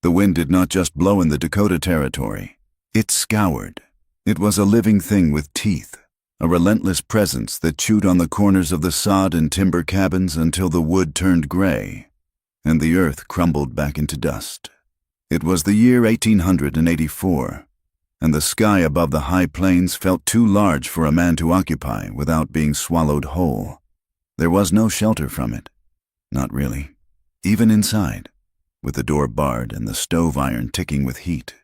The wind did not just blow in the Dakota Territory. It scoured. It was a living thing with teeth, a relentless presence that chewed on the corners of the sod and timber cabins until the wood turned gray, and the earth crumbled back into dust. It was the year 1884, and the sky above the high plains felt too large for a man to occupy without being swallowed whole. There was no shelter from it. Not really. Even inside, with the door barred and the stove iron ticking with heat,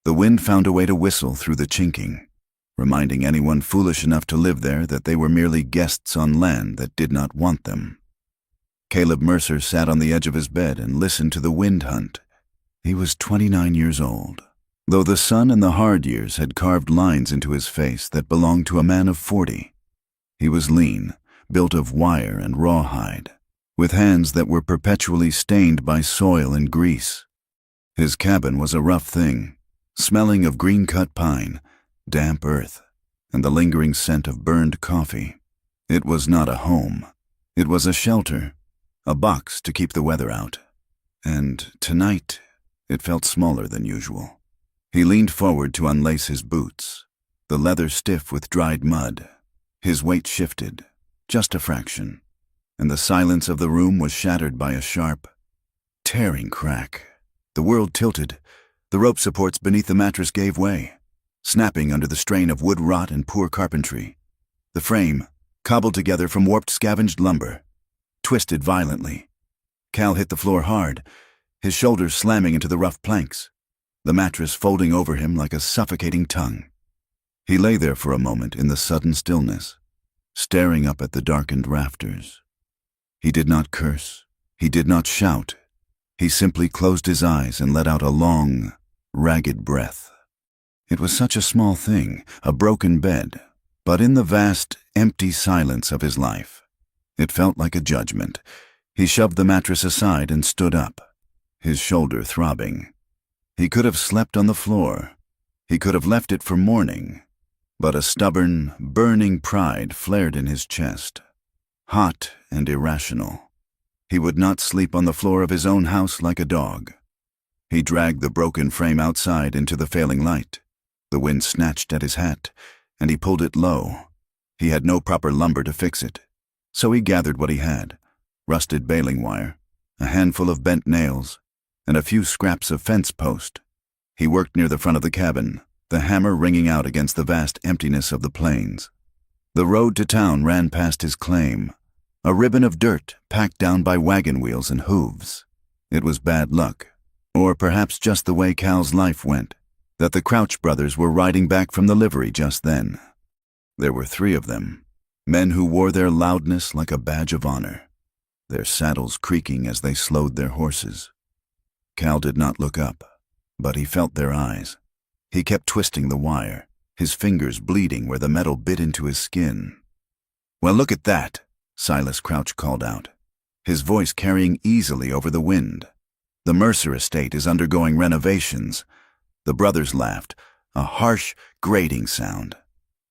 the wind found a way to whistle through the chinking, reminding anyone foolish enough to live there that they were merely guests on land that did not want them. Caleb Mercer sat on the edge of his bed and listened to the wind hunt. He was 29 years old, though the sun and the hard years had carved lines into his face that belonged to a man of 40. He was lean, built of wire and rawhide, with hands that were perpetually stained by soil and grease. His cabin was a rough thing, smelling of green-cut pine, damp earth, and the lingering scent of burned coffee. It was not a home. It was a shelter, a box to keep the weather out. And tonight, it felt smaller than usual. He leaned forward to unlace his boots, the leather stiff with dried mud. His weight shifted, just a fraction, and the silence of the room was shattered by a sharp, tearing crack. The world tilted. The rope supports beneath the mattress gave way, snapping under the strain of wood rot and poor carpentry. The frame, cobbled together from warped scavenged lumber, twisted violently. Cal hit the floor hard, his shoulders slamming into the rough planks, the mattress folding over him like a suffocating tongue. He lay there for a moment in the sudden stillness, staring up at the darkened rafters. He did not curse. He did not shout. He simply closed his eyes and let out a long, ragged breath. It was such a small thing, a broken bed, but in the vast, empty silence of his life, it felt like a judgment. He shoved the mattress aside and stood up, his shoulder throbbing. He could have slept on the floor. He could have left it for morning, but a stubborn, burning pride flared in his chest, hot and irrational. He would not sleep on the floor of his own house like a dog. He dragged the broken frame outside into the failing light. The wind snatched at his hat, and he pulled it low. He had no proper lumber to fix it, so he gathered what he had: rusted baling wire, a handful of bent nails, and a few scraps of fence post. He worked near the front of the cabin, the hammer ringing out against the vast emptiness of the plains. The road to town ran past his claim, a ribbon of dirt packed down by wagon wheels and hooves. It was bad luck, or perhaps just the way Cal's life went, that the Crouch brothers were riding back from the livery just then. There were 3 of them, men who wore their loudness like a badge of honor, their saddles creaking as they slowed their horses. Cal did not look up, but he felt their eyes. He kept twisting the wire, his fingers bleeding where the metal bit into his skin. "Well, look at that," Silas Crouch called out, his voice carrying easily over the wind. "The Mercer estate is undergoing renovations." The brothers laughed, a harsh, grating sound.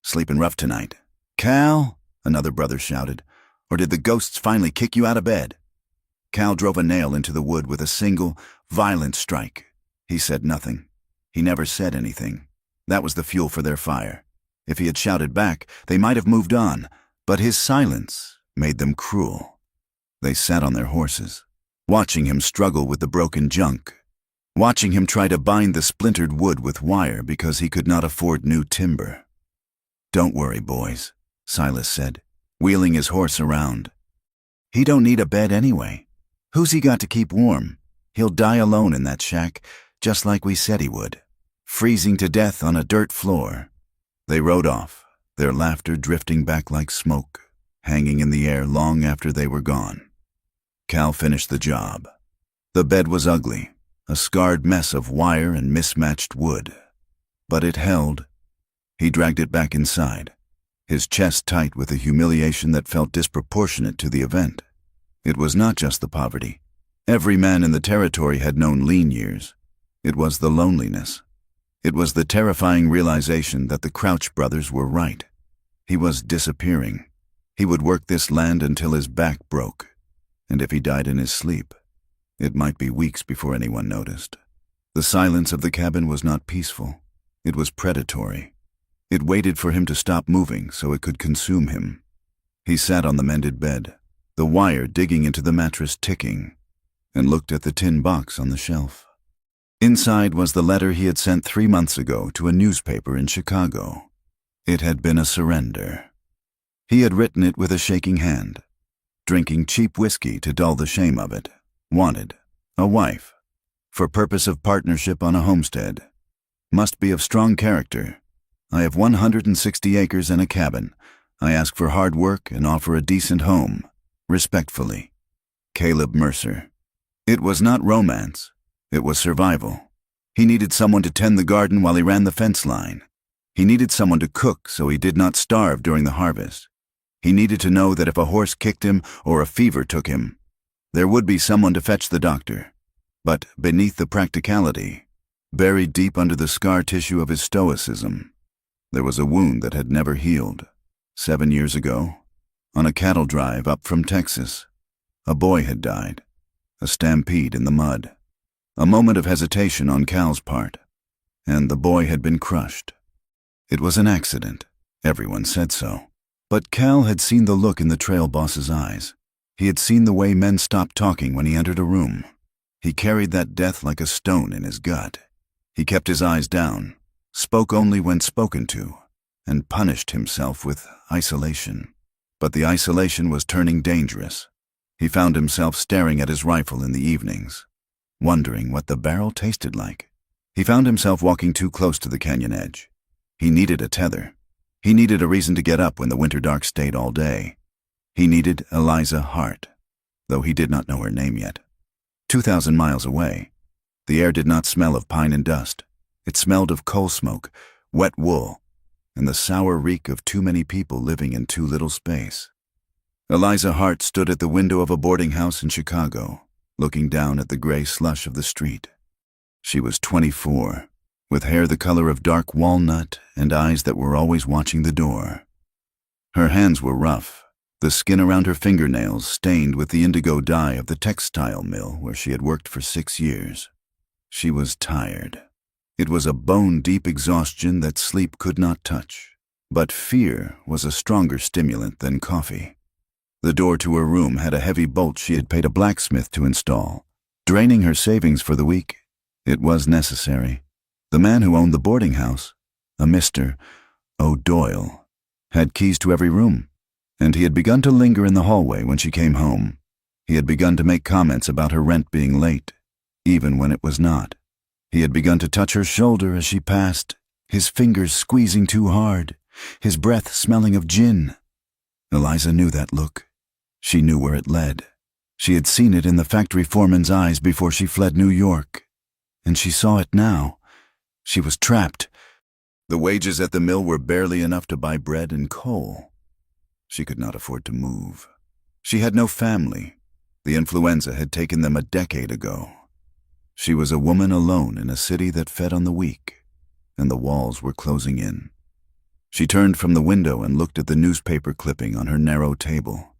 "Sleeping rough tonight, Cal?" another brother shouted. "Or did the ghosts finally kick you out of bed?" Cal drove a nail into the wood with a single, violent strike. He said nothing. He never said anything. That was the fuel for their fire. If he had shouted back, they might have moved on, but his silence made them cruel. They sat on their horses, watching him struggle with the broken junk, watching him try to bind the splintered wood with wire because he could not afford new timber. "Don't worry, boys," Silas said, wheeling his horse around. "He don't need a bed anyway. Who's he got to keep warm? He'll die alone in that shack, just like we said he would, freezing to death on a dirt floor." They rode off, their laughter drifting back like smoke, hanging in the air long after they were gone. Cal finished the job. The bed was ugly, a scarred mess of wire and mismatched wood. But it held. He dragged it back inside, his chest tight with a humiliation that felt disproportionate to the event. It was not just the poverty. Every man in the territory had known lean years. It was the loneliness. It was the terrifying realization that the Crouch brothers were right. He was disappearing. He would work this land until his back broke, and if he died in his sleep, it might be weeks before anyone noticed. The silence of the cabin was not peaceful. It was predatory. It waited for him to stop moving so it could consume him. He sat on the mended bed, the wire digging into the mattress ticking, and looked at the tin box on the shelf. Inside was the letter he had sent 3 months ago to a newspaper in Chicago. It had been a surrender. He had written it with a shaking hand. Drinking cheap whiskey to dull the shame of it. Wanted. A wife. For purpose of partnership on a homestead. Must be of strong character. I have 160 acres and a cabin. I ask for hard work and offer a decent home. Respectfully. Caleb Mercer. It was not romance. It was survival. He needed someone to tend the garden while he ran the fence line. He needed someone to cook so he did not starve during the harvest. He needed to know that if a horse kicked him or a fever took him, there would be someone to fetch the doctor. But beneath the practicality, buried deep under the scar tissue of his stoicism, there was a wound that had never healed. 7 years ago, on a cattle drive up from Texas, a boy had died. A stampede in the mud. A moment of hesitation on Cal's part, and the boy had been crushed. It was an accident. Everyone said so. But Cal had seen the look in the trail boss's eyes. He had seen the way men stopped talking when he entered a room. He carried that death like a stone in his gut. He kept his eyes down, spoke only when spoken to, and punished himself with isolation. But the isolation was turning dangerous. He found himself staring at his rifle in the evenings, wondering what the barrel tasted like. He found himself walking too close to the canyon edge. He needed a tether. He needed a reason to get up when the winter dark stayed all day. He needed Eliza Hart, though he did not know her name yet. 2,000 miles away, the air did not smell of pine and dust. It smelled of coal smoke, wet wool, and the sour reek of too many people living in too little space. Eliza Hart stood at the window of a boarding house in Chicago, looking down at the gray slush of the street. She was 24, with hair the color of dark walnut and eyes that were always watching the door. Her hands were rough, the skin around her fingernails stained with the indigo dye of the textile mill where she had worked for 6 years. She was tired. It was a bone-deep exhaustion that sleep could not touch, but fear was a stronger stimulant than coffee. The door to her room had a heavy bolt she had paid a blacksmith to install. Draining her savings for the week, it was necessary. The man who owned the boarding house, a Mr. O'Doyle, had keys to every room, and he had begun to linger in the hallway when she came home. He had begun to make comments about her rent being late, even when it was not. He had begun to touch her shoulder as she passed, his fingers squeezing too hard, his breath smelling of gin. Eliza knew that look. She knew where it led. She had seen it in the factory foreman's eyes before she fled New York, and she saw it now. She was trapped. The wages at the mill were barely enough to buy bread and coal. She could not afford to move. She had no family. The influenza had taken them a decade ago. She was a woman alone in a city that fed on the weak, and the walls were closing in. She turned from the window and looked at the newspaper clipping on her narrow table.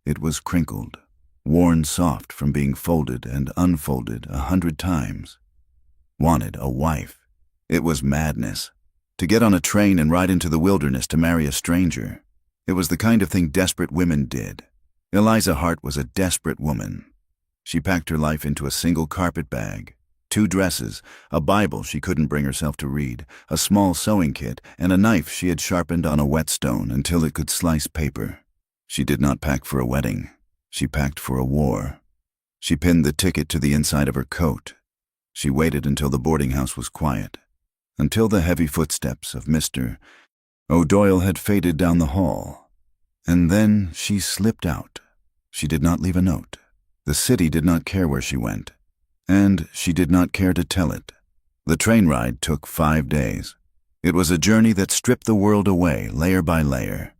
It was crinkled, worn soft from being folded and unfolded 100 times. Wanted a wife. It was madness. To get on a train and ride into the wilderness to marry a stranger. It was the kind of thing desperate women did. Eliza Hart was a desperate woman. She packed her life into a single carpet bag, 2 dresses, a Bible she couldn't bring herself to read, a small sewing kit, and a knife she had sharpened on a whetstone until it could slice paper. She did not pack for a wedding. She packed for a war. She pinned the ticket to the inside of her coat. She waited until the boarding house was quiet, until the heavy footsteps of Mr. O'Doyle had faded down the hall. And then she slipped out. She did not leave a note. The city did not care where she went, and she did not care to tell it. The train ride took 5 days. It was a journey that stripped the world away, layer by layer.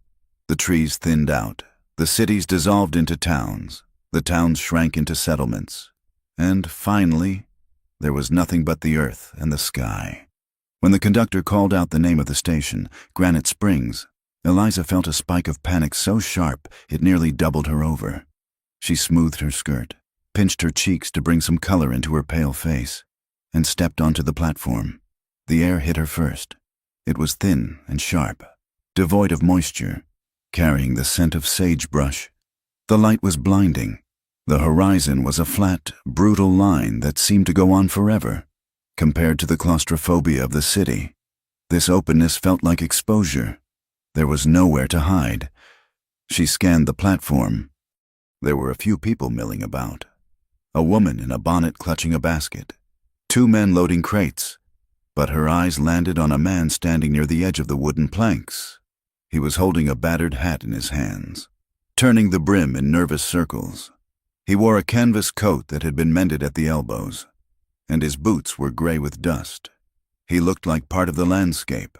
The trees thinned out. The cities dissolved into towns. The towns shrank into settlements. And finally, there was nothing but the earth and the sky. When the conductor called out the name of the station, Granite Springs, Eliza felt a spike of panic so sharp it nearly doubled her over. She smoothed her skirt, pinched her cheeks to bring some color into her pale face, and stepped onto the platform. The air hit her first. It was thin and sharp, devoid of moisture, carrying the scent of sagebrush. The light was blinding. The horizon was a flat, brutal line that seemed to go on forever. Compared to the claustrophobia of the city, this openness felt like exposure. There was nowhere to hide. She scanned the platform. There were a few people milling about. A woman in a bonnet clutching a basket. 2 men loading crates. But her eyes landed on a man standing near the edge of the wooden planks. He was holding a battered hat in his hands, turning the brim in nervous circles. He wore a canvas coat that had been mended at the elbows, and his boots were gray with dust. He looked like part of the landscape,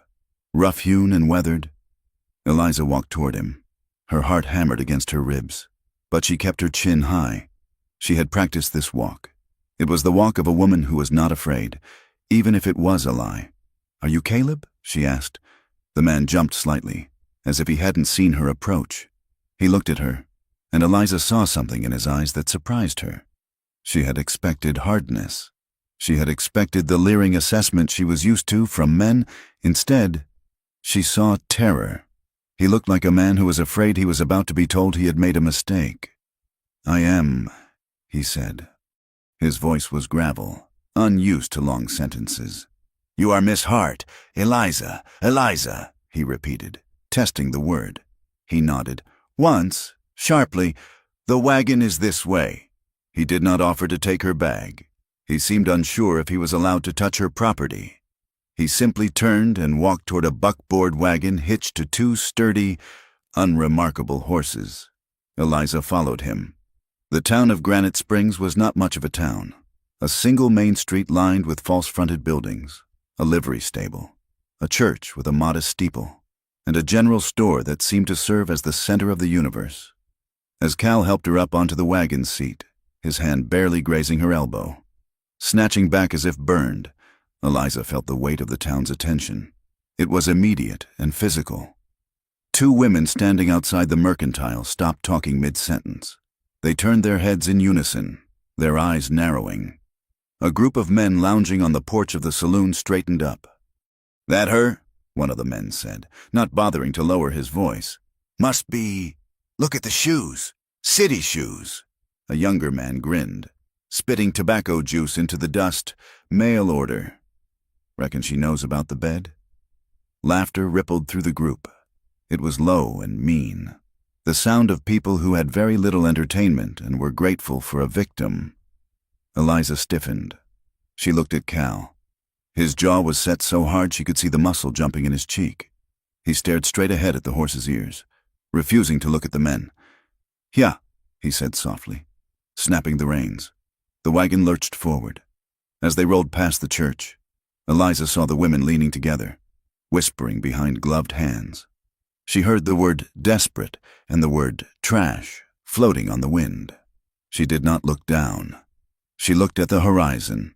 rough-hewn and weathered. Eliza walked toward him. Her heart hammered against her ribs, but she kept her chin high. She had practiced this walk. It was the walk of a woman who was not afraid, even if it was a lie. "Are you Caleb?" she asked. The man jumped slightly, as if he hadn't seen her approach. He looked at her, and Eliza saw something in his eyes that surprised her. She had expected hardness. She had expected the leering assessment she was used to from men. Instead, she saw terror. He looked like a man who was afraid he was about to be told he had made a mistake. "I am," he said. His voice was gravel, unused to long sentences. "You are Miss Hart, Eliza, Eliza," he repeated, testing the word. He nodded. "Once, sharply, 'The wagon is this way.'" He did not offer to take her bag. He seemed unsure if he was allowed to touch her property. He simply turned and walked toward a buckboard wagon hitched to 2 sturdy, unremarkable horses. Eliza followed him. The town of Granite Springs was not much of a town. A single main street lined with false-fronted buildings, a livery stable, a church with a modest steeple, and a general store that seemed to serve as the center of the universe. As Cal helped her up onto the wagon seat, his hand barely grazing her elbow, snatching back as if burned, Eliza felt the weight of the town's attention. It was immediate and physical. 2 women standing outside the mercantile stopped talking mid-sentence. They turned their heads in unison, their eyes narrowing. A group of men lounging on the porch of the saloon straightened up. "That her?" one of the men said, not bothering to lower his voice. "Must be. Look at the shoes. City shoes." A younger man grinned, spitting tobacco juice into the dust. "Mail order." "Reckon she knows about the bed?" Laughter rippled through the group. It was low and mean, the sound of people who had very little entertainment and were grateful for a victim. Eliza stiffened. She looked at Cal. His jaw was set so hard she could see the muscle jumping in his cheek. He stared straight ahead at the horse's ears, refusing to look at the men. "Yeah," he said softly, snapping the reins. The wagon lurched forward. As they rolled past the church, Eliza saw the women leaning together, whispering behind gloved hands. She heard the word desperate and the word trash floating on the wind. She did not look down. She looked at the horizon.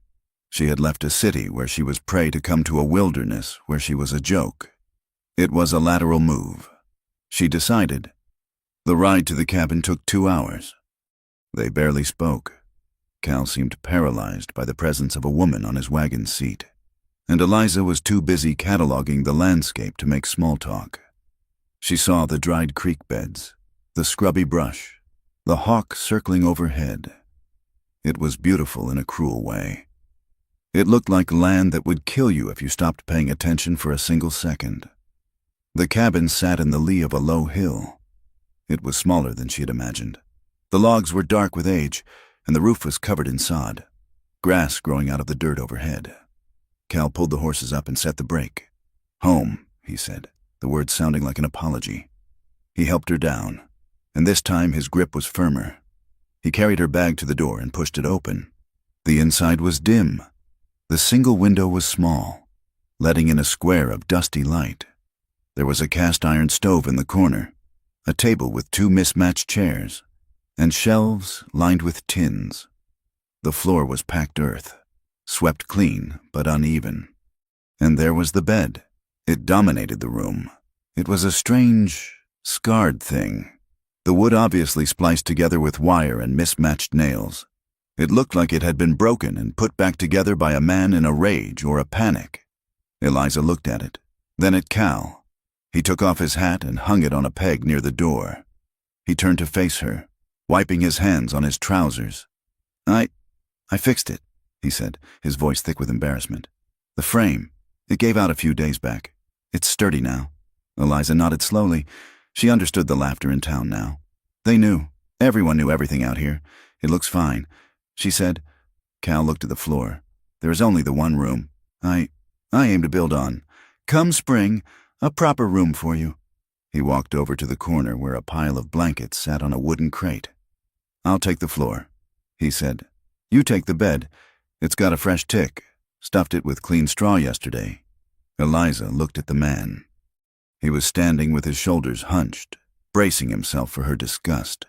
She had left a city where she was prey to come to a wilderness where she was a joke. It was a lateral move. She decided. The ride to the cabin took 2 hours. They barely spoke. Cal seemed paralyzed by the presence of a woman on his wagon seat, and Eliza was too busy cataloging the landscape to make small talk. She saw the dried creek beds, the scrubby brush, the hawk circling overhead. It was beautiful in a cruel way. It looked like land that would kill you if you stopped paying attention for a single second. The cabin sat in the lee of a low hill. It was smaller than she had imagined. The logs were dark with age, and the roof was covered in sod, grass growing out of the dirt overhead. Cal pulled the horses up and set the brake. "Home," he said, the words sounding like an apology. He helped her down, and this time his grip was firmer. He carried her bag to the door and pushed it open. The inside was dim. The single window was small, letting in a square of dusty light. There was a cast-iron stove in the corner, a table with 2 mismatched chairs, and shelves lined with tins. The floor was packed earth, swept clean but uneven. And there was the bed. It dominated the room. It was a strange, scarred thing, the wood obviously spliced together with wire and mismatched nails. It looked like it had been broken and put back together by a man in a rage or a panic. Eliza looked at it, then at Cal. He took off his hat and hung it on a peg near the door. He turned to face her, wiping his hands on his trousers. I fixed it, he said, his voice thick with embarrassment. The frame. It gave out a few days back. It's sturdy now. Eliza nodded slowly. She understood the laughter in town now. They knew. Everyone knew everything out here. It looks fine, she said. Cal looked at the floor. There is only the one room. I aim to build on. Come spring, a proper room for you. He walked over to the corner where a pile of blankets sat on a wooden crate. I'll take the floor, he said. You take the bed. It's got a fresh tick. Stuffed it with clean straw yesterday. Eliza looked at the man. He was standing with his shoulders hunched, bracing himself for her disgust.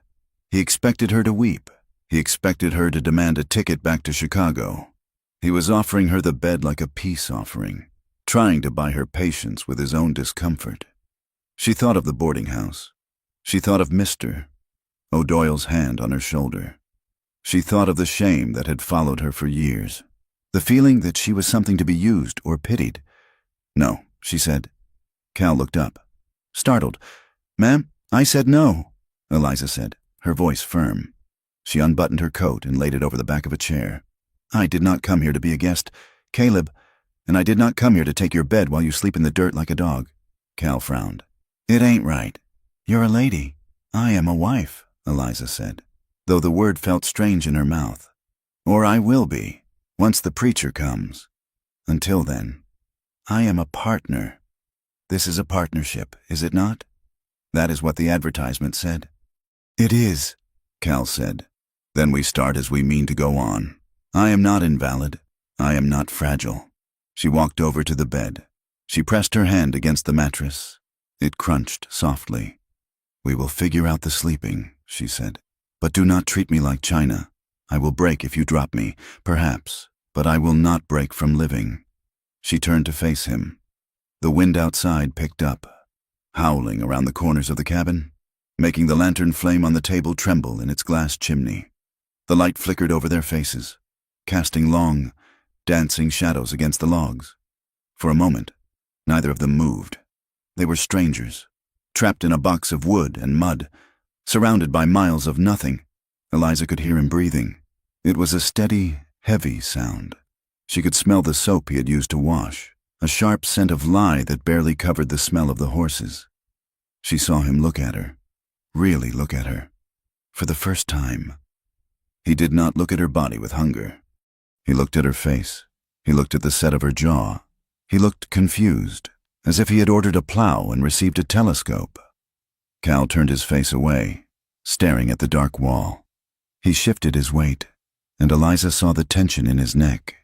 He expected her to weep. He expected her to demand a ticket back to Chicago. He was offering her the bed like a peace offering, trying to buy her patience with his own discomfort. She thought of the boarding house. She thought of Mr. O'Doyle's hand on her shoulder. She thought of the shame that had followed her for years, the feeling that she was something to be used or pitied. No, she said. Cal looked up, startled. Ma'am, I said no, Eliza said, her voice firm. She unbuttoned her coat and laid it over the back of a chair. I did not come here to be a guest, Caleb, and I did not come here to take your bed while you sleep in the dirt like a dog. Cal frowned. It ain't right. You're a lady. I am a wife, Eliza said, though the word felt strange in her mouth. Or I will be, once the preacher comes. Until then, I am a partner. This is a partnership, is it not? That is what the advertisement said. It is, Cal said. Then we start as we mean to go on. I am not invalid. I am not fragile. She walked over to the bed. She pressed her hand against the mattress. It crunched softly. We will figure out the sleeping, she said. But do not treat me like china. I will break if you drop me, perhaps, but I will not break from living. She turned to face him. The wind outside picked up, howling around the corners of the cabin, making the lantern flame on the table tremble in its glass chimney. The light flickered over their faces, casting long, dancing shadows against the logs. For a moment, neither of them moved. They were strangers, trapped in a box of wood and mud, surrounded by miles of nothing. Eliza could hear him breathing. It was a steady, heavy sound. She could smell the soap he had used to wash, a sharp scent of lye that barely covered the smell of the horses. She saw him look at her, really look at her, for the first time. He did not look at her body with hunger. He looked at her face. He looked at the set of her jaw. He looked confused, as if he had ordered a plow and received a telescope. Cal turned his face away, staring at the dark wall. He shifted his weight, and Eliza saw the tension in his neck.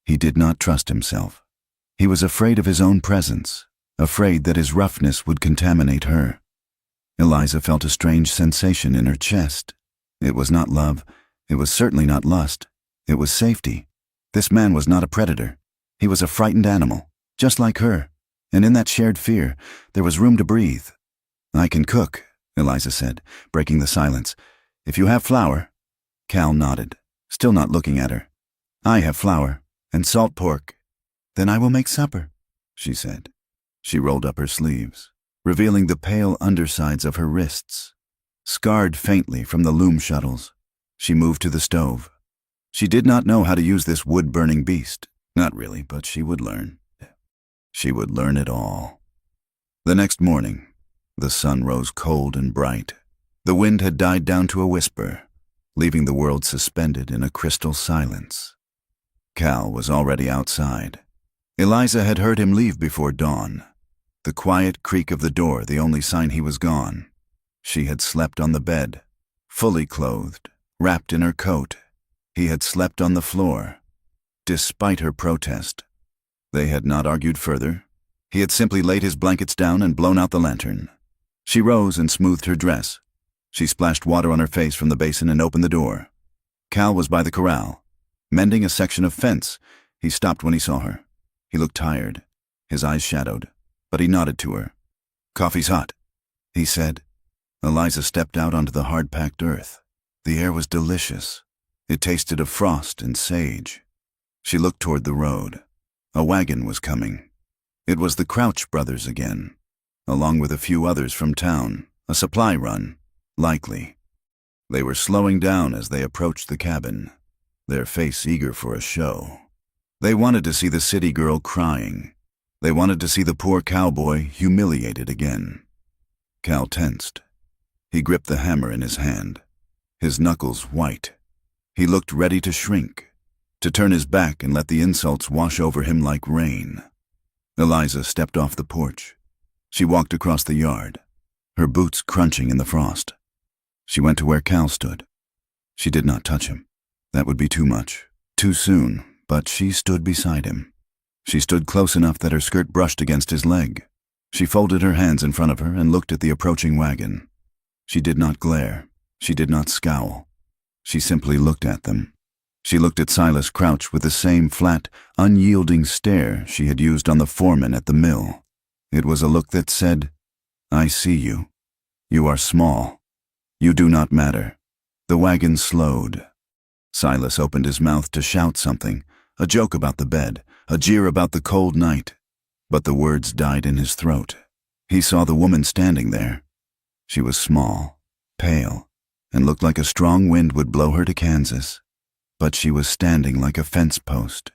He did not trust himself. He was afraid of his own presence, afraid that his roughness would contaminate her. Eliza felt a strange sensation in her chest. It was not love. It was certainly not lust. It was safety. This man was not a predator. He was a frightened animal, just like her, and in that shared fear, there was room to breathe. I can cook, Eliza said, breaking the silence. If you have flour. Cal nodded, still not looking at her. I have flour, and salt pork. Then I will make supper, she said. She rolled up her sleeves, revealing the pale undersides of her wrists, scarred faintly from the loom shuttles. She moved to the stove. She did not know how to use this wood-burning beast. Not really, but she would learn. She would learn it all. The next morning, the sun rose cold and bright. The wind had died down to a whisper, leaving the world suspended in a crystal silence. Cal was already outside. Eliza had heard him leave before dawn. The quiet creak of the door the only sign he was gone. She had slept on the bed, fully clothed, wrapped in her coat. He had slept on the floor, despite her protest. They had not argued further. He had simply laid his blankets down and blown out the lantern. She rose and smoothed her dress. She splashed water on her face from the basin and opened the door. Cal was by the corral, mending a section of fence. He stopped when he saw her. He looked tired, his eyes shadowed, but he nodded to her. Coffee's hot, he said. Eliza stepped out onto the hard-packed earth. The air was delicious. It tasted of frost and sage. She looked toward the road. A wagon was coming. It was the Crouch brothers again, along with a few others from town, a supply run, likely. They were slowing down as they approached the cabin, their face eager for a show. They wanted to see the city girl crying. They wanted to see the poor cowboy humiliated again. Cal tensed. He gripped the hammer in his hand, his knuckles white. He looked ready to shrink, to turn his back and let the insults wash over him like rain. Eliza stepped off the porch. She walked across the yard, her boots crunching in the frost. She went to where Cal stood. She did not touch him. That would be too much, too soon, but she stood beside him. She stood close enough that her skirt brushed against his leg. She folded her hands in front of her and looked at the approaching wagon. She did not glare. She did not scowl. She simply looked at them. She looked at Silas Crouch with the same flat, unyielding stare she had used on the foreman at the mill. It was a look that said, "I see you. You are small. You do not matter." The wagon slowed. Silas opened his mouth to shout something, a joke about the bed, a jeer about the cold night, but the words died in his throat. He saw the woman standing there. She was small, pale, and looked like a strong wind would blow her to Kansas. But she was standing like a fence post.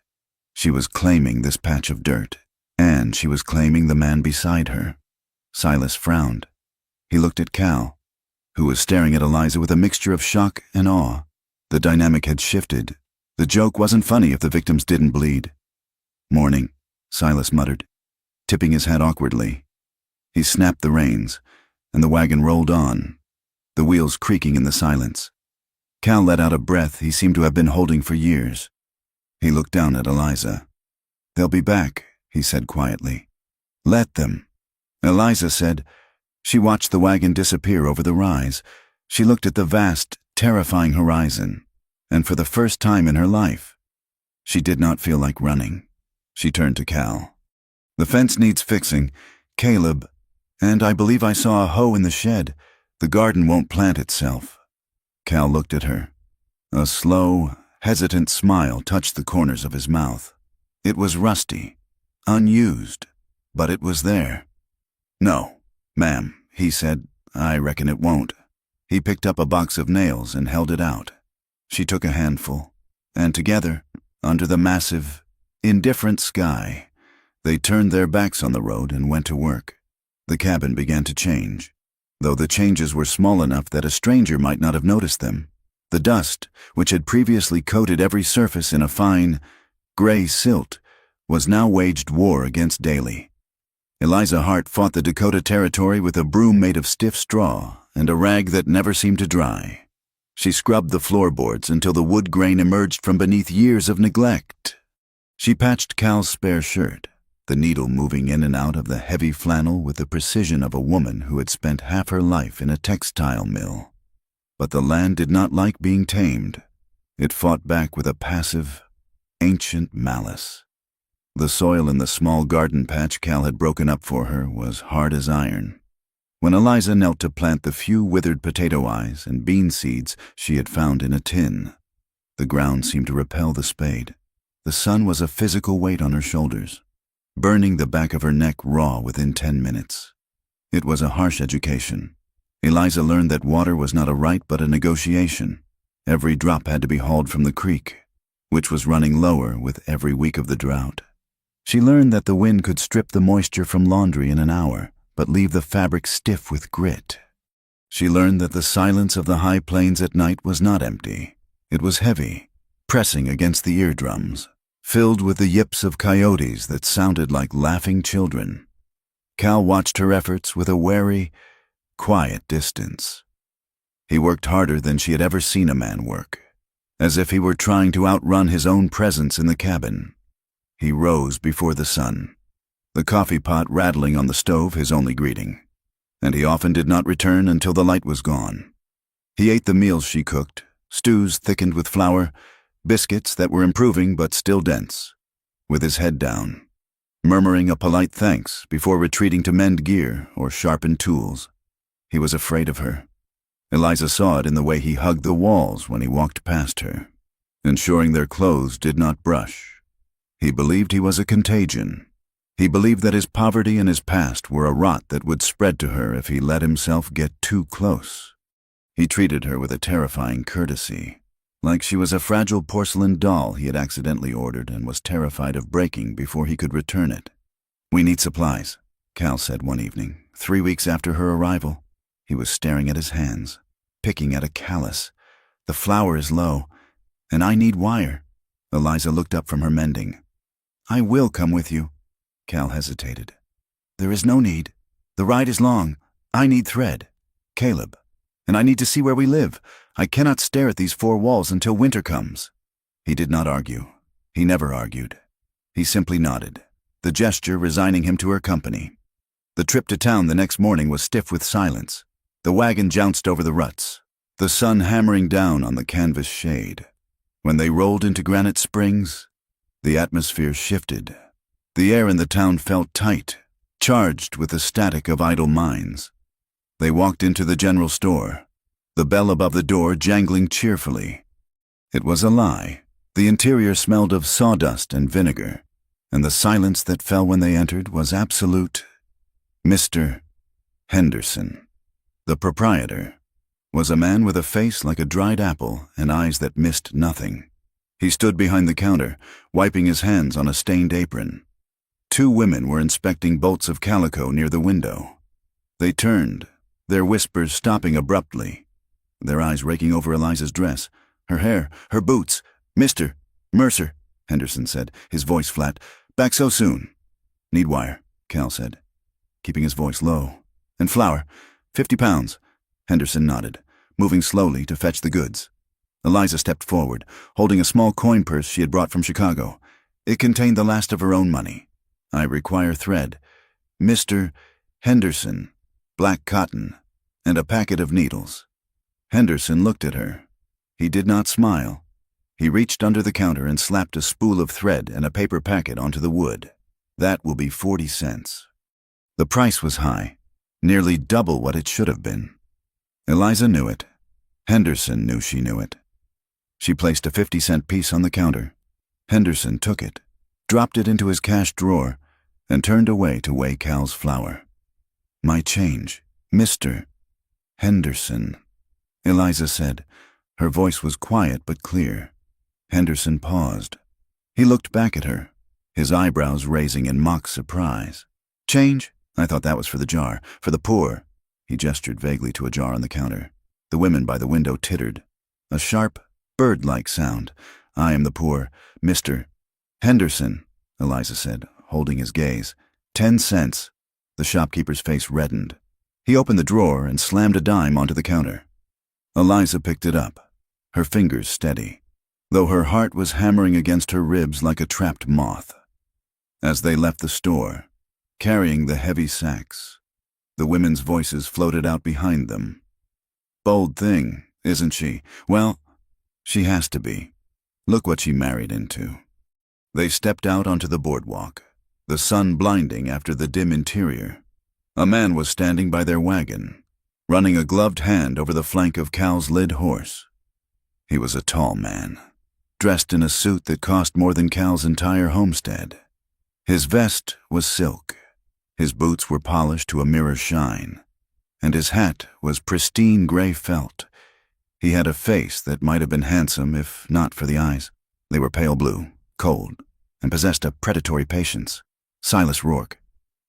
She was claiming this patch of dirt, and she was claiming the man beside her. Silas frowned. He looked at Cal, who was staring at Eliza with a mixture of shock and awe. The dynamic had shifted. The joke wasn't funny if the victims didn't bleed. "Morning," Silas muttered, tipping his hat awkwardly. He snapped the reins, and the wagon rolled on, the wheels creaking in the silence. Cal let out a breath he seemed to have been holding for years. He looked down at Eliza. "They'll be back," he said quietly. "Let them." Eliza said. She watched the wagon disappear over the rise. She looked at the vast, terrifying horizon, and for the first time in her life, she did not feel like running. She turned to Cal. "The fence needs fixing. Caleb, and I believe I saw a hoe in the shed. The garden won't plant itself." Cal looked at her. A slow, hesitant smile touched the corners of his mouth. It was rusty, unused, but it was there. "No, ma'am," he said. "I reckon it won't." He picked up a box of nails and held it out. She took a handful, and together, under the massive, indifferent sky, they turned their backs on the road and went to work. The cabin began to change, though the changes were small enough that a stranger might not have noticed them. The dust, which had previously coated every surface in a fine, gray silt, was now waged war against daily. Eliza Hart fought the Dakota Territory with a broom made of stiff straw and a rag that never seemed to dry. She scrubbed the floorboards until the wood grain emerged from beneath years of neglect. She patched Cal's spare shirt, the needle moving in and out of the heavy flannel with the precision of a woman who had spent half her life in a textile mill. But the land did not like being tamed. It fought back with a passive, ancient malice. The soil in the small garden patch Cal had broken up for her was hard as iron. When Eliza knelt to plant the few withered potato eyes and bean seeds she had found in a tin, the ground seemed to repel the spade. The sun was a physical weight on her shoulders, burning the back of her neck raw within 10 minutes. It was a harsh education. Eliza learned that water was not a right but a negotiation. Every drop had to be hauled from the creek, which was running lower with every week of the drought. She learned that the wind could strip the moisture from laundry in an hour, but leave the fabric stiff with grit. She learned that the silence of the high plains at night was not empty. It was heavy, pressing against the eardrums, filled with the yips of coyotes that sounded like laughing children. Cal watched her efforts with a wary, quiet distance. He worked harder than she had ever seen a man work, as if he were trying to outrun his own presence in the cabin. He rose before the sun, the coffee pot rattling on the stove his only greeting, and he often did not return until the light was gone. He ate the meals she cooked, stews thickened with flour, biscuits that were improving but still dense, with his head down, murmuring a polite thanks before retreating to mend gear or sharpen tools. He was afraid of her. Eliza saw it in the way he hugged the walls when he walked past her. ensuring their clothes did not brush. He believed he was a contagion. He believed that his poverty and his past were a rot that would spread to her if he let himself get too close. He treated her with a terrifying courtesy, like she was a fragile porcelain doll he had accidentally ordered and was terrified of breaking before he could return it. "We need supplies," Cal said one evening, 3 weeks after her arrival. He was staring at his hands, picking at a callus. "The flour is low, and I need wire." Eliza looked up from her mending. "I will come with you." Cal hesitated. "There is no need. The ride is long. I need thread. Caleb. And I need to see where we live. I cannot stare at these 4 walls until winter comes." He did not argue. He never argued. He simply nodded, the gesture resigning him to her company. The trip to town the next morning was stiff with silence. The wagon jounced over the ruts, the sun hammering down on the canvas shade. When they rolled into Granite Springs, the atmosphere shifted. The air in the town felt tight, charged with the static of idle minds. They walked into the general store, the bell above the door jangling cheerfully. It was a lie. The interior smelled of sawdust and vinegar, and the silence that fell when they entered was absolute. Mr. Henderson, the proprietor, was a man with a face like a dried apple and eyes that missed nothing. He stood behind the counter, wiping his hands on a stained apron. 2 women were inspecting bolts of calico near the window. They turned, their whispers stopping abruptly, their eyes raking over Eliza's dress, her hair, her boots. "Mr. Mercer," Henderson said, his voice flat. "Back so soon?" "Need wire," Cal said, keeping his voice low. "And flour, 50 pounds. Henderson nodded, moving slowly to fetch the goods. Eliza stepped forward, holding a small coin purse she had brought from Chicago. It contained the last of her own money. "I require thread. Mr. Henderson, black cotton, and a packet of needles." Henderson looked at her. He did not smile. He reached under the counter and slapped a spool of thread and a paper packet onto the wood. "That will be 40 cents. The price was high, nearly double what it should have been. Eliza knew it. Henderson knew she knew it. She placed a 50-cent piece on the counter. Henderson took it, dropped it into his cash drawer, and turned away to weigh Cal's flour. "My change, Mr. Henderson," Eliza said. Her voice was quiet but clear. Henderson paused. He looked back at her, his eyebrows raising in mock surprise. "Change? I thought that was for the jar. For the poor." He gestured vaguely to a jar on the counter. The women by the window tittered. A sharp, bird-like sound. "I am the poor, Mr. Henderson," Eliza said, holding his gaze. 10 cents. The shopkeeper's face reddened. He opened the drawer and slammed a dime onto the counter. Eliza picked it up, her fingers steady, though her heart was hammering against her ribs like a trapped moth. As they left the store, carrying the heavy sacks, the women's voices floated out behind them. "Bold thing, isn't she? Well, she has to be. Look what she married into." They stepped out onto the boardwalk, the sun blinding after the dim interior. A man was standing by their wagon, running a gloved hand over the flank of Cal's lid horse. He was a tall man, dressed in a suit that cost more than Cal's entire homestead. His vest was silk, his boots were polished to a mirror shine, and his hat was pristine gray felt. He had a face that might have been handsome if not for the eyes. They were pale blue, cold, and possessed a predatory patience. Silas Rourke.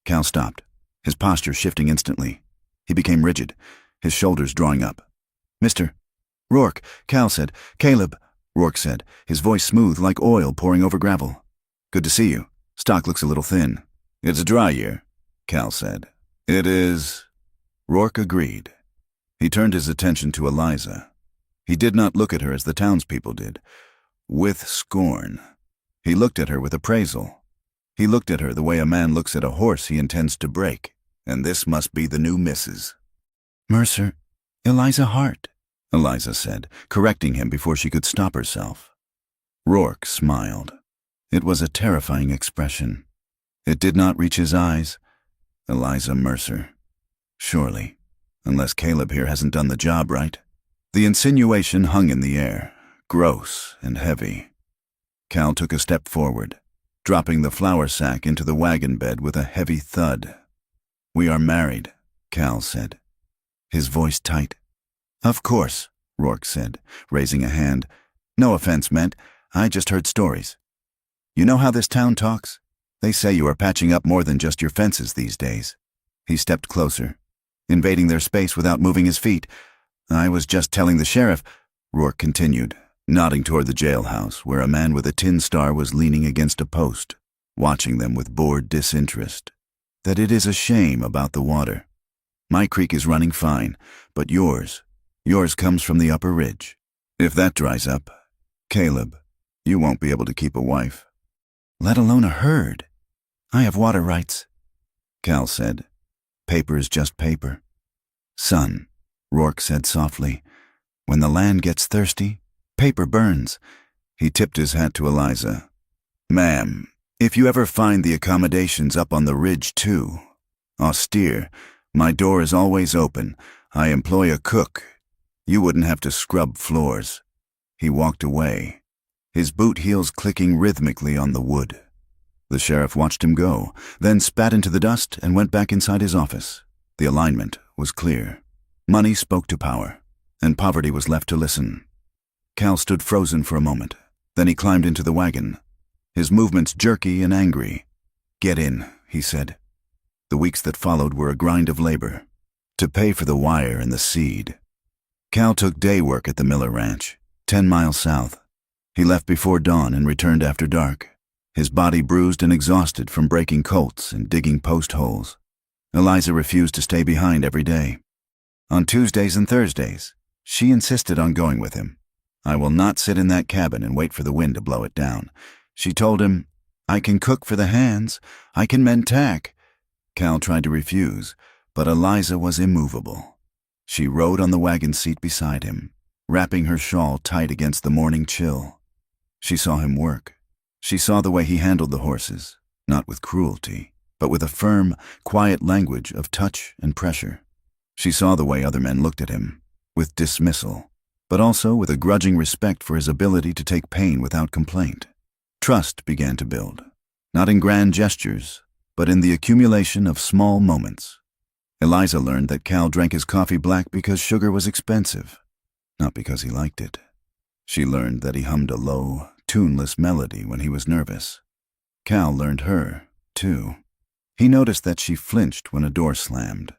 Cal stopped, his posture shifting instantly. He became rigid, his shoulders drawing up. "Mr. Rourke," Cal said. "Caleb," Rourke said, his voice smooth like oil pouring over gravel. "Good to see you. Stock looks a little thin." "It's a dry year," Cal said. "It is." Rourke agreed. He turned his attention to Eliza. He did not look at her as the townspeople did, with scorn. He looked at her with appraisal. He looked at her the way a man looks at a horse he intends to break, and this must be the new Mrs. "Mercer, Eliza Hart," Eliza said, correcting him before she could stop herself. Rourke smiled. It was a terrifying expression. It did not reach his eyes. Eliza Mercer. Surely, unless Caleb here hasn't done the job right. The insinuation hung in the air, gross and heavy. Cal took a step forward, dropping the flour sack into the wagon bed with a heavy thud. "We are married," Cal said, his voice tight. "Of course," Rourke said, raising a hand. "No offense meant. I just heard stories. You know how this town talks? They say you are patching up more than just your fences these days." He stepped closer, invading their space without moving his feet. "I was just telling the sheriff," Rourke continued, nodding toward the jailhouse where a man with a tin star was leaning against a post, watching them with bored disinterest, "that it is a shame about the water. My creek is running fine, but yours comes from the upper ridge. If that dries up, Caleb, you won't be able to keep a wife. Let alone a herd. I have water rights," Cal said. "Paper is just paper." "Son," Rourke said softly, "when the land gets thirsty, paper burns." He tipped his hat to Eliza. "Ma'am, if you ever find the accommodations up on the ridge too austere, my door is always open. I employ a cook. You wouldn't have to scrub floors." He walked away, his boot heels clicking rhythmically on the wood. The sheriff watched him go, then spat into the dust and went back inside his office. The alignment was clear. Money spoke to power, and poverty was left to listen. Cal stood frozen for a moment. Then he climbed into the wagon, his movements jerky and angry. "Get in," he said. The weeks that followed were a grind of labor, to pay for the wire and the seed. Cal took day work at the Miller Ranch, 10 miles south. He left before dawn and returned after dark, his body bruised and exhausted from breaking colts and digging post holes. Eliza refused to stay behind every day. On Tuesdays and Thursdays, she insisted on going with him. "I will not sit in that cabin and wait for the wind to blow it down." She told him, "I can cook for the hands. I can mend tack." Cal tried to refuse, but Eliza was immovable. She rode on the wagon seat beside him, wrapping her shawl tight against the morning chill. She saw him work. She saw the way he handled the horses, not with cruelty, but with a firm, quiet language of touch and pressure. She saw the way other men looked at him, with dismissal, but also with a grudging respect for his ability to take pain without complaint. Trust began to build, not in grand gestures, but in the accumulation of small moments. Eliza learned that Cal drank his coffee black because sugar was expensive, not because he liked it. She learned that he hummed a low, tuneless melody when he was nervous. Cal learned her, too. He noticed that she flinched when a door slammed.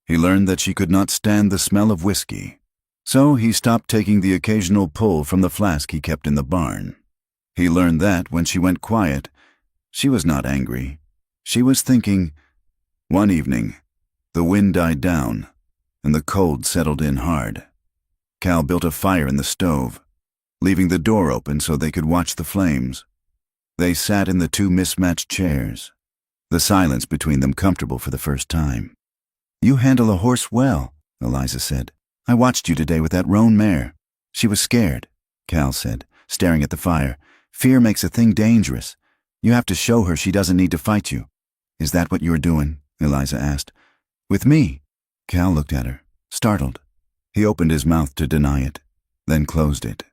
He learned that she could not stand the smell of whiskey, so he stopped taking the occasional pull from the flask he kept in the barn. He learned that when she went quiet, she was not angry. She was thinking. One evening, the wind died down, and the cold settled in hard. Cal built a fire in the stove, leaving the door open so they could watch the flames. They sat in the two mismatched chairs, the silence between them comfortable for the first time. "You handle a horse well," Eliza said. "I watched you today with that roan mare. She was scared," Cal said, staring at the fire. "Fear makes a thing dangerous. You have to show her she doesn't need to fight you." "Is that what you're doing?" Eliza asked. "With me?" Cal looked at her, startled. He opened his mouth to deny it, then closed it.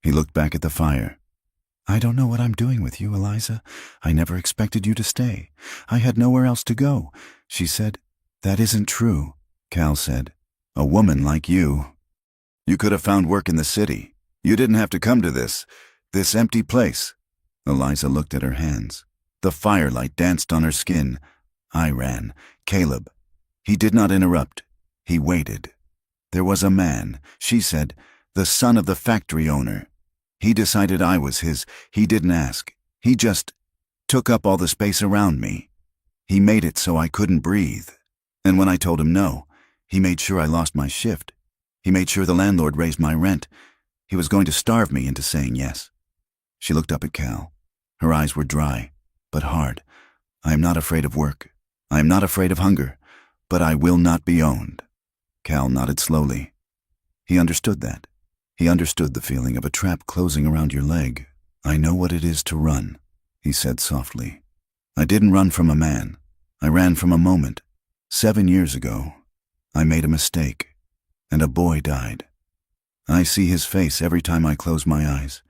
He looked back at the fire. "I don't know what I'm doing with you, Eliza. I never expected you to stay. I had nowhere else to go," she said. "That isn't true," Cal said. "A woman like you. You could have found work in the city. You didn't have to come to this empty place." Eliza looked at her hands. The firelight danced on her skin. "I ran. Caleb." He did not interrupt. He waited. "There was a man," she said, "the son of the factory owner. He decided I was his. He didn't ask. He just took up all the space around me. He made it so I couldn't breathe. And when I told him no, he made sure I lost my shift. He made sure the landlord raised my rent. He was going to starve me into saying yes." She looked up at Cal. Her eyes were dry, but hard. "I am not afraid of work. I am not afraid of hunger, but I will not be owned." Cal nodded slowly. He understood that. He understood the feeling of a trap closing around your leg. "I know what it is to run," he said softly. "I didn't run from a man. I ran from a moment. 7 years ago, I made a mistake, and a boy died. I see his face every time I close my eyes.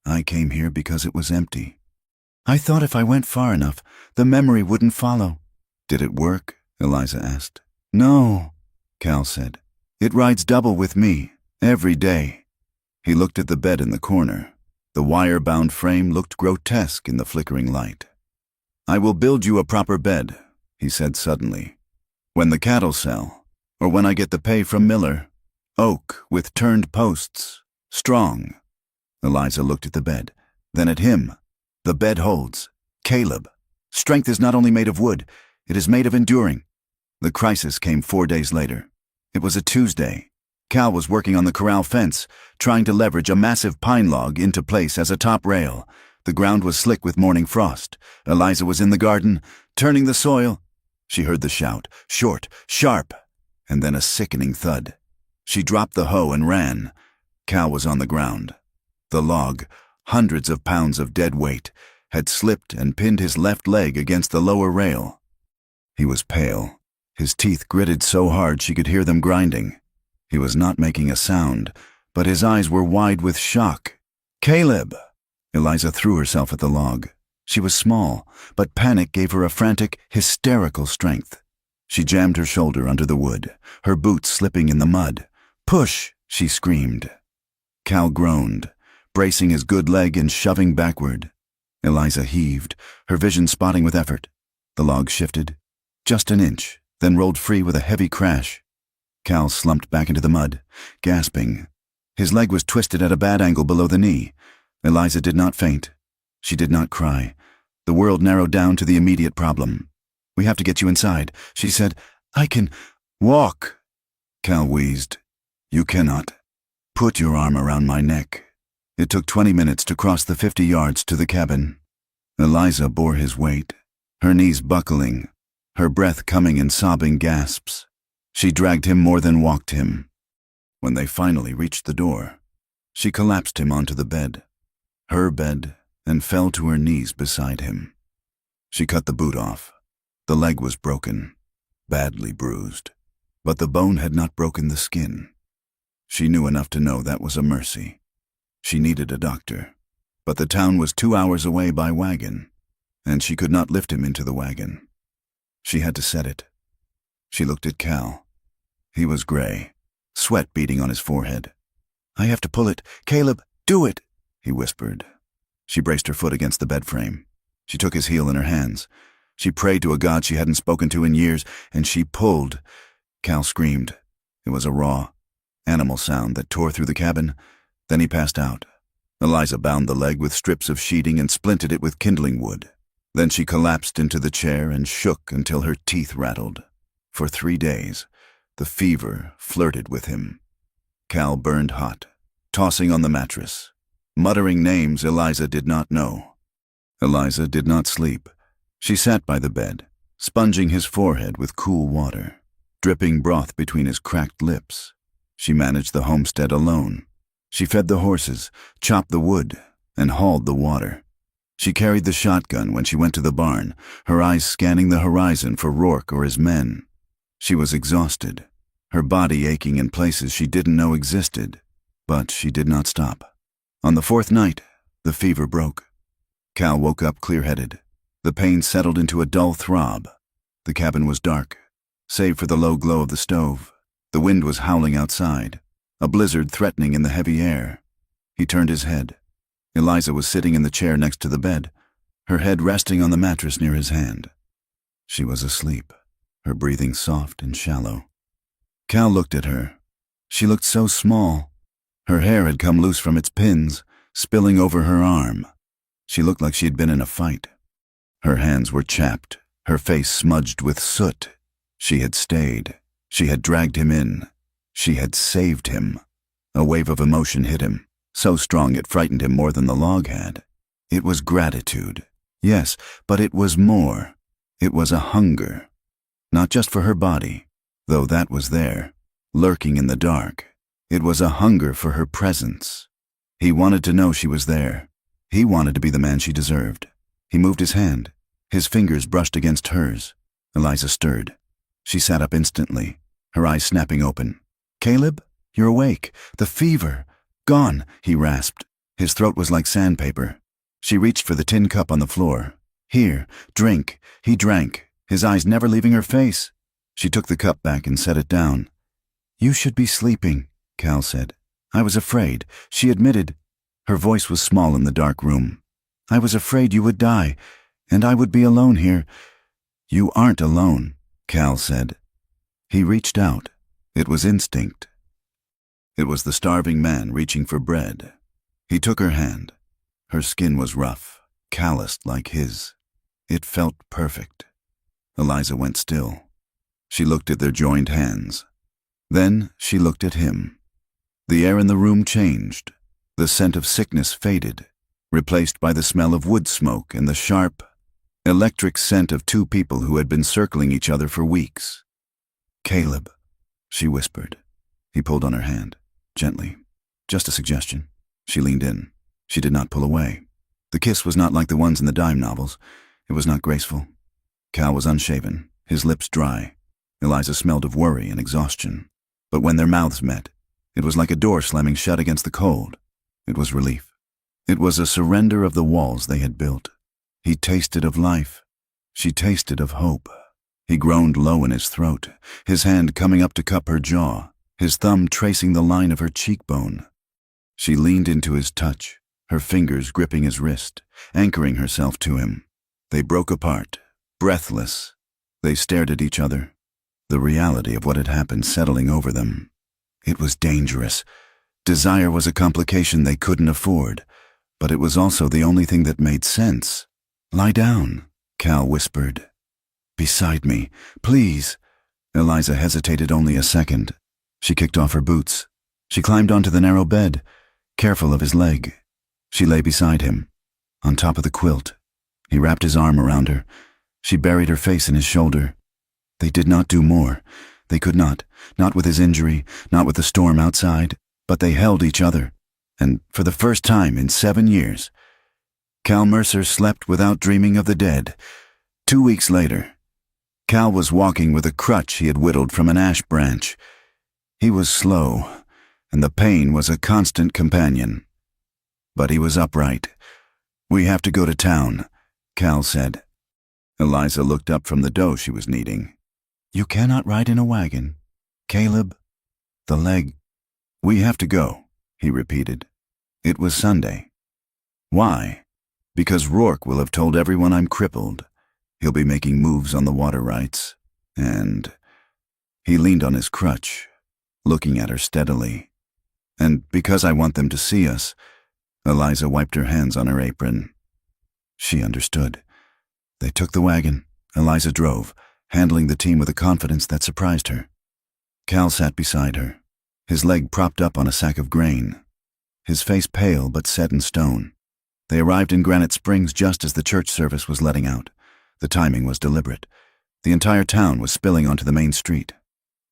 I came here because it was empty. I thought if I went far enough, the memory wouldn't follow." "Did it work?" Eliza asked. "No," Cal said. "It rides double with me, every day." He looked at the bed in the corner. The wire-bound frame looked grotesque in the flickering light. "I will build you a proper bed," he said suddenly. "When the cattle sell, or when I get the pay from Miller. Oak with turned posts. Strong." Eliza looked at the bed, then at him. "The bed holds. Caleb. Strength is not only made of wood, it is made of enduring." The crisis came 4 days later. It was a Tuesday. Cal was working on the corral fence, trying to leverage a massive pine log into place as a top rail. The ground was slick with morning frost. Eliza was in the garden, turning the soil. She heard the shout, short, sharp, and then a sickening thud. She dropped the hoe and ran. Cal was on the ground. The log, hundreds of pounds of dead weight, had slipped and pinned his left leg against the lower rail. He was pale. His teeth gritted so hard she could hear them grinding. He was not making a sound, but his eyes were wide with shock. "Caleb!" Eliza threw herself at the log. She was small, but panic gave her a frantic, hysterical strength. She jammed her shoulder under the wood, her boots slipping in the mud. "Push!" she screamed. Cal groaned, bracing his good leg and shoving backward. Eliza heaved, her vision spotting with effort. The log shifted, just an inch, then rolled free with a heavy crash. Cal slumped back into the mud, gasping. His leg was twisted at a bad angle below the knee. Eliza did not faint. She did not cry. The world narrowed down to the immediate problem. "We have to get you inside," she said. "I can walk." Cal wheezed. "You cannot. Put your arm around my neck." It took 20 minutes to cross the 50 yards to the cabin. Eliza bore his weight, her knees buckling, her breath coming in sobbing gasps. She dragged him more than walked him. When they finally reached the door, she collapsed him onto the bed, her bed, and fell to her knees beside him. She cut the boot off. The leg was broken, badly bruised, but the bone had not broken the skin. She knew enough to know that was a mercy. She needed a doctor, but the town was 2 hours away by wagon, and she could not lift him into the wagon. She had to set it. She looked at Cal. He was gray, sweat beading on his forehead. "I have to pull it. Caleb, do it," he whispered. She braced her foot against the bed frame. She took his heel in her hands. She prayed to a God she hadn't spoken to in years, and she pulled. Cal screamed. It was a raw, animal sound that tore through the cabin. Then he passed out. Eliza bound the leg with strips of sheeting and splinted it with kindling wood. Then she collapsed into the chair and shook until her teeth rattled. For 3 days, the fever flirted with him. Cal burned hot, tossing on the mattress, muttering names Eliza did not know. Eliza did not sleep. She sat by the bed, sponging his forehead with cool water, dripping broth between his cracked lips. She managed the homestead alone. She fed the horses, chopped the wood, and hauled the water. She carried the shotgun when she went to the barn, her eyes scanning the horizon for Rourke or his men. She was exhausted, her body aching in places she didn't know existed, but she did not stop. On the 4th night, the fever broke. Cal woke up clear-headed. The pain settled into a dull throb. The cabin was dark, save for the low glow of the stove. The wind was howling outside, a blizzard threatening in the heavy air. He turned his head. Eliza was sitting in the chair next to the bed, her head resting on the mattress near his hand. She was asleep, her breathing soft and shallow. Cal looked at her. She looked so small. Her hair had come loose from its pins, spilling over her arm. She looked like she had been in a fight. Her hands were chapped, her face smudged with soot. She had stayed. She had dragged him in. She had saved him. A wave of emotion hit him, so strong it frightened him more than the log had. It was gratitude. Yes, but it was more. It was a hunger. Not just for her body, though that was there, lurking in the dark. It was a hunger for her presence. He wanted to know she was there. He wanted to be the man she deserved. He moved his hand. His fingers brushed against hers. Eliza stirred. She sat up instantly, her eyes snapping open. "Caleb?" You're awake. The fever. Gone, he rasped. His throat was like sandpaper. She reached for the tin cup on the floor. Here, drink. He drank, his eyes never leaving her face. She took the cup back and set it down. You should be sleeping, Cal said. I was afraid, she admitted. Her voice was small in the dark room. I was afraid you would die, and I would be alone here. You aren't alone, Cal said. He reached out. It was instinct. It was the starving man reaching for bread. He took her hand. Her skin was rough, calloused like his. It felt perfect. Eliza went still. She looked at their joined hands. Then she looked at him. The air in the room changed. The scent of sickness faded, replaced by the smell of wood smoke and the sharp, electric scent of two people who had been circling each other for weeks. Caleb, she whispered. He pulled on her hand, gently. Just a suggestion. She leaned in. She did not pull away. The kiss was not like the ones in the dime novels. It was not graceful. Cal was unshaven, his lips dry. Eliza smelled of worry and exhaustion. But when their mouths met, it was like a door slamming shut against the cold. It was relief. It was a surrender of the walls they had built. He tasted of life. She tasted of hope. He groaned low in his throat, his hand coming up to cup her jaw, his thumb tracing the line of her cheekbone. She leaned into his touch, her fingers gripping his wrist, anchoring herself to him. They broke apart, breathless. They stared at each other, the reality of what had happened settling over them. It was dangerous. Desire was a complication they couldn't afford, but it was also the only thing that made sense. Lie down, Cal whispered. Beside me, please. Eliza hesitated only a second. She kicked off her boots. She climbed onto the narrow bed, careful of his leg. She lay beside him, on top of the quilt. He wrapped his arm around her. She buried her face in his shoulder. They did not do more. They could not with his injury, not with the storm outside, but they held each other. And for the first time in 7 years, Cal Mercer slept without dreaming of the dead. 2 weeks later, Cal was walking with a crutch he had whittled from an ash branch. He was slow, and the pain was a constant companion. But he was upright. We have to go to town, Cal said. Eliza looked up from the dough she was kneading. You cannot ride in a wagon. Caleb, the leg. We have to go, he repeated. It was Sunday. Why? Because Rourke will have told everyone I'm crippled. He'll be making moves on the water rights. And he leaned on his crutch, looking at her steadily. And because I want them to see us, Eliza wiped her hands on her apron. She understood. They took the wagon. Eliza drove, handling the team with a confidence that surprised her. Cal sat beside her, his leg propped up on a sack of grain, his face pale but set in stone. They arrived in Granite Springs just as the church service was letting out. The timing was deliberate. The entire town was spilling onto the main street.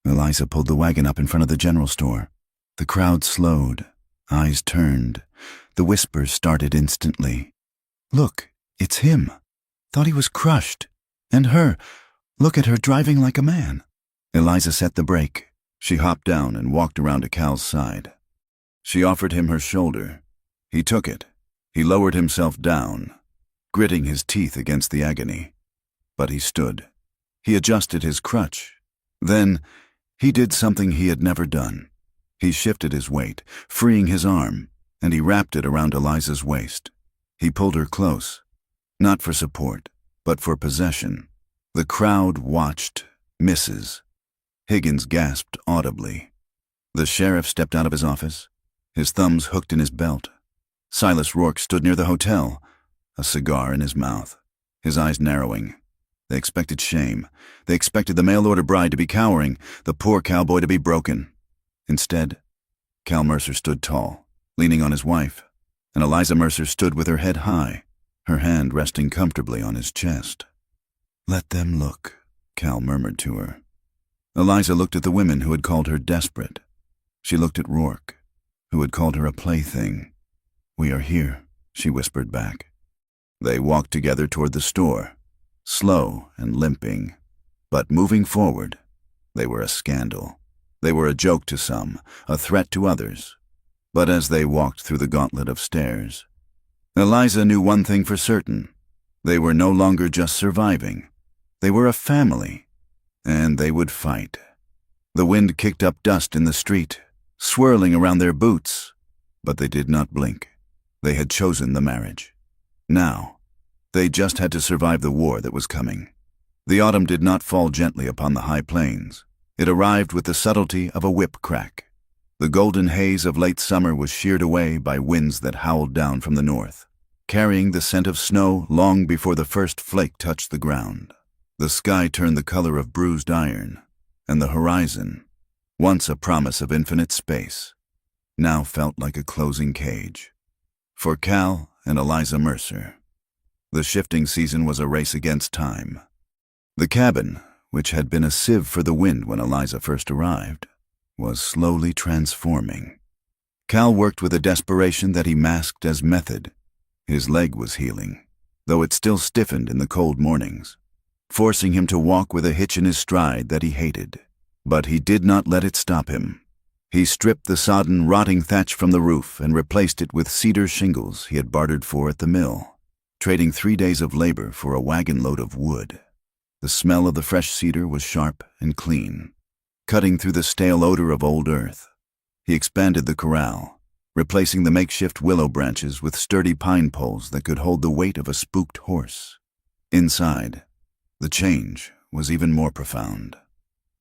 Eliza pulled the wagon up in front of the general store. The crowd slowed, eyes turned. The whispers started instantly. Look, it's him. Thought he was crushed. And her. Look at her driving like a man. Eliza set the brake. She hopped down and walked around to Cal's side. She offered him her shoulder. He took it. He lowered himself down, gritting his teeth against the agony. But he stood. He adjusted his crutch. Then he did something he had never done. He shifted his weight, freeing his arm, and he wrapped it around Eliza's waist. He pulled her close, not for support, but for possession. The crowd watched. Misses. Higgins gasped audibly. The sheriff stepped out of his office, his thumbs hooked in his belt. Silas Rourke stood near the hotel, a cigar in his mouth, his eyes narrowing. They expected shame. They expected the mail-order bride to be cowering, the poor cowboy to be broken. Instead, Cal Mercer stood tall, leaning on his wife, and Eliza Mercer stood with her head high, her hand resting comfortably on his chest. Let them look, Cal murmured to her. Eliza looked at the women who had called her desperate. She looked at Rourke, who had called her a plaything. We are here, she whispered back. They walked together toward the store, slow and limping, but moving forward. They were a scandal. They were a joke to some, a threat to others. But as they walked through the gauntlet of stairs, Eliza knew one thing for certain. They were no longer just surviving. They were a family, and they would fight. The wind kicked up dust in the street, swirling around their boots, but they did not blink. They had chosen the marriage. Now, they just had to survive the war that was coming. The autumn did not fall gently upon the high plains. It arrived with the subtlety of a whip crack. The golden haze of late summer was sheared away by winds that howled down from the north, carrying the scent of snow long before the first flake touched the ground. The sky turned the color of bruised iron, and the horizon, once a promise of infinite space, now felt like a closing cage. For Cal and Eliza Mercer, the shifting season was a race against time. The cabin, which had been a sieve for the wind when Eliza first arrived, was slowly transforming. Cal worked with a desperation that he masked as method. His leg was healing, though it still stiffened in the cold mornings, forcing him to walk with a hitch in his stride that he hated. But he did not let it stop him. He stripped the sodden, rotting thatch from the roof and replaced it with cedar shingles he had bartered for at the mill, trading 3 days of labor for a wagon load of wood. The smell of the fresh cedar was sharp and clean, cutting through the stale odor of old earth. He expanded the corral, replacing the makeshift willow branches with sturdy pine poles that could hold the weight of a spooked horse. Inside, the change was even more profound.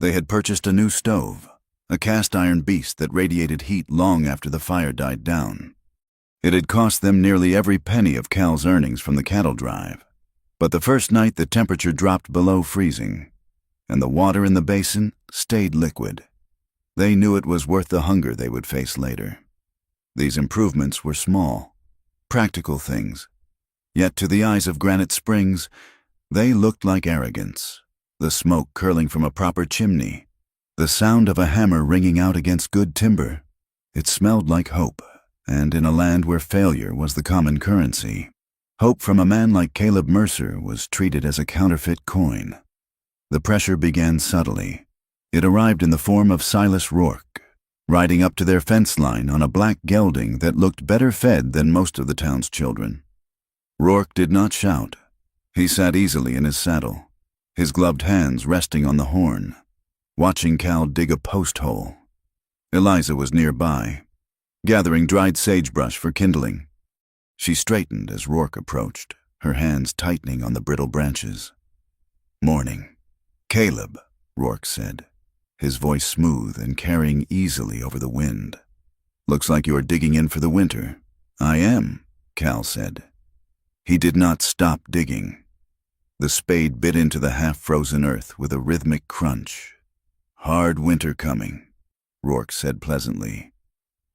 They had purchased a new stove, a cast-iron beast that radiated heat long after the fire died down. It had cost them nearly every penny of Cal's earnings from the cattle drive. But the first night the temperature dropped below freezing, and the water in the basin stayed liquid. They knew it was worth the hunger they would face later. These improvements were small, practical things, yet to the eyes of Granite Springs, they looked like arrogance. The smoke curling from a proper chimney, the sound of a hammer ringing out against good timber. It smelled like hope, and in a land where failure was the common currency, hope from a man like Caleb Mercer was treated as a counterfeit coin. The pressure began subtly. It arrived in the form of Silas Rourke, riding up to their fence line on a black gelding that looked better fed than most of the town's children. Rourke did not shout. He sat easily in his saddle, his gloved hands resting on the horn, watching Cal dig a post hole. Eliza was nearby, gathering dried sagebrush for kindling. She straightened as Rourke approached, her hands tightening on the brittle branches. "Morning, Caleb," Rourke said, his voice smooth and carrying easily over the wind. "Looks like you are digging in for the winter." "I am," Cal said. He did not stop digging. The spade bit into the half-frozen earth with a rhythmic crunch. "Hard winter coming," Rourke said pleasantly.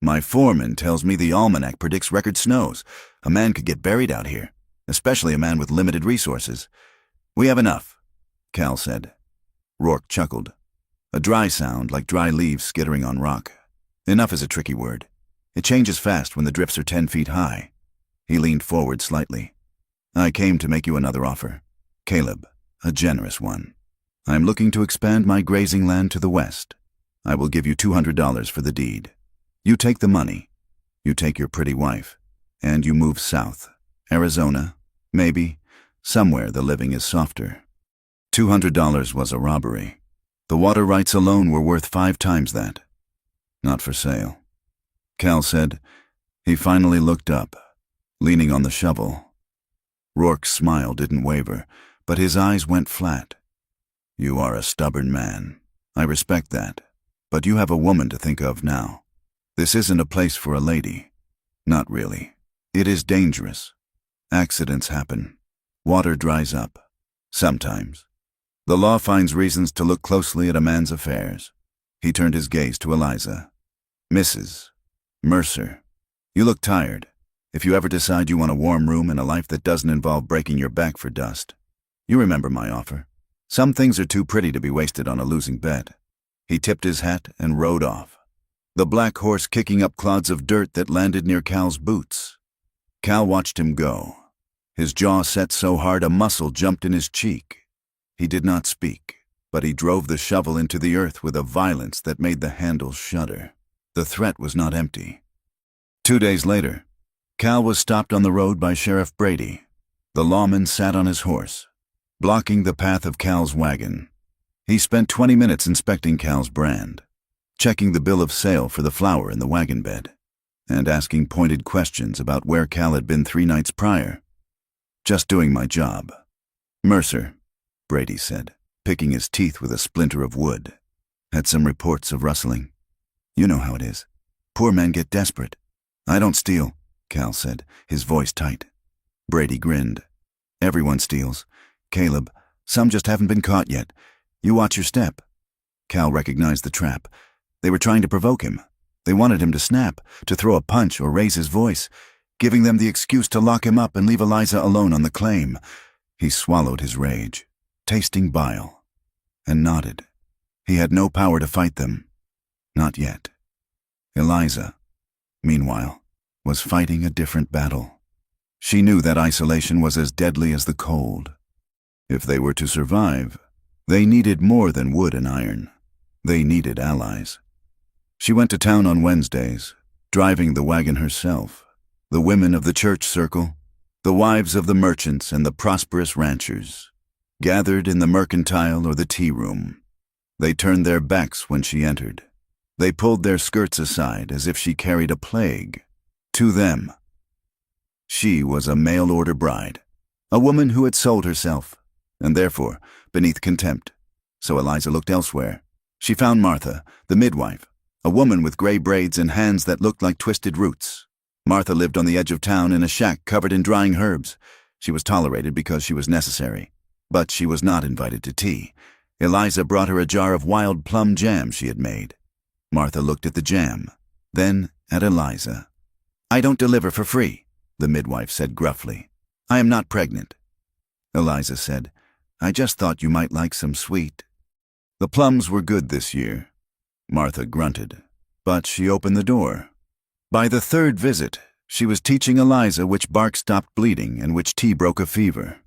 "My foreman tells me the almanac predicts record snows. A man could get buried out here, especially a man with limited resources." "We have enough," Cal said. Rourke chuckled, a dry sound like dry leaves skittering on rock. Enough is a tricky word. It changes fast when the drifts are 10 feet high. He leaned forward slightly. "I came to make you another offer, Caleb, a generous one. I am looking to expand my grazing land to the west. I will give you $200 for the deed. You take the money, you take your pretty wife, and you move south. Arizona, maybe, somewhere the living is softer." $200 was a robbery. The water rights alone were worth 5 times that. "Not for sale," Cal said. He finally looked up, leaning on the shovel. Rourke's smile didn't waver, but his eyes went flat. "You are a stubborn man. I respect that. But you have a woman to think of now. This isn't a place for a lady. Not really. It is dangerous. Accidents happen. Water dries up. Sometimes. The law finds reasons to look closely at a man's affairs." He turned his gaze to Eliza. "Mrs. Mercer, you look tired. If you ever decide you want a warm room and a life that doesn't involve breaking your back for dust, you remember my offer. Some things are too pretty to be wasted on a losing bet." He tipped his hat and rode off, the black horse kicking up clods of dirt that landed near Cal's boots. Cal watched him go, his jaw set so hard a muscle jumped in his cheek. He did not speak, but he drove the shovel into the earth with a violence that made the handle shudder. The threat was not empty. 2 days later, Cal was stopped on the road by Sheriff Brady. The lawman sat on his horse, blocking the path of Cal's wagon. He spent 20 minutes inspecting Cal's brand, checking the bill of sale for the flour in the wagon bed, and asking pointed questions about where Cal had been 3 nights prior. "Just doing my job." "Mercer," Brady said, picking his teeth with a splinter of wood. "Had some reports of rustling. You know how it is. Poor men get desperate." "I don't steal," Cal said, his voice tight. Brady grinned. "Everyone steals. Caleb, some just haven't been caught yet. You watch your step." Cal recognized the trap. They were trying to provoke him. They wanted him to snap, to throw a punch or raise his voice, giving them the excuse to lock him up and leave Eliza alone on the claim. He swallowed his rage, tasting bile, and nodded. He had no power to fight them. Not yet. Eliza, meanwhile, was fighting a different battle. She knew that isolation was as deadly as the cold. If they were to survive, they needed more than wood and iron. They needed allies. She went to town on Wednesdays, driving the wagon herself. The women of the church circle, the wives of the merchants and the prosperous ranchers, gathered in the mercantile or the tea room. They turned their backs when she entered. They pulled their skirts aside as if she carried a plague. To them, she was a mail-order bride, a woman who had sold herself, and therefore beneath contempt. So Eliza looked elsewhere. She found Martha, the midwife, a woman with gray braids and hands that looked like twisted roots. Martha lived on the edge of town in a shack covered in drying herbs. She was tolerated because she was necessary, but she was not invited to tea. Eliza brought her a jar of wild plum jam she had made. Martha looked at the jam, then at Eliza. "I don't deliver for free," the midwife said gruffly. "I am not pregnant." Eliza said, "I just thought you might like some sweet." The plums were good this year. Martha grunted, but she opened the door. By the 3rd visit, she was teaching Eliza which bark stopped bleeding and which tea broke a fever.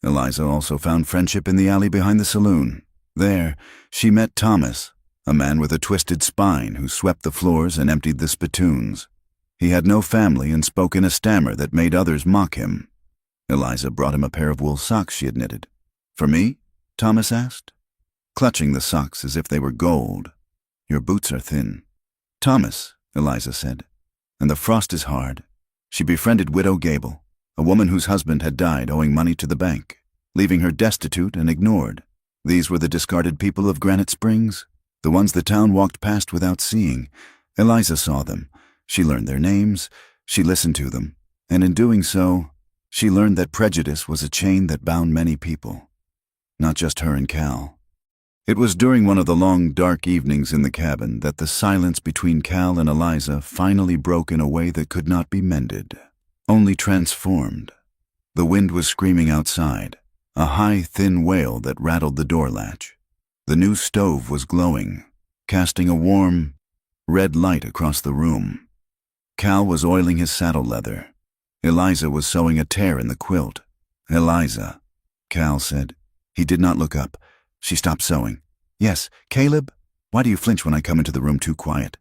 Eliza also found friendship in the alley behind the saloon. There, she met Thomas, a man with a twisted spine who swept the floors and emptied the spittoons. He had no family and spoke in a stammer that made others mock him. Eliza brought him a pair of wool socks she had knitted. "For me?" Thomas asked, clutching the socks as if they were gold. "Your boots are thin." "Thomas," Eliza said, "and the frost is hard." She befriended Widow Gable, a woman whose husband had died owing money to the bank, leaving her destitute and ignored. These were the discarded people of Granite Springs, the ones the town walked past without seeing. Eliza saw them. She learned their names, she listened to them, and in doing so, she learned that prejudice was a chain that bound many people, not just her and Cal. It was during one of the long, dark evenings in the cabin that the silence between Cal and Eliza finally broke in a way that could not be mended, only transformed. The wind was screaming outside, a high, thin wail that rattled the door latch. The new stove was glowing, casting a warm, red light across the room. Cal was oiling his saddle leather. Eliza was sewing a tear in the quilt. "Eliza," Cal said. He did not look up. She stopped sewing. "Yes, Caleb? Why do you flinch when I come into the room too quiet?"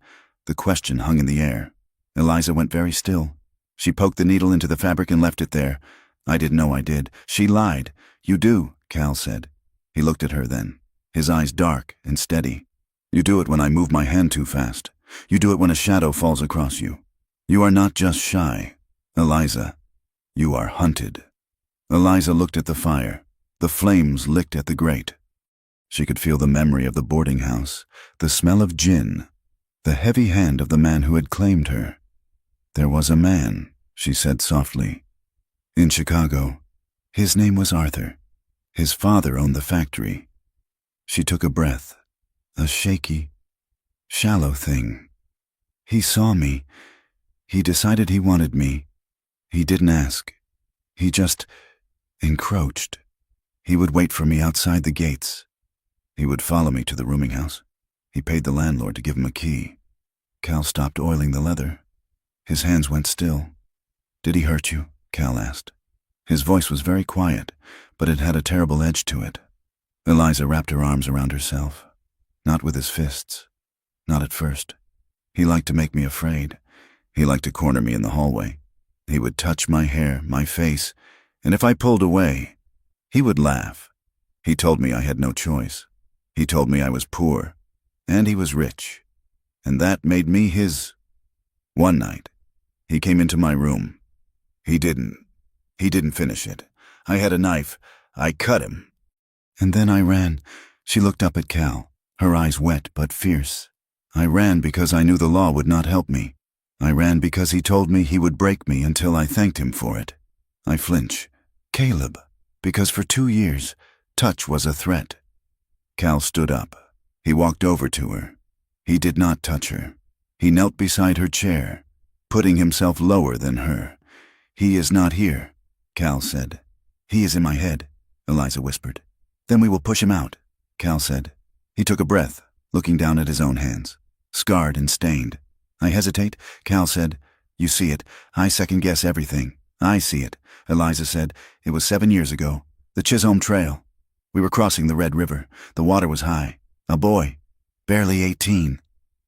The question hung in the air. Eliza went very still. She poked the needle into the fabric and left it there. "I didn't know I did." She lied. "You do," Cal said. He looked at her then, his eyes dark and steady. "You do it when I move my hand too fast. You do it when a shadow falls across you. You are not just shy, Eliza. You are hunted." Eliza looked at the fire. The flames licked at the grate. She could feel the memory of the boarding house, the smell of gin, the heavy hand of the man who had claimed her. "There was a man," she said softly, "in Chicago. His name was Arthur. His father owned the factory." She took a breath, a shaky, shallow thing. "He saw me. He decided he wanted me. He didn't ask. He just encroached. He would wait for me outside the gates. He would follow me to the rooming house. He paid the landlord to give him a key." Cal stopped oiling the leather. His hands went still. "Did he hurt you?" Cal asked. His voice was very quiet, but it had a terrible edge to it. Eliza wrapped her arms around herself. Not with his fists. Not at first. He liked to make me afraid. He liked to corner me in the hallway. He would touch my hair, my face, and if I pulled away, he would laugh. He told me I had no choice. He told me I was poor, and he was rich, and that made me his. One night, he came into my room. He didn't finish it. I had a knife. I cut him. And then I ran. She looked up at Cal, her eyes wet but fierce. I ran because I knew the law would not help me. I ran because he told me he would break me until I thanked him for it. I flinch. Caleb, because for 2 years, touch was a threat. Cal stood up. He walked over to her. He did not touch her. He knelt beside her chair, putting himself lower than her. He is not here, Cal said. He is in my head, Eliza whispered. Then we will push him out, Cal said. He took a breath, looking down at his own hands, scarred and stained. I hesitate, Cal said. You see it. I second-guess everything. I see it, Eliza said. It was 7 years ago. The Chisholm Trail. We were crossing the Red River. The water was high. A boy, barely 18.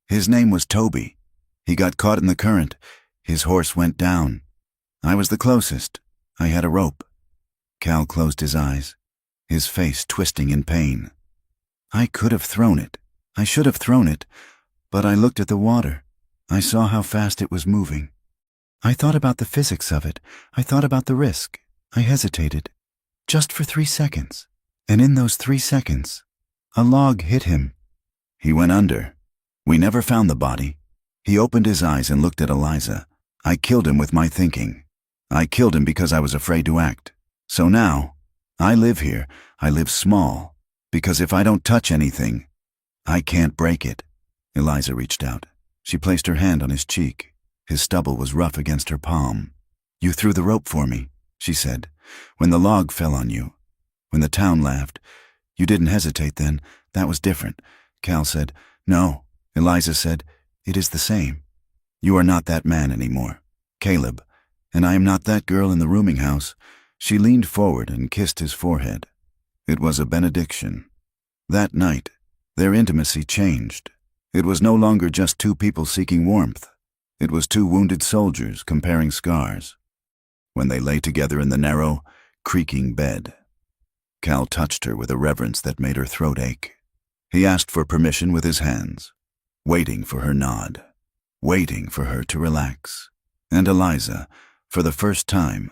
His name was Toby. He got caught in the current. His horse went down. I was the closest. I had a rope. Cal closed his eyes, his face twisting in pain. I could have thrown it. I should have thrown it, but I looked at the water. I saw how fast it was moving. I thought about the physics of it. I thought about the risk. I hesitated, just for 3 seconds. And in those 3 seconds, a log hit him. He went under. We never found the body. He opened his eyes and looked at Eliza. I killed him with my thinking. I killed him because I was afraid to act. So now, I live here. I live small, because if I don't touch anything, I can't break it. Eliza reached out. She placed her hand on his cheek. His stubble was rough against her palm. You threw the rope for me, she said, when the log fell on you. When the town laughed. You didn't hesitate then. That was different. Cal said. No, Eliza said. It is the same. You are not that man anymore, Caleb, and I am not that girl in the rooming house. She leaned forward and kissed his forehead. It was a benediction. That night, their intimacy changed. It was no longer just 2 people seeking warmth. It was 2 wounded soldiers comparing scars. When they lay together in the narrow, creaking bed, Cal touched her with a reverence that made her throat ache. He asked for permission with his hands, waiting for her nod, waiting for her to relax. And Eliza, for the first time,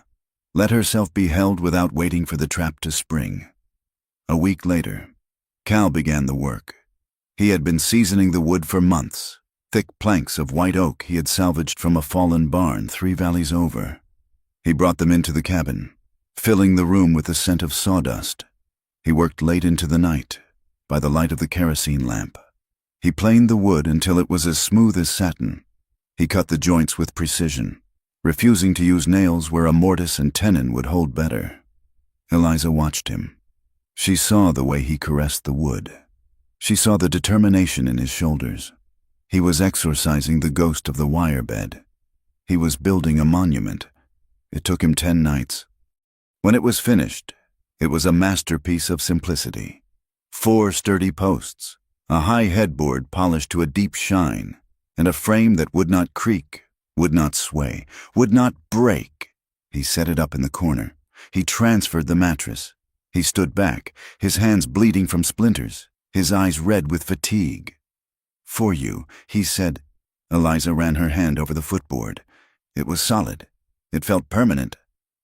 let herself be held without waiting for the trap to spring. A week later, Cal began the work. He had been seasoning the wood for months, thick planks of white oak he had salvaged from a fallen barn 3 valleys over. He brought them into the cabin, filling the room with the scent of sawdust. He worked late into the night, by the light of the kerosene lamp. He planed the wood until it was as smooth as satin. He cut the joints with precision, refusing to use nails where a mortise and tenon would hold better. Eliza watched him. She saw the way he caressed the wood. She saw the determination in his shoulders. He was exorcising the ghost of the wire bed. He was building a monument. It took him 10 nights. When it was finished, it was a masterpiece of simplicity. 4 sturdy posts, a high headboard polished to a deep shine, and a frame that would not creak, would not sway, would not break. He set it up in the corner. He transferred the mattress. He stood back, his hands bleeding from splinters, his eyes red with fatigue. For you, he said. Eliza ran her hand over the footboard. It was solid. It felt permanent.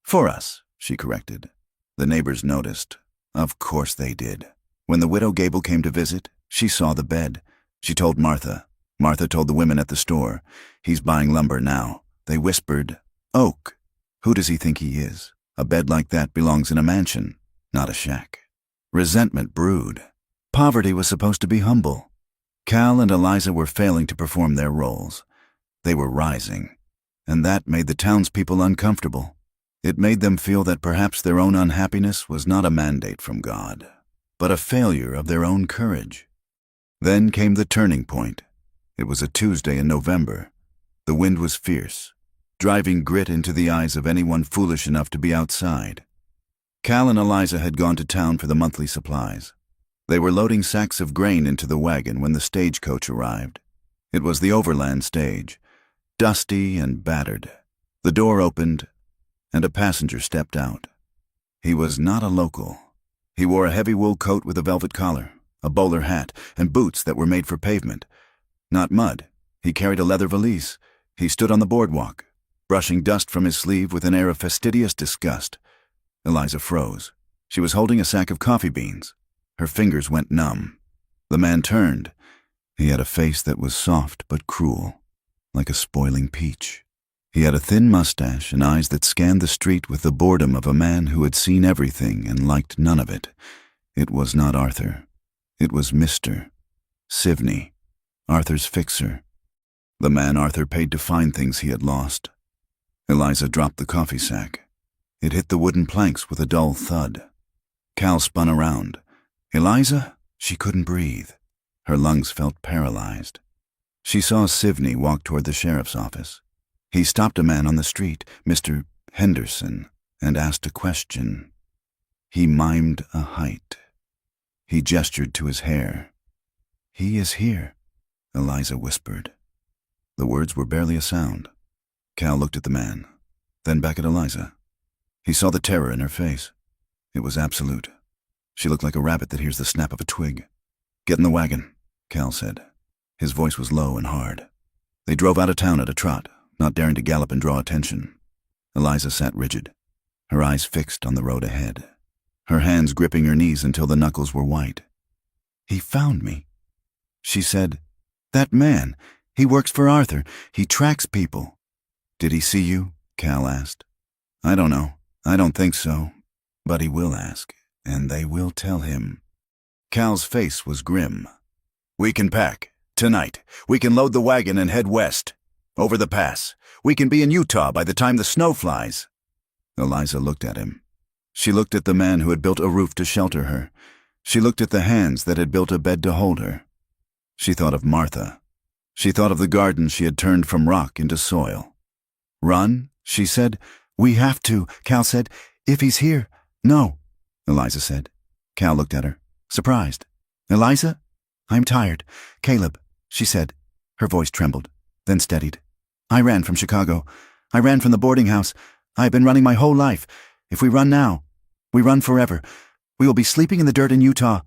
For us, she corrected. The neighbors noticed. Of course they did. When the widow Gable came to visit, she saw the bed. She told Martha. Martha told the women at the store. He's buying lumber now. They whispered, Oak. Who does he think he is? A bed like that belongs in a mansion, not a shack. Resentment brewed. Poverty was supposed to be humble. Cal and Eliza were failing to perform their roles. They were rising, and that made the townspeople uncomfortable. It made them feel that perhaps their own unhappiness was not a mandate from God, but a failure of their own courage. Then came the turning point. It was a Tuesday in November. The wind was fierce, driving grit into the eyes of anyone foolish enough to be outside. Cal and Eliza had gone to town for the monthly supplies. They were loading sacks of grain into the wagon when the stagecoach arrived. It was the overland stage, dusty and battered. The door opened, and a passenger stepped out. He was not a local. He wore a heavy wool coat with a velvet collar, a bowler hat, and boots that were made for pavement. Not mud. He carried a leather valise. He stood on the boardwalk, brushing dust from his sleeve with an air of fastidious disgust. Eliza froze. She was holding a sack of coffee beans. Her fingers went numb. The man turned. He had a face that was soft but cruel, like a spoiling peach. He had a thin mustache and eyes that scanned the street with the boredom of a man who had seen everything and liked none of it. It was not Arthur. It was Mr. Sivney, Arthur's fixer. The man Arthur paid to find things he had lost. Eliza dropped the coffee sack. It hit the wooden planks with a dull thud. Cal spun around. Eliza? She couldn't breathe. Her lungs felt paralyzed. She saw Sivney walk toward the sheriff's office. He stopped a man on the street, Mr. Henderson, and asked a question. He mimed a height. He gestured to his hair. "He is here," Eliza whispered. The words were barely a sound. Cal looked at the man, then back at Eliza. He saw the terror in her face. It was absolute. She looked like a rabbit that hears the snap of a twig. "Get in the wagon," Cal said. His voice was low and hard. They drove out of town at a trot, not daring to gallop and draw attention. Eliza sat rigid, her eyes fixed on the road ahead, her hands gripping her knees until the knuckles were white. "He found me," she said. "That man, he works for Arthur. He tracks people." "Did he see you?" Cal asked. "I don't know. I don't think so. But he will ask, and they will tell him." Cal's face was grim. "We can pack. Tonight. We can load the wagon and head west. Over the pass. We can be in Utah by the time the snow flies." Eliza looked at him. She looked at the man who had built a roof to shelter her. She looked at the hands that had built a bed to hold her. She thought of Martha. She thought of the garden she had turned from rock into soil. "Run," she said. "We have to," Cal said. "If he's here." "No," Eliza said. Cal looked at her, surprised. "Eliza?" "I'm tired. Caleb," she said. Her voice trembled, then steadied. "I ran from Chicago. I ran from the boarding house. I have been running my whole life. If we run now, we run forever. We will be sleeping in the dirt in Utah.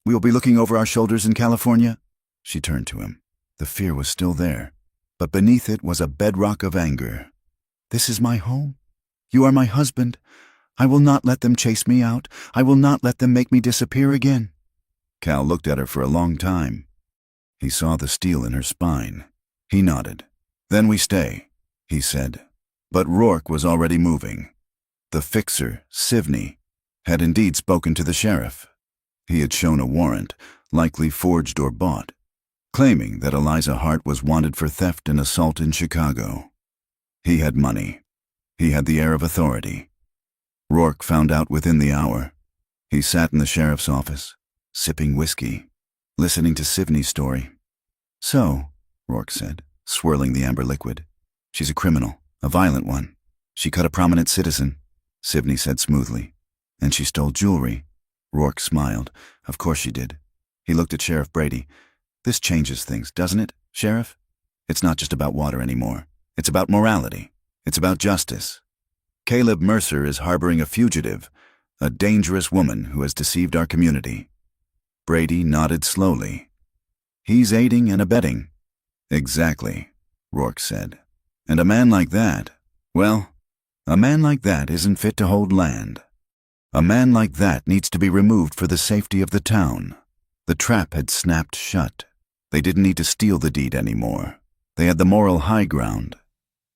We will be looking over our shoulders in California." She turned to him. The fear was still there, but beneath it was a bedrock of anger. "This is my home. You are my husband. I will not let them chase me out. I will not let them make me disappear again." Cal looked at her for a long time. He saw the steel in her spine. He nodded. "Then we stay," he said. But Rourke was already moving. The fixer, Sivney, had indeed spoken to the sheriff. He had shown a warrant, likely forged or bought, claiming that Eliza Hart was wanted for theft and assault in Chicago. He had money. He had the air of authority. Rourke found out within the hour. He sat in the sheriff's office, sipping whiskey, listening to Sivney's story. "So," Rourke said, swirling the amber liquid, "she's a criminal, a violent one. She cut a prominent citizen," Sivney said smoothly. "And she stole jewelry." Rourke smiled. "Of course she did." He looked at Sheriff Brady. "This changes things, doesn't it, Sheriff? It's not just about water anymore. It's about morality. It's about justice. Caleb Mercer is harboring a fugitive, a dangerous woman who has deceived our community." Brady nodded slowly. "He's aiding and abetting." "Exactly," Rourke said. "And a man like that, well, a man like that isn't fit to hold land. A man like that needs to be removed for the safety of the town." The trap had snapped shut. They didn't need to steal the deed anymore. They had the moral high ground.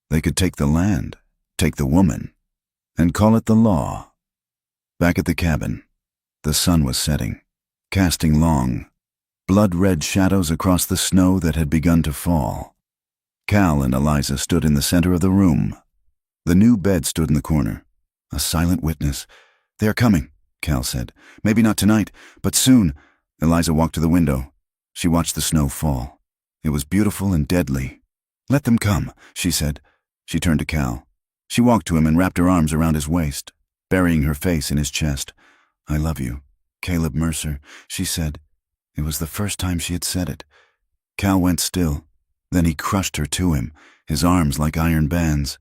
They could take the land, take the woman, and call it the law. Back at the cabin, the sun was setting, casting long, blood-red shadows across the snow that had begun to fall. Cal and Eliza stood in the center of the room. The new bed stood in the corner, a silent witness. "They are coming," Cal said. "Maybe not tonight, but soon." Eliza walked to the window. She watched the snow fall. It was beautiful and deadly. "Let them come," she said. She turned to Cal. She walked to him and wrapped her arms around his waist, burying her face in his chest. "I love you," Caleb Mercer, she said. It was the first time she had said it. Cal went still. Then he crushed her to him, his arms like iron bands.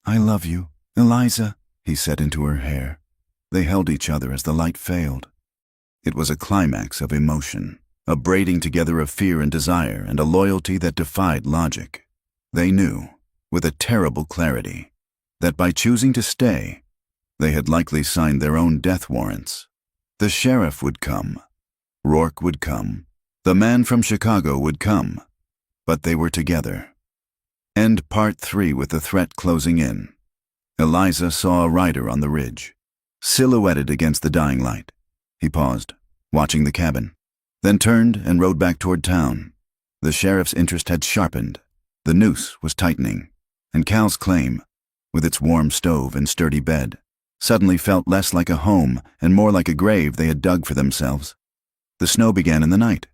I love you, Eliza, he said into her hair. They held each other as the light failed. It was a climax of emotion, a braiding together of fear and desire and a loyalty that defied logic. They knew, with a terrible clarity, that by choosing to stay, they had likely signed their own death warrants. The sheriff would come. Rourke would come. The man from Chicago would come. But they were together. End Part 3 with the threat closing in. Eliza saw a rider on the ridge, silhouetted against the dying light. He paused, watching the cabin, then turned and rode back toward town. The sheriff's interest had sharpened. The noose was tightening, and Cal's claim, with its warm stove and sturdy bed, suddenly felt less like a home and more like a grave they had dug for themselves. The snow began in the night,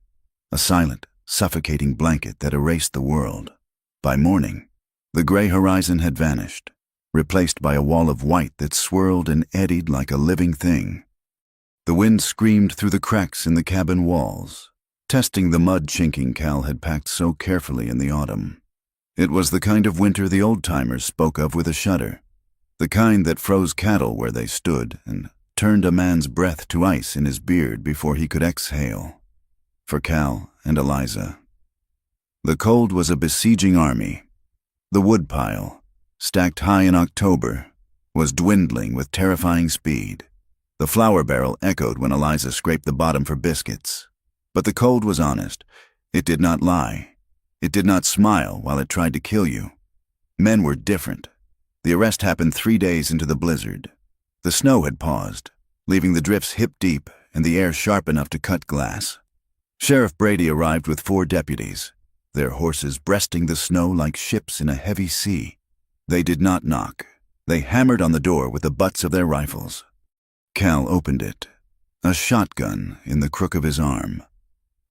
a silent, suffocating blanket that erased the world. By morning, the gray horizon had vanished, replaced by a wall of white that swirled and eddied like a living thing. The wind screamed through the cracks in the cabin walls, testing the mud chinking Cal had packed so carefully in the autumn. It was the kind of winter the old-timers spoke of with a shudder, the kind that froze cattle where they stood and turned a man's breath to ice in his beard before he could exhale. For Cal and Eliza, the cold was a besieging army. The woodpile, stacked high in October, was dwindling with terrifying speed. The flour barrel echoed when Eliza scraped the bottom for biscuits. But the cold was honest. It did not lie. It did not smile while it tried to kill you. Men were different. The arrest happened 3 days into the blizzard. The snow had paused, leaving the drifts hip-deep and the air sharp enough to cut glass. Sheriff Brady arrived with 4 deputies, their horses breasting the snow like ships in a heavy sea. They did not knock. They hammered on the door with the butts of their rifles. Cal opened it, a shotgun in the crook of his arm.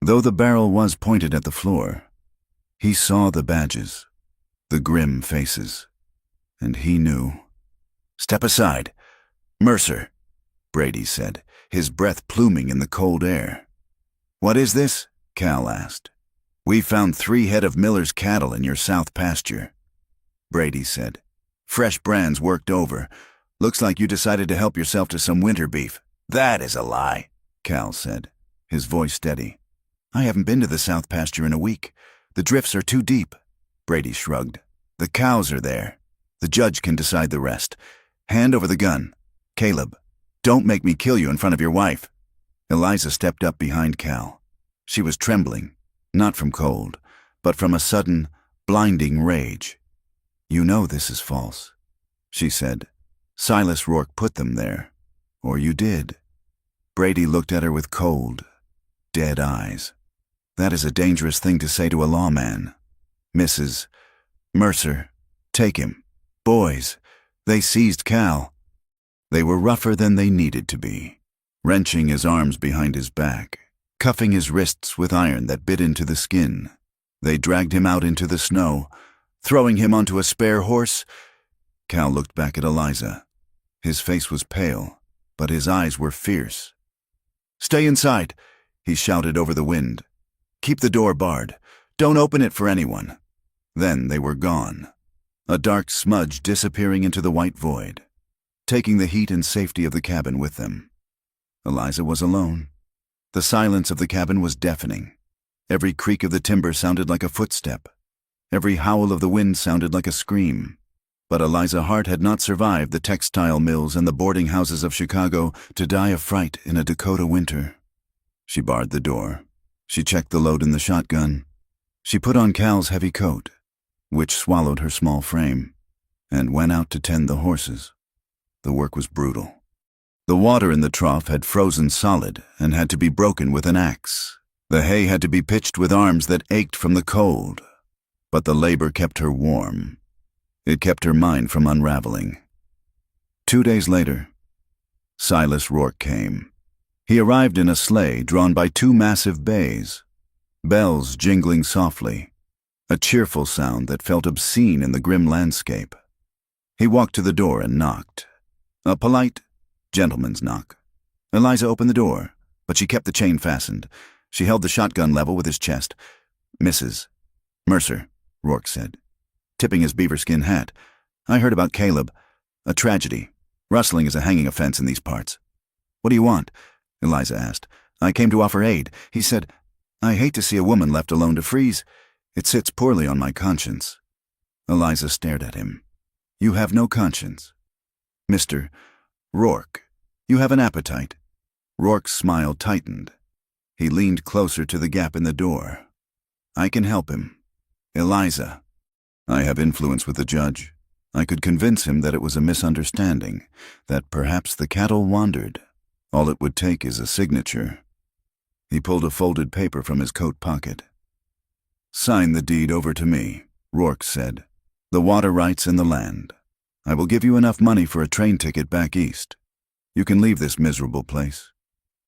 Though the barrel was pointed at the floor, he saw the badges, the grim faces, and he knew. "Step aside. Mercer," Brady said, his breath pluming in the cold air. "What is this?" Cal asked. "We found 3 head of Miller's cattle in your south pasture," Brady said. "Fresh brands worked over. Looks like you decided to help yourself to some winter beef." "That is a lie," Cal said, his voice steady. "I haven't been to the south pasture in a week. The drifts are too deep." Brady shrugged. "The cows are there. The judge can decide the rest. Hand over the gun. Caleb, don't make me kill you in front of your wife." Eliza stepped up behind Cal. She was trembling, not from cold, but from a sudden, blinding rage. "You know this is false," she said. "Silas Rourke put them there. Or you did." Brady looked at her with cold, dead eyes. "That is a dangerous thing to say to a lawman. Mrs. Mercer, take him. Boys, they seized Cal." They were rougher than they needed to be, wrenching his arms behind his back, cuffing his wrists with iron that bit into the skin. They dragged him out into the snow, throwing him onto a spare horse. Cal looked back at Eliza. His face was pale, but his eyes were fierce. "Stay inside," he shouted over the wind. "Keep the door barred. Don't open it for anyone." Then they were gone, a dark smudge disappearing into the white void, taking the heat and safety of the cabin with them. Eliza was alone. The silence of the cabin was deafening. Every creak of the timber sounded like a footstep. Every howl of the wind sounded like a scream. But Eliza Hart had not survived the textile mills and the boarding houses of Chicago to die of fright in a Dakota winter. She barred the door. She checked the load in the shotgun. She put on Cal's heavy coat, which swallowed her small frame, and went out to tend the horses. The work was brutal. The water in the trough had frozen solid and had to be broken with an axe. The hay had to be pitched with arms that ached from the cold. But the labor kept her warm. It kept her mind from unraveling. 2 days later, Silas Rourke came. He arrived in a sleigh drawn by 2 massive bays, bells jingling softly, a cheerful sound that felt obscene in the grim landscape. He walked to the door and knocked. A polite, gentleman's knock. Eliza opened the door, but she kept the chain fastened. She held the shotgun level with his chest. "Mrs. Mercer," Rourke said, tipping his beaverskin hat. "I heard about Caleb. A tragedy. Rustling is a hanging offense in these parts." "What do you want?" Eliza asked. "I came to offer aid." He said, "I hate to see a woman left alone to freeze. It sits poorly on my conscience." Eliza stared at him. "You have no conscience. Mr. Rourke, you have an appetite." Rourke's smile tightened. He leaned closer to the gap in the door. "I can help him. Eliza, I have influence with the judge. I could convince him that it was a misunderstanding, that perhaps the cattle wandered. All it would take is a signature." He pulled a folded paper from his coat pocket. "Sign the deed over to me," Rourke said. "The water rights and the land. I will give you enough money for a train ticket back east. You can leave this miserable place.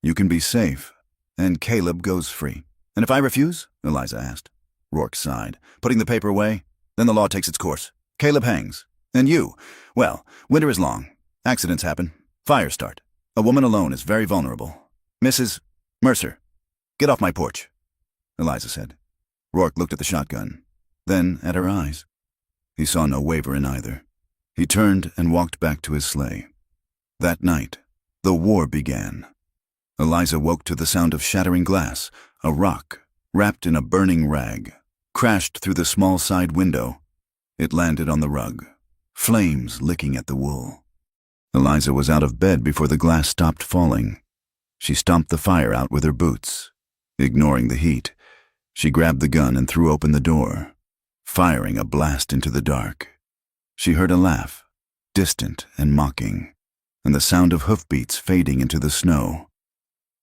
You can be safe, and Caleb goes free." "And if I refuse?" Eliza asked. Rourke sighed. "Putting the paper away? Then the law takes its course. Caleb hangs. And you? Well, winter is long. Accidents happen. Fires start. A woman alone is very vulnerable. Mrs. Mercer, get off my porch," Eliza said. Rourke looked at the shotgun, then at her eyes. He saw no waver in either. He turned and walked back to his sleigh. That night, the war began. Eliza woke to the sound of shattering glass. A rock, wrapped in a burning rag, crashed through the small side window. It landed on the rug, flames licking at the wool. Eliza was out of bed before the glass stopped falling. She stomped the fire out with her boots. Ignoring the heat, she grabbed the gun and threw open the door, firing a blast into the dark. She heard a laugh, distant and mocking, and the sound of hoofbeats fading into the snow.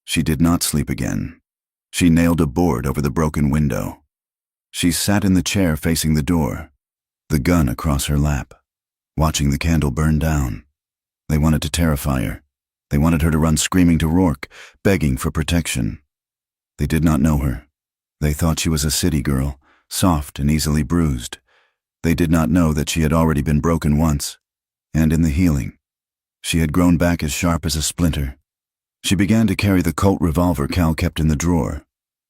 She did not sleep again. She nailed a board over the broken window. She sat in the chair facing the door, the gun across her lap, watching the candle burn down. They wanted to terrify her. They wanted her to run screaming to Rourke, begging for protection. They did not know her. They thought she was a city girl, soft and easily bruised. They did not know that she had already been broken once, and in the healing, she had grown back as sharp as a splinter. She began to carry the Colt revolver Cal kept in the drawer.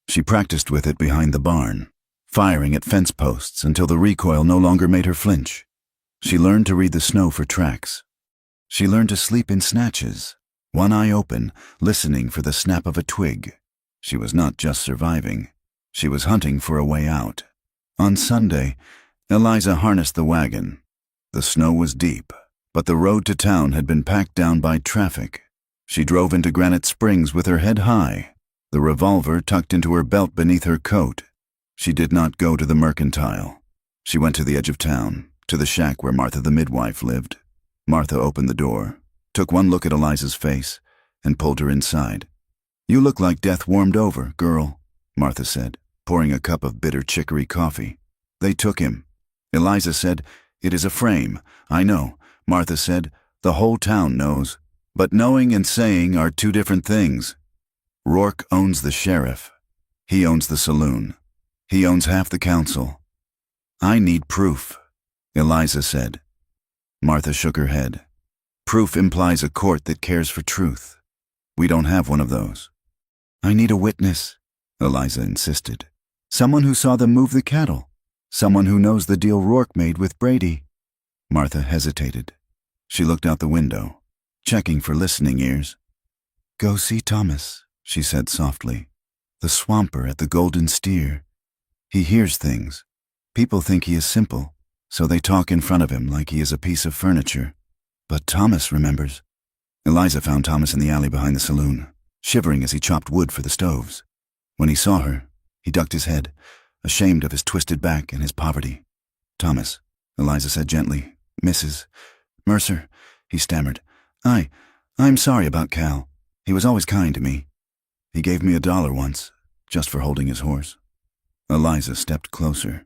She practiced with it behind the barn, firing at fence posts until the recoil no longer made her flinch. She learned to read the snow for tracks. She learned to sleep in snatches, one eye open, listening for the snap of a twig. She was not just surviving. She was hunting for a way out. On Sunday, Eliza harnessed the wagon. The snow was deep, but the road to town had been packed down by traffic. She drove into Granite Springs with her head high, the revolver tucked into her belt beneath her coat. She did not go to the mercantile. She went to the edge of town, to the shack where Martha the midwife lived. Martha opened the door, took one look at Eliza's face, and pulled her inside. "You look like death warmed over, girl," Martha said, pouring a cup of bitter chicory coffee. "They took him." Eliza said, "It is a frame." "I know," Martha said. "The whole town knows. But knowing and saying are two different things. Rourke owns the sheriff. He owns the saloon. He owns half the council. I need proof," Eliza said. Martha shook her head. "Proof implies a court that cares for truth. We don't have one of those." "I need a witness," Eliza insisted. "Someone who saw them move the cattle. Someone who knows the deal Rourke made with Brady." Martha hesitated. She looked out the window, checking for listening ears. "Go see Thomas," she said softly. "The swamper at the Golden Steer. He hears things. People think he is simple, so they talk in front of him like he is a piece of furniture. But Thomas remembers." Eliza found Thomas in the alley behind the saloon, shivering as he chopped wood for the stoves. When he saw her, he ducked his head, ashamed of his twisted back and his poverty. "Thomas," Eliza said gently. "Mrs. Mercer," he stammered. I'm sorry about Cal. He was always kind to me. He gave me $1 once, just for holding his horse." Eliza stepped closer.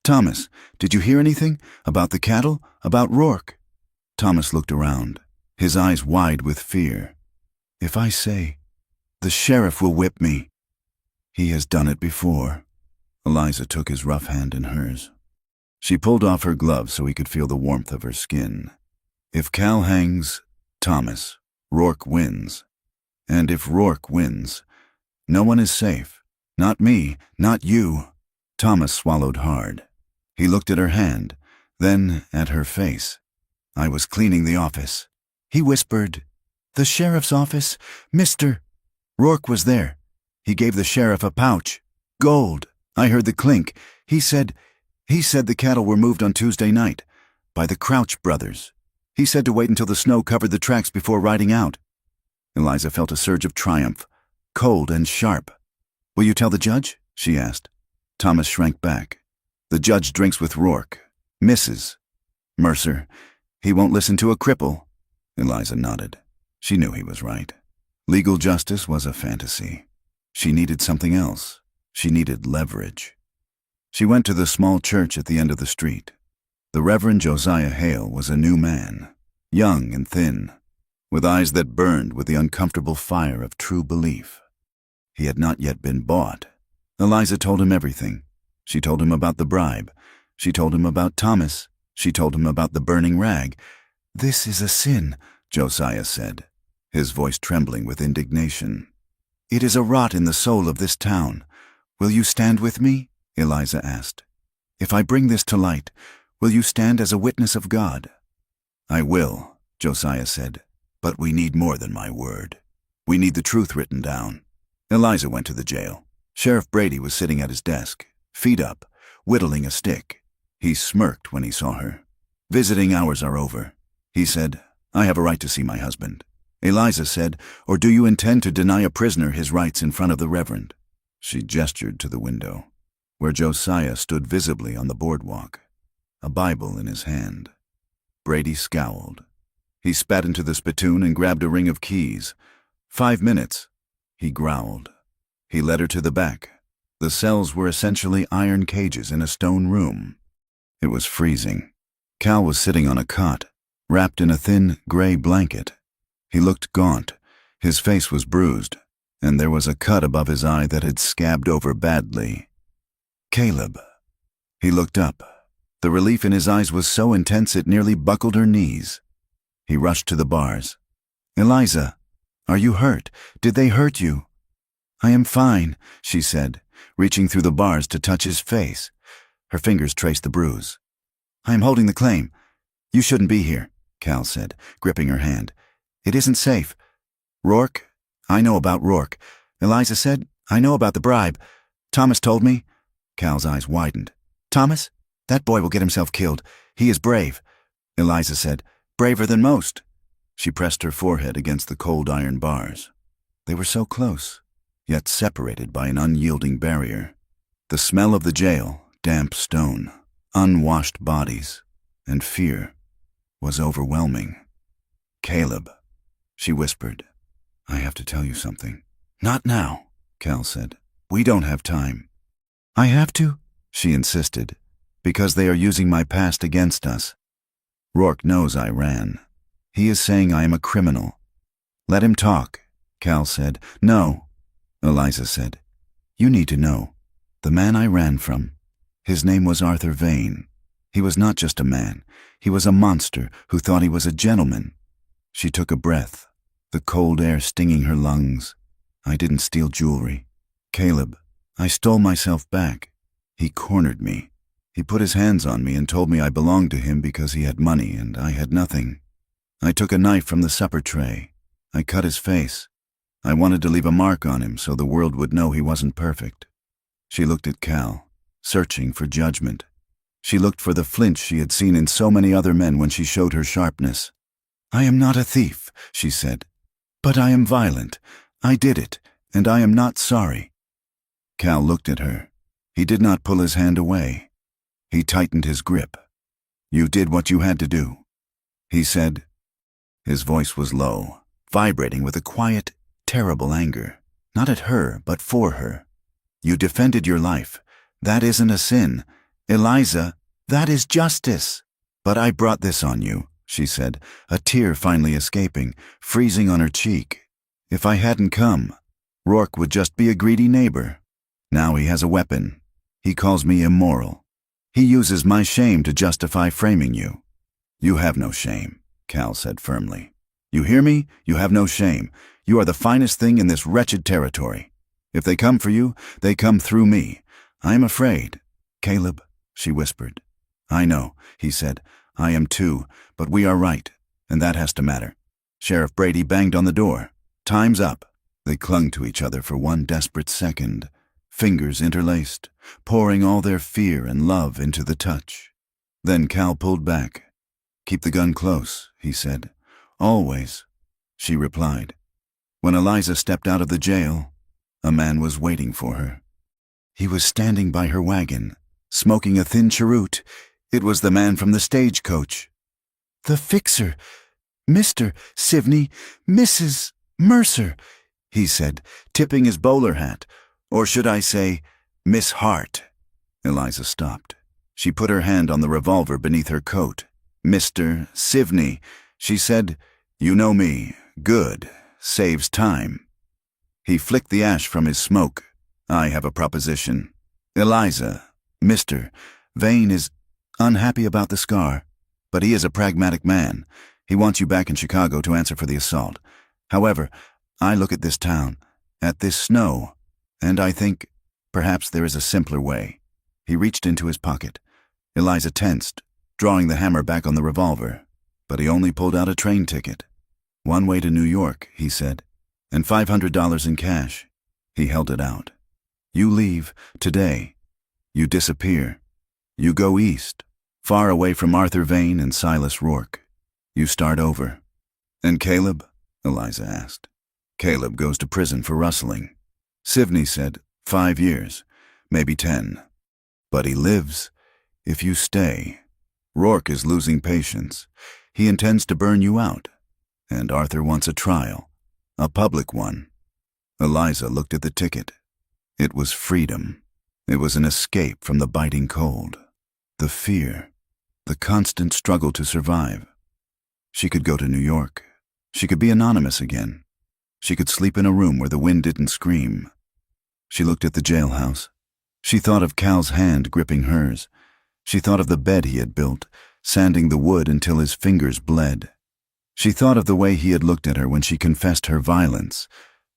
"Thomas, did you hear anything? About the cattle? About Rourke?" Thomas looked around, his eyes wide with fear. "If I say, the sheriff will whip me." "He has done it before." Eliza took his rough hand in hers. She pulled off her glove so he could feel the warmth of her skin. "If Cal hangs, Thomas, Rourke wins. And if Rourke wins, no one is safe. Not me, not you. Thomas swallowed hard. He looked at her hand, then at her face. I was cleaning the office. He whispered, "The sheriff's office, Mr." Rourke was there. He gave the sheriff a pouch. Gold. I heard the clink. He said the cattle were moved on Tuesday night by the Crouch brothers. He said to wait until the snow covered the tracks before riding out. Eliza felt a surge of triumph, cold and sharp. "Will you tell the judge?" she asked. Thomas shrank back. "The judge drinks with Rourke. Misses. Mercer, he won't listen to a cripple." Eliza nodded. She knew he was right. Legal justice was a fantasy. She needed something else. She needed leverage. She went to the small church at the end of the street. The Reverend Josiah Hale was a new man, young and thin, with eyes that burned with the uncomfortable fire of true belief. He had not yet been bought. Eliza told him everything. She told him about the bribe. She told him about Thomas. She told him about the burning rag. "This is a sin," Josiah said, his voice trembling with indignation. "It is a rot in the soul of this town. Will you stand with me?" Eliza asked. "If I bring this to light, will you stand as a witness of God?" "I will," Josiah said, "but we need more than my word. We need the truth written down." Eliza went to the jail. Sheriff Brady was sitting at his desk, feet up, whittling a stick. He smirked when he saw her. "Visiting hours are over," he said. "I have a right to see my husband." Eliza said, "Or do you intend to deny a prisoner his rights in front of the Reverend?" She gestured to the window, where Josiah stood visibly on the boardwalk, a Bible in his hand. Brady scowled. He spat into the spittoon and grabbed a ring of keys. 5 minutes, he growled. He led her to the back. The cells were essentially iron cages in a stone room. It was freezing. Cal was sitting on a cot, wrapped in a thin, gray blanket. He looked gaunt. His face was bruised, and there was a cut above his eye that had scabbed over badly. "Caleb." He looked up. The relief in his eyes was so intense it nearly buckled her knees. He rushed to the bars. "Eliza, are you hurt? Did they hurt you?" "I am fine," she said, reaching through the bars to touch his face. Her fingers traced the bruise. "I am holding the claim. You shouldn't be here," Cal said, gripping her hand. "It isn't safe. Rourke? I know about Rourke." Eliza said, "I know about the bribe. Thomas told me." Cal's eyes widened. "Thomas? That boy will get himself killed. He is brave." Eliza said, "Braver than most." She pressed her forehead against the cold iron bars. They were so close, yet separated by an unyielding barrier. The smell of the jail, damp stone, unwashed bodies, and fear was overwhelming. "Caleb," she whispered, "I have to tell you something." "Not now," Cal said. "We don't have time." "I have to?" she insisted. "Because they are using my past against us. Rourke knows I ran. He is saying I am a criminal." "Let him talk," Cal said. "No," Eliza said. "You need to know. The man I ran from, his name was Arthur Vane. He was not just a man. He was a monster who thought he was a gentleman." She took a breath, the cold air stinging her lungs. "I didn't steal jewelry. Caleb, I stole myself back. He cornered me. He put his hands on me and told me I belonged to him because he had money and I had nothing. I took a knife from the supper tray. I cut his face. I wanted to leave a mark on him so the world would know he wasn't perfect." She looked at Cal, searching for judgment. She looked for the flinch she had seen in so many other men when she showed her sharpness. "I am not a thief," she said. "But I am violent. I did it, and I am not sorry." Cal looked at her. He did not pull his hand away. He tightened his grip. "You did what you had to do," he said. His voice was low, vibrating with a quiet, terrible anger. Not at her, but for her. "You defended your life. That isn't a sin. Eliza, that is justice." "But I brought this on you," she said, a tear finally escaping, freezing on her cheek. "If I hadn't come, Rourke would just be a greedy neighbor. Now he has a weapon. He calls me immoral. He uses my shame to justify framing you." "You have no shame," Cal said firmly. "You hear me? You have no shame. You are the finest thing in this wretched territory. If they come for you, they come through me. I am afraid." "Caleb," she whispered. "I know," he said. "I am too, but we are right, and that has to matter." Sheriff Brady banged on the door. "Time's up." They clung to each other for one desperate second, fingers interlaced, pouring all their fear and love into the touch. Then Cal pulled back. "Keep the gun close," he said. "Always," she replied. When Eliza stepped out of the jail, a man was waiting for her. He was standing by her wagon, smoking a thin cheroot. It was the man from the stagecoach. "The fixer, Mr. Sivney, Mrs. Mercer," he said, tipping his bowler hat. "Or should I say, Miss Hart?" Eliza stopped. She put her hand on the revolver beneath her coat. "Mr. Sivney," she said. "You know me. Good. Saves time." He flicked the ash from his smoke. "I have a proposition. Eliza, Mr. Vane is unhappy about the scar, but he is a pragmatic man. He wants you back in Chicago to answer for the assault. However, I look at this town, at this snow, and I think perhaps there is a simpler way." He reached into his pocket. Eliza tensed, drawing the hammer back on the revolver, but he only pulled out a train ticket. "One way to New York," he said, "and $500 in cash." He held it out. "You leave today. You disappear. You go east, far away from Arthur Vane and Silas Rourke. You start over." "And Caleb?" Eliza asked. "Caleb goes to prison for rustling." Sivney said, 5 years, maybe 10. "But he lives. If you stay." "Rourke is losing patience. He intends to burn you out. And Arthur wants a trial, a public one." Eliza looked at the ticket. It was freedom. It was an escape from the biting cold, the fear, the constant struggle to survive. She could go to New York. She could be anonymous again. She could sleep in a room where the wind didn't scream. She looked at the jailhouse. She thought of Cal's hand gripping hers. She thought of the bed he had built, sanding the wood until his fingers bled. She thought of the way he had looked at her when she confessed her violence,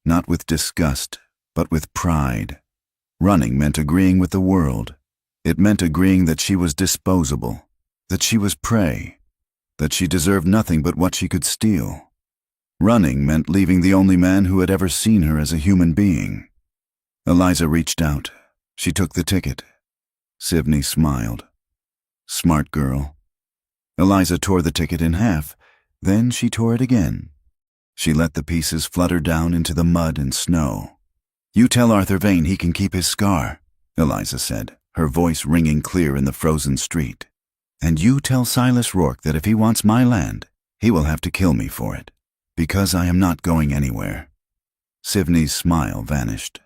not with disgust, but with pride. Running meant agreeing with the world. It meant agreeing that she was disposable, that she was prey, that she deserved nothing but what she could steal. Running meant leaving the only man who had ever seen her as a human being. Eliza reached out. She took the ticket. Sivney smiled. "Smart girl." Eliza tore the ticket in half. Then she tore it again. She let the pieces flutter down into the mud and snow. "You tell Arthur Vane he can keep his scar," Eliza said, her voice ringing clear in the frozen street. "And you tell Silas Rourke that if he wants my land, he will have to kill me for it, because I am not going anywhere." Sivney's smile vanished.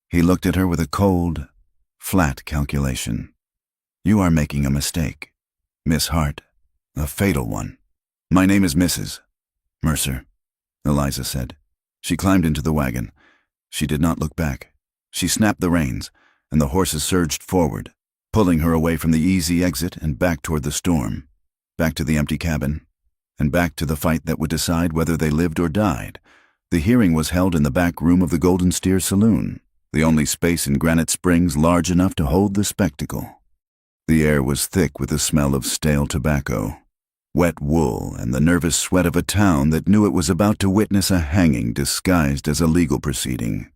He looked at her with a cold, flat calculation. "You are making a mistake, Miss Hart, a fatal one." "My name is Mrs. Mercer," Eliza said. She climbed into the wagon. She did not look back. She snapped the reins, and the horses surged forward, pulling her away from the easy exit and back toward the storm, back to the empty cabin, and back to the fight that would decide whether they lived or died. The hearing was held in the back room of the Golden Steer Saloon, the only space in Granite Springs large enough to hold the spectacle. The air was thick with the smell of stale tobacco, wet wool, and the nervous sweat of a town that knew it was about to witness a hanging disguised as a legal proceeding.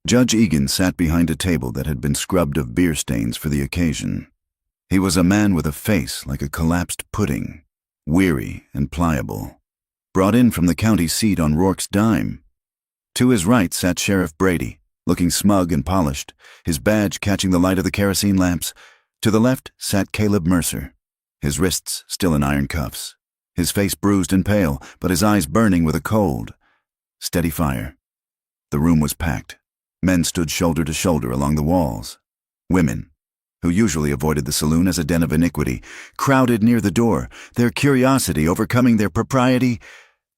Judge Egan sat behind a table that had been scrubbed of beer stains for the occasion. He was a man with a face like a collapsed pudding, weary and pliable, brought in from the county seat on Rourke's dime. To his right sat Sheriff Brady, looking smug and polished, his badge catching the light of the kerosene lamps. To the left sat Caleb Mercer, his wrists still in iron cuffs, his face bruised and pale, but his eyes burning with a cold. Steady fire. The room was packed. Men stood shoulder to shoulder along the walls. Women, who usually avoided the saloon as a den of iniquity, crowded near the door, their curiosity overcoming their propriety.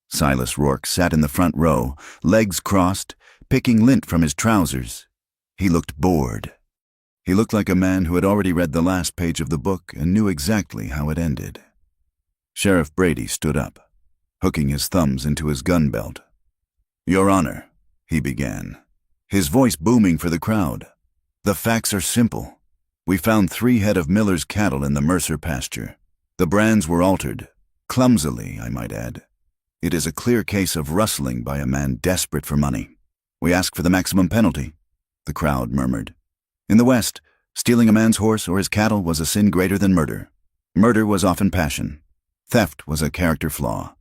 Silas Rourke sat in the front row, legs crossed, picking lint from his trousers. He looked bored. He looked like a man who had already read the last page of the book and knew exactly how it ended. Sheriff Brady stood up, hooking his thumbs into his gun belt. Your Honor, he began, his voice booming for the crowd. The facts are simple. We found 3 head of Miller's cattle in the Mercer pasture. The brands were altered, clumsily, I might add. It is a clear case of rustling by a man desperate for money. We ask for the maximum penalty, the crowd murmured. In the West, stealing a man's horse or his cattle was a sin greater than murder. Murder was often passion. Theft was a character flaw.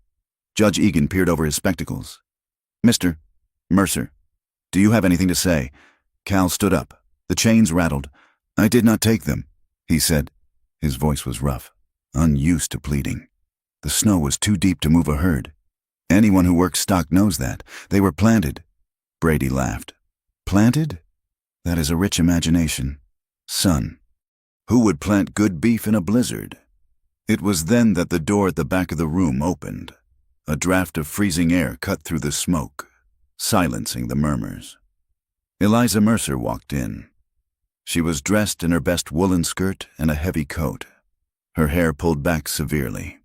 Judge Egan peered over his spectacles. Mr. Mercer, do you have anything to say? Cal stood up. The chains rattled. I did not take them, he said. His voice was rough, unused to pleading. The snow was too deep to move a herd. Anyone who works stock knows that. They were planted. Brady laughed. Planted? That is a rich imagination. Son, who would plant good beef in a blizzard? It was then that the door at the back of the room opened. A draft of freezing air cut through the smoke, silencing the murmurs. Eliza Mercer walked in. She was dressed in her best woolen skirt and a heavy coat, her hair pulled back severely.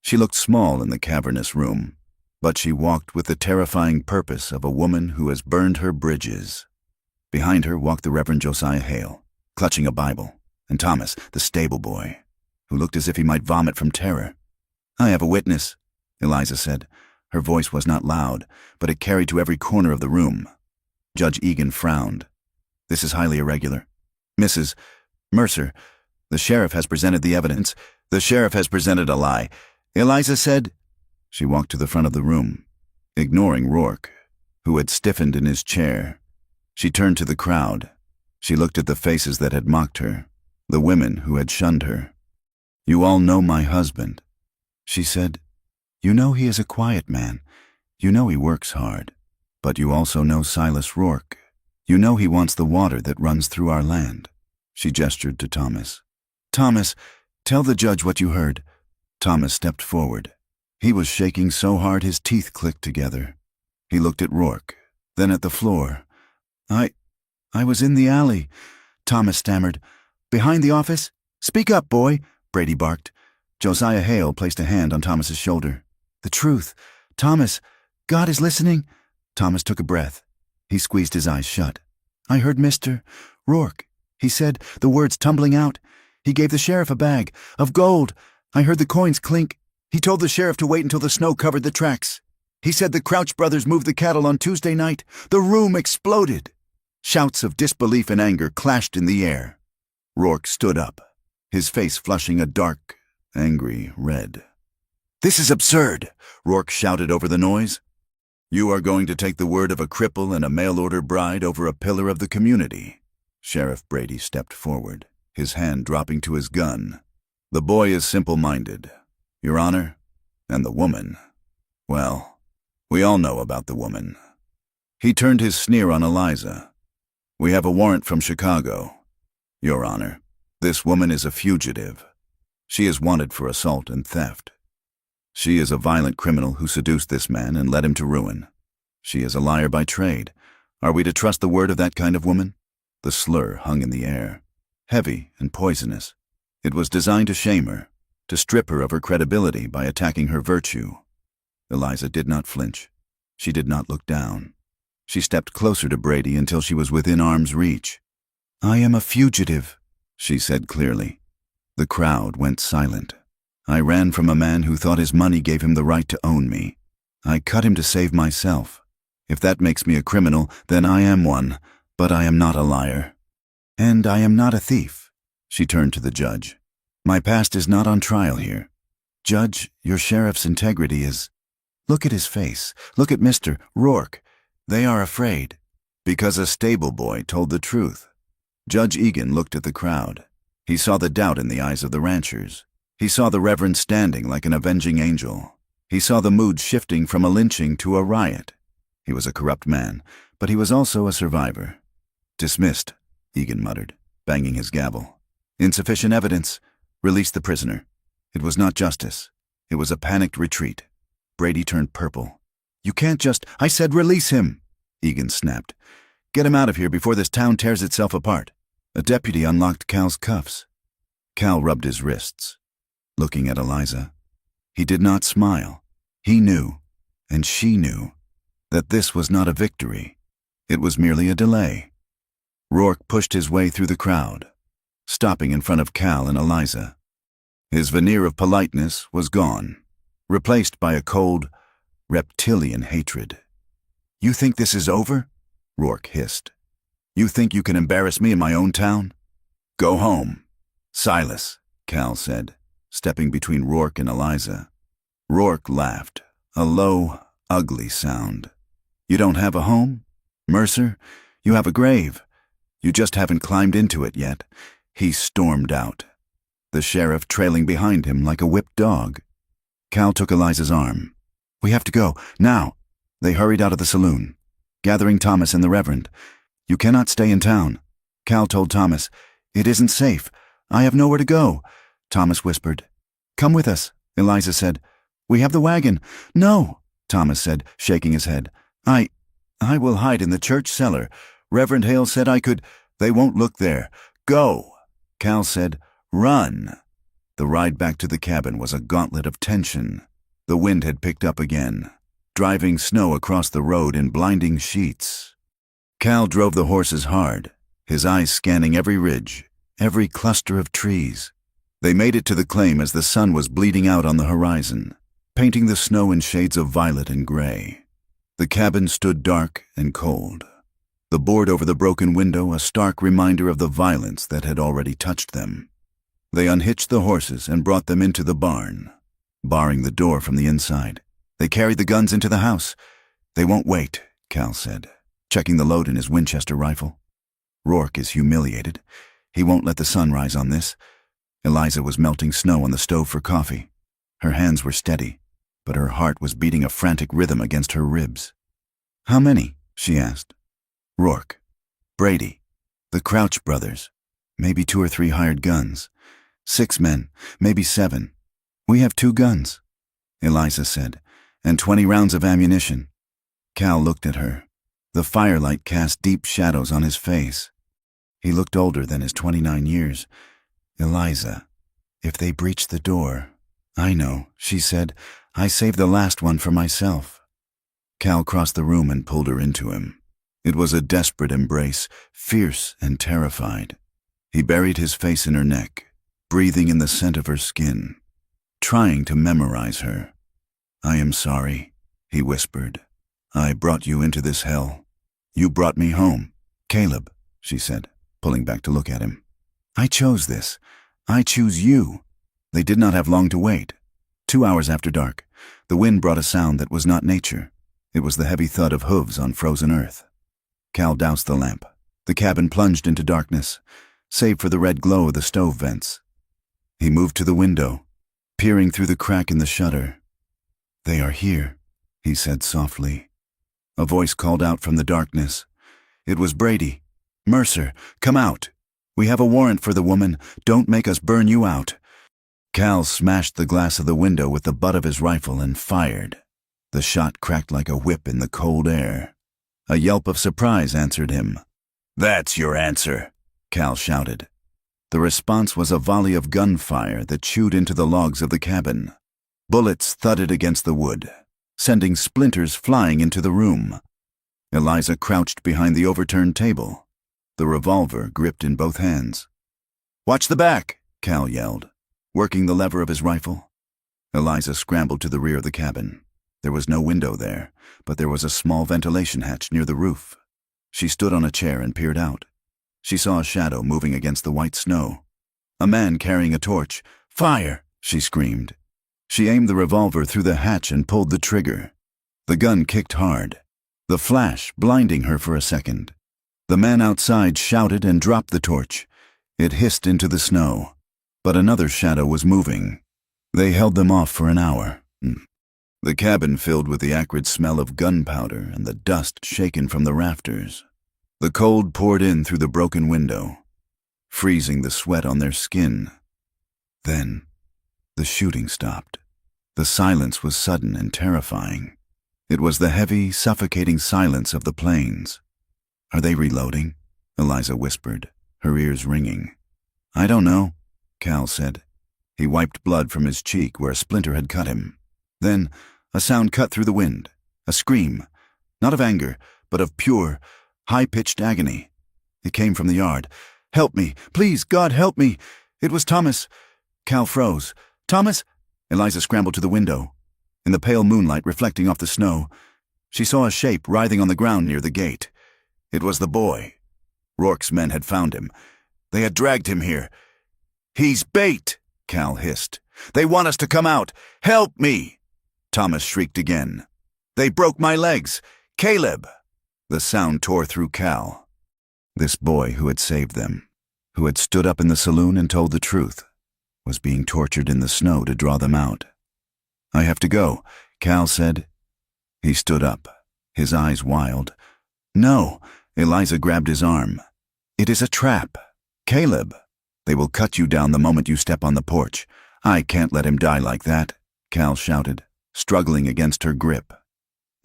She looked small in the cavernous room, but she walked with the terrifying purpose of a woman who has burned her bridges. Behind her walked the Reverend Josiah Hale, clutching a Bible, and Thomas, the stable boy, who looked as if he might vomit from terror. I have a witness, Eliza said. Her voice was not loud, but it carried to every corner of the room. Judge Egan frowned. This is highly irregular. Mrs. Mercer, the sheriff has presented the evidence. The sheriff has presented a lie. Eliza said. She walked to the front of the room, ignoring Rourke, who had stiffened in his chair. She turned to the crowd. She looked at the faces that had mocked her, the women who had shunned her. You all know my husband, she said. You know he is a quiet man. You know he works hard. But you also know Silas Rourke. You know he wants the water that runs through our land. She gestured to Thomas. Thomas, tell the judge what you heard. Thomas stepped forward. He was shaking so hard his teeth clicked together. He looked at Rourke, then at the floor. I was in the alley, Thomas stammered. Behind the office? Speak up, boy, Brady barked. Josiah Hale placed a hand on Thomas's shoulder. The truth. Thomas, God is listening. Thomas took a breath. He squeezed his eyes shut. I heard Mr. Rourke. He said, the words tumbling out. He gave the sheriff a bag of gold. I heard the coins clink. He told the sheriff to wait until the snow covered the tracks. He said the Crouch brothers moved the cattle on Tuesday night. The room exploded. Shouts of disbelief and anger clashed in the air. Rourke stood up, his face flushing a dark, angry red. This is absurd, Rourke shouted over the noise. You are going to take the word of a cripple and a mail-order bride over a pillar of the community. Sheriff Brady stepped forward, his hand dropping to his gun. The boy is simple-minded, Your Honor, and the woman. Well, we all know about the woman. He turned his sneer on Eliza. We have a warrant from Chicago. Your Honor, this woman is a fugitive. She is wanted for assault and theft. She is a violent criminal who seduced this man and led him to ruin. She is a liar by trade. Are we to trust the word of that kind of woman? The slur hung in the air, heavy and poisonous. It was designed to shame her, to strip her of her credibility by attacking her virtue. Eliza did not flinch. She did not look down. She stepped closer to Brady until she was within arm's reach. I am a fugitive, she said clearly. The crowd went silent. I ran from a man who thought his money gave him the right to own me. I cut him to save myself. If that makes me a criminal, then I am one, but I am not a liar. And I am not a thief, she turned to the judge. My past is not on trial here. Judge, your sheriff's integrity is... Look at his face. Look at Mr. Rourke. They are afraid. Because a stable boy told the truth. Judge Egan looked at the crowd. He saw the doubt in the eyes of the ranchers. He saw the Reverend standing like an avenging angel. He saw the mood shifting from a lynching to a riot. He was a corrupt man, but he was also a survivor. Dismissed, Egan muttered, banging his gavel. Insufficient evidence. Release the prisoner. It was not justice. It was a panicked retreat. Brady turned purple. You can't just... I said release him, Egan snapped. Get him out of here before this town tears itself apart. A deputy unlocked Cal's cuffs. Cal rubbed his wrists, looking at Eliza. He did not smile. He knew, and she knew, that this was not a victory. It was merely a delay. Rourke pushed his way through the crowd, stopping in front of Cal and Eliza. His veneer of politeness was gone, replaced by a cold, reptilian hatred. "You think this is over?" Rourke hissed. "You think you can embarrass me in my own town? Go home." "Silas," Cal said, stepping between Rourke and Eliza. Rourke laughed, a low, ugly sound. "You don't have a home? Mercer, you have a grave. You just haven't climbed into it yet." He stormed out, the sheriff trailing behind him like a whipped dog. Cal took Eliza's arm. "We have to go, now." They hurried out of the saloon, gathering Thomas and the Reverend. "You cannot stay in town." Cal told Thomas, "It isn't safe. I have nowhere to go." Thomas whispered. "Come with us," Eliza said. "We have the wagon." "No," Thomas said, shaking his head. I will hide in the church cellar. Reverend Hale said I could." "They won't look there. Go." Cal said, "Run." The ride back to the cabin was a gauntlet of tension. The wind had picked up again, driving snow across the road in blinding sheets. Cal drove the horses hard, his eyes scanning every ridge, every cluster of trees. They made it to the claim as the sun was bleeding out on the horizon, painting the snow in shades of violet and gray. The cabin stood dark and cold, the board over the broken window a stark reminder of the violence that had already touched them. They unhitched the horses and brought them into the barn, barring the door from the inside. They carried the guns into the house. "They won't wait," Cal said, checking the load in his Winchester rifle. "Rourke is humiliated. He won't let the sun rise on this." Eliza was melting snow on the stove for coffee. Her hands were steady, but her heart was beating a frantic rhythm against her ribs. "How many?" she asked. "Rourke, Brady, the Crouch brothers, maybe 2 or 3 hired guns. 6 men, maybe 7. We have 2 guns," Eliza said, "and 20 rounds of ammunition." Cal looked at her. The firelight cast deep shadows on his face. He looked older than his 29 years. "Eliza, if they breach the door—" "I know," she said. "I saved the last one for myself." Cal crossed the room and pulled her into him. It was a desperate embrace, fierce and terrified. He buried his face in her neck, breathing in the scent of her skin, trying to memorize her. "I am sorry," he whispered. "I brought you into this hell. You brought me home." "Caleb," she said, pulling back to look at him. "I chose this. I choose you." They did not have long to wait. 2 hours after dark, the wind brought a sound that was not nature. It was the heavy thud of hooves on frozen earth. Cal doused the lamp. The cabin plunged into darkness, save for the red glow of the stove vents. He moved to the window, peering through the crack in the shutter. "They are here," he said softly. A voice called out from the darkness. It was Brady. "Mercer, come out. We have a warrant for the woman. Don't make us burn you out." Cal smashed the glass of the window with the butt of his rifle and fired. The shot cracked like a whip in the cold air. A yelp of surprise answered him. "That's your answer," Cal shouted. The response was a volley of gunfire that chewed into the logs of the cabin. Bullets thudded against the wood, sending splinters flying into the room. Eliza crouched behind the overturned table, the revolver gripped in both hands. "Watch the back," Cal yelled, working the lever of his rifle. Eliza scrambled to the rear of the cabin. There was no window there, but there was a small ventilation hatch near the roof. She stood on a chair and peered out. She saw a shadow moving against the white snow. A man carrying a torch. "Fire!" she screamed. She aimed the revolver through the hatch and pulled the trigger. The gun kicked hard, the flash blinding her for a second. The man outside shouted and dropped the torch. It hissed into the snow, but another shadow was moving. They held them off for an hour. The cabin filled with the acrid smell of gunpowder and the dust shaken from the rafters. The cold poured in through the broken window, freezing the sweat on their skin. Then, the shooting stopped. The silence was sudden and terrifying. It was the heavy, suffocating silence of the plains. "Are they reloading?" Eliza whispered, her ears ringing. "I don't know," Cal said. He wiped blood from his cheek where a splinter had cut him. Then, a sound cut through the wind, a scream, Not of anger, but of pure, high-pitched agony. It came from the yard. "Help me! Please, God, help me!" It was Thomas. Cal froze. "Thomas?" Eliza scrambled to the window. In the pale moonlight reflecting off the snow, she saw a shape writhing on the ground near the gate. It was the boy. Rourke's men had found him. They had dragged him here. "He's bait!" Cal hissed. "They want us to come out! Help me!" Thomas shrieked again. "They broke my legs! Caleb!" The sound tore through Cal. This boy who had saved them, who had stood up in the saloon and told the truth, was being tortured in the snow to draw them out. "I have to go," Cal said. He stood up, his eyes wild. "No," Eliza grabbed his arm. "It is a trap. Caleb, they will cut you down the moment you step on the porch. I can't let him die like that," Cal shouted, struggling against her grip.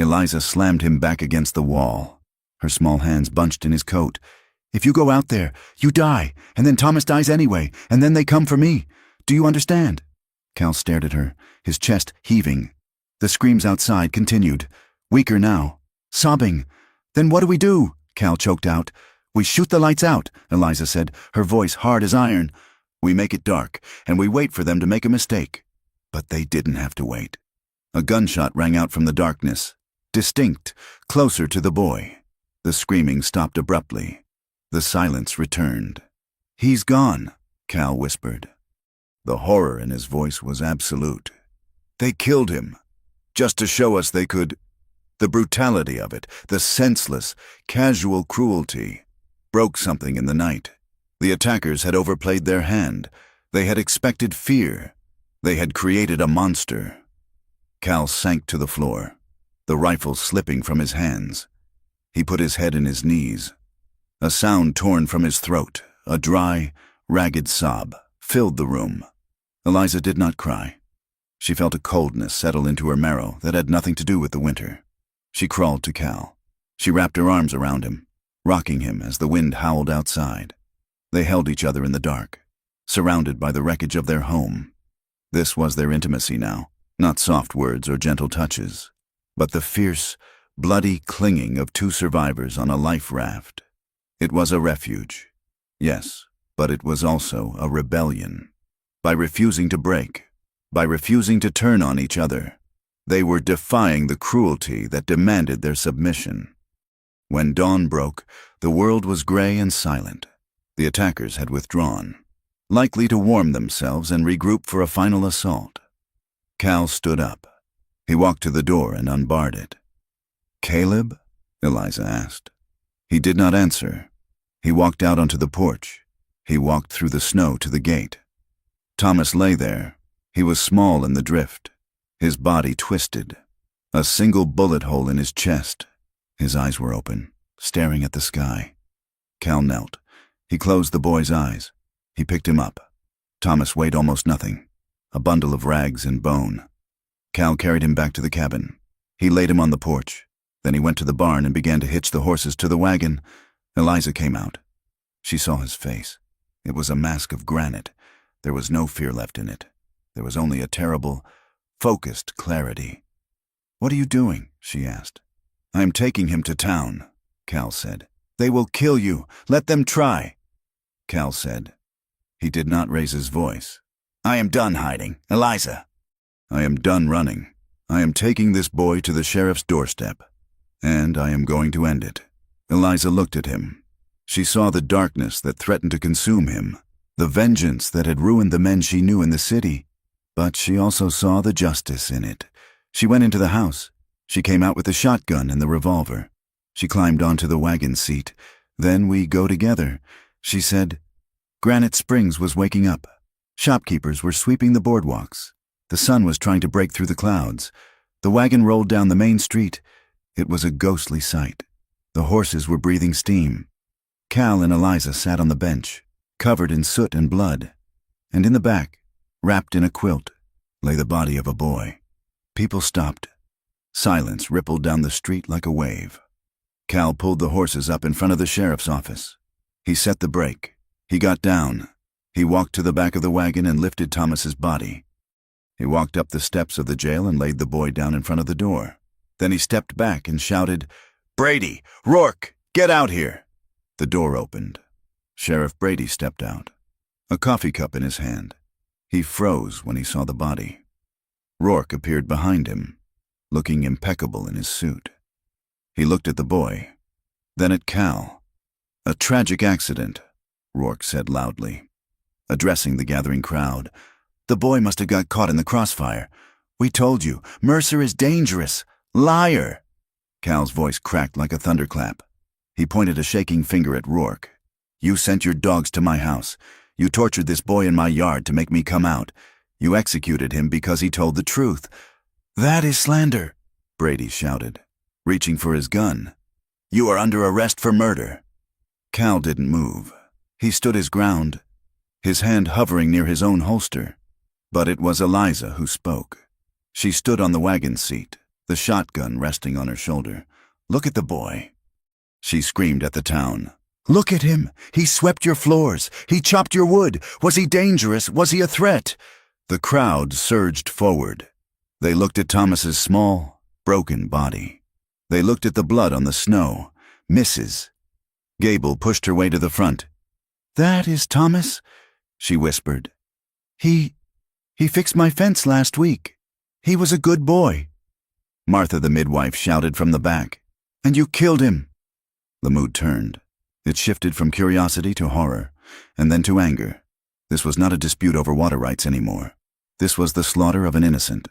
Eliza slammed him back against the wall, her small hands bunched in his coat. "If you go out there, you die, and then Thomas dies anyway, and then they come for me. Do you understand?" Cal stared at her, his chest heaving. The screams outside continued, weaker now, sobbing. "Then what do we do?" Cal choked out. "We shoot the lights out," Eliza said, her voice hard as iron. "We make it dark, and we wait for them to make a mistake." But they didn't have to wait. A gunshot rang out from the darkness, distinct, closer to the boy. The screaming stopped abruptly. The silence returned. "He's gone," Cal whispered. The horror in his voice was absolute. "They killed him, just to show us they could." The brutality of it, the senseless, casual cruelty, broke something in the night. The attackers had overplayed their hand. They had expected fear. They had created a monster. Cal sank to the floor, the rifle slipping from his hands. He put his head in his knees. A sound torn from his throat, a dry, ragged sob, filled the room. Eliza did not cry. She felt a coldness settle into her marrow that had nothing to do with the winter. She crawled to Cal. She wrapped her arms around him, rocking him as the wind howled outside. They held each other in the dark, surrounded by the wreckage of their home. This was their intimacy now, not soft words or gentle touches, but the fierce, bloody clinging of two survivors on a life raft. It was a refuge, yes, but it was also a rebellion. By refusing to break, by refusing to turn on each other, they were defying the cruelty that demanded their submission. When dawn broke, the world was gray and silent. The attackers had withdrawn, likely to warm themselves and regroup for a final assault. Cal stood up. He walked to the door and unbarred it. "Caleb?" Eliza asked. He did not answer. He walked out onto the porch. He walked through the snow to the gate. Thomas lay there. He was small in the drift, his body twisted, a single bullet hole in his chest. His eyes were open, staring at the sky. Cal knelt. He closed the boy's eyes. He picked him up. Thomas weighed almost nothing, a bundle of rags and bone. Cal carried him back to the cabin. He laid him on the porch. Then he went to the barn and began to hitch the horses to the wagon. Eliza came out. She saw his face. It was a mask of granite. There was no fear left in it. There was only a terrible, focused clarity. "What are you doing?" she asked. "I am taking him to town," Cal said. "They will kill you. Let them try," Cal said. He did not raise his voice. "I am done hiding. Eliza." "I am done running. I am taking this boy to the sheriff's doorstep, and I am going to end it." Eliza looked at him. She saw the darkness that threatened to consume him, the vengeance that had ruined the men she knew in the city. But she also saw the justice in it. She went into the house. She came out with the shotgun and the revolver. She climbed onto the wagon seat. "Then we go together," she said. Granite Springs was waking up. Shopkeepers were sweeping the boardwalks. The sun was trying to break through the clouds. The wagon rolled down the main street. It was a ghostly sight. The horses were breathing steam. Cal and Eliza sat on the bench, covered in soot and blood. And in the back, wrapped in a quilt, lay the body of a boy. People stopped. Silence rippled down the street like a wave. Cal pulled the horses up in front of the sheriff's office. He set the brake. He got down. He walked to the back of the wagon and lifted Thomas's body. He walked up the steps of the jail and laid the boy down in front of the door. Then he stepped back and shouted, Brady! Rourke! Get out here! The door opened. Sheriff Brady stepped out, a coffee cup in his hand. He froze when he saw the body. Rourke appeared behind him, looking impeccable in his suit. He looked at the boy, then at Cal. "A tragic accident," Rourke said loudly. Addressing the gathering crowd, "The boy must have got caught in the crossfire. We told you, Mercer is dangerous. Liar!" Cal's voice cracked like a thunderclap. He pointed a shaking finger at Rourke. "You sent your dogs to my house. You tortured this boy in my yard to make me come out. You executed him because he told the truth." "That is slander," Brady shouted, reaching for his gun. "You are under arrest for murder." Cal didn't move. He stood his ground, his hand hovering near his own holster. But it was Eliza who spoke. She stood on the wagon seat, the shotgun resting on her shoulder. "Look at the boy," she screamed at the town. "Look at him! He swept your floors. He chopped your wood. Was he dangerous? Was he a threat?" The crowd surged forward. They looked at Thomas's small, broken body. They looked at the blood on the snow. "Mrs." Gable pushed her way to the front. "That is Thomas," she whispered. He fixed my fence last week. He was a good boy." Martha the midwife shouted from the back. "And you killed him." The mood turned. It shifted from curiosity to horror, and then to anger. This was not a dispute over water rights anymore. This was the slaughter of an innocent.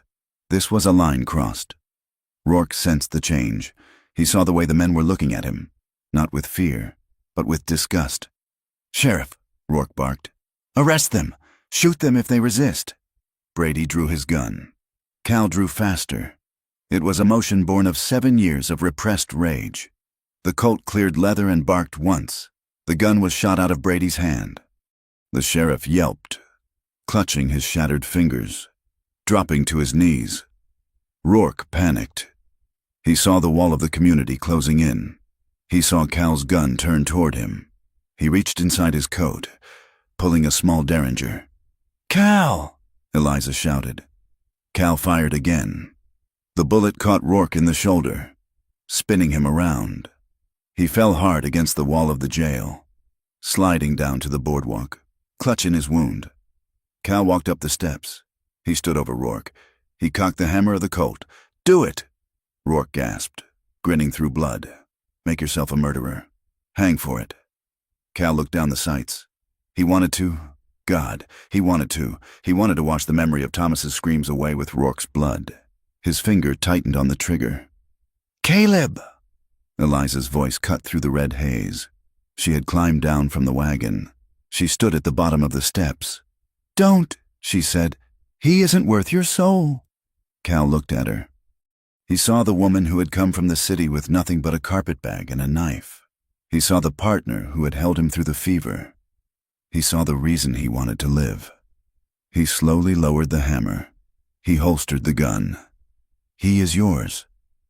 This was a line crossed. Rourke sensed the change. He saw the way the men were looking at him, not with fear, but with disgust. "Sheriff," Rourke barked. "Arrest them! Shoot them if they resist." Brady drew his gun. Cal drew faster. It was a motion born of 7 years of repressed rage. The Colt cleared leather and barked once. The gun was shot out of Brady's hand. The sheriff yelped, clutching his shattered fingers, dropping to his knees. Rourke panicked. He saw the wall of the community closing in. He saw Cal's gun turn toward him. He reached inside his coat, pulling a small derringer. "Cal!" Eliza shouted. Cal fired again. The bullet caught Rourke in the shoulder, spinning him around. He fell hard against the wall of the jail, sliding down to the boardwalk, clutch in his wound. Cal walked up the steps. He stood over Rourke. He cocked the hammer of the Colt. "Do it!" Rourke gasped, grinning through blood. "Make yourself a murderer. Hang for it." Cal looked down the sights. He wanted to. God, he wanted to. He wanted to wash the memory of Thomas's screams away with Rourke's blood. His finger tightened on the trigger. "Caleb!" Eliza's voice cut through the red haze. She had climbed down from the wagon. She stood at the bottom of the steps. "Don't," she said. "He isn't worth your soul." Cal looked at her. He saw the woman who had come from the city with nothing but a carpetbag and a knife. He saw the partner who had held him through the fever. He saw the reason he wanted to live. He slowly lowered the hammer. He holstered the gun. "He is yours,"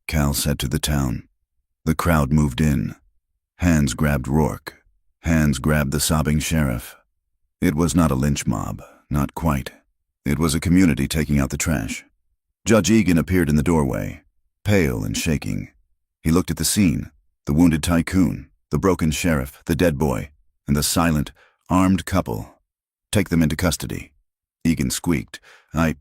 Cal said to the town. The crowd moved in. Hands grabbed Rourke. Hands grabbed the sobbing sheriff. It was not a lynch mob, not quite. It was a community taking out the trash. Judge Egan appeared in the doorway, pale and shaking. He looked at the scene, the wounded tycoon, the broken sheriff, the dead boy, and the silent, armed couple. "Take them into custody." Egan squeaked. I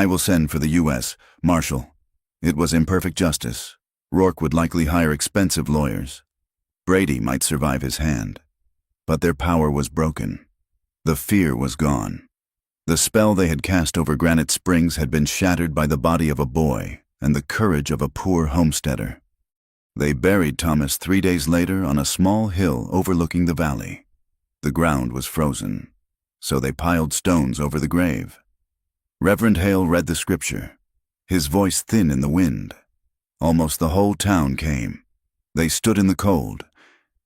will send for the U.S. Marshal." It was imperfect justice. Rourke would likely hire expensive lawyers. Brady might survive his hand. But their power was broken. The fear was gone. The spell they had cast over Granite Springs had been shattered by the body of a boy and the courage of a poor homesteader. They buried Thomas 3 days later on a small hill overlooking the valley. The ground was frozen, so they piled stones over the grave. Reverend Hale read the scripture, his voice thin in the wind. Almost the whole town came. They stood in the cold,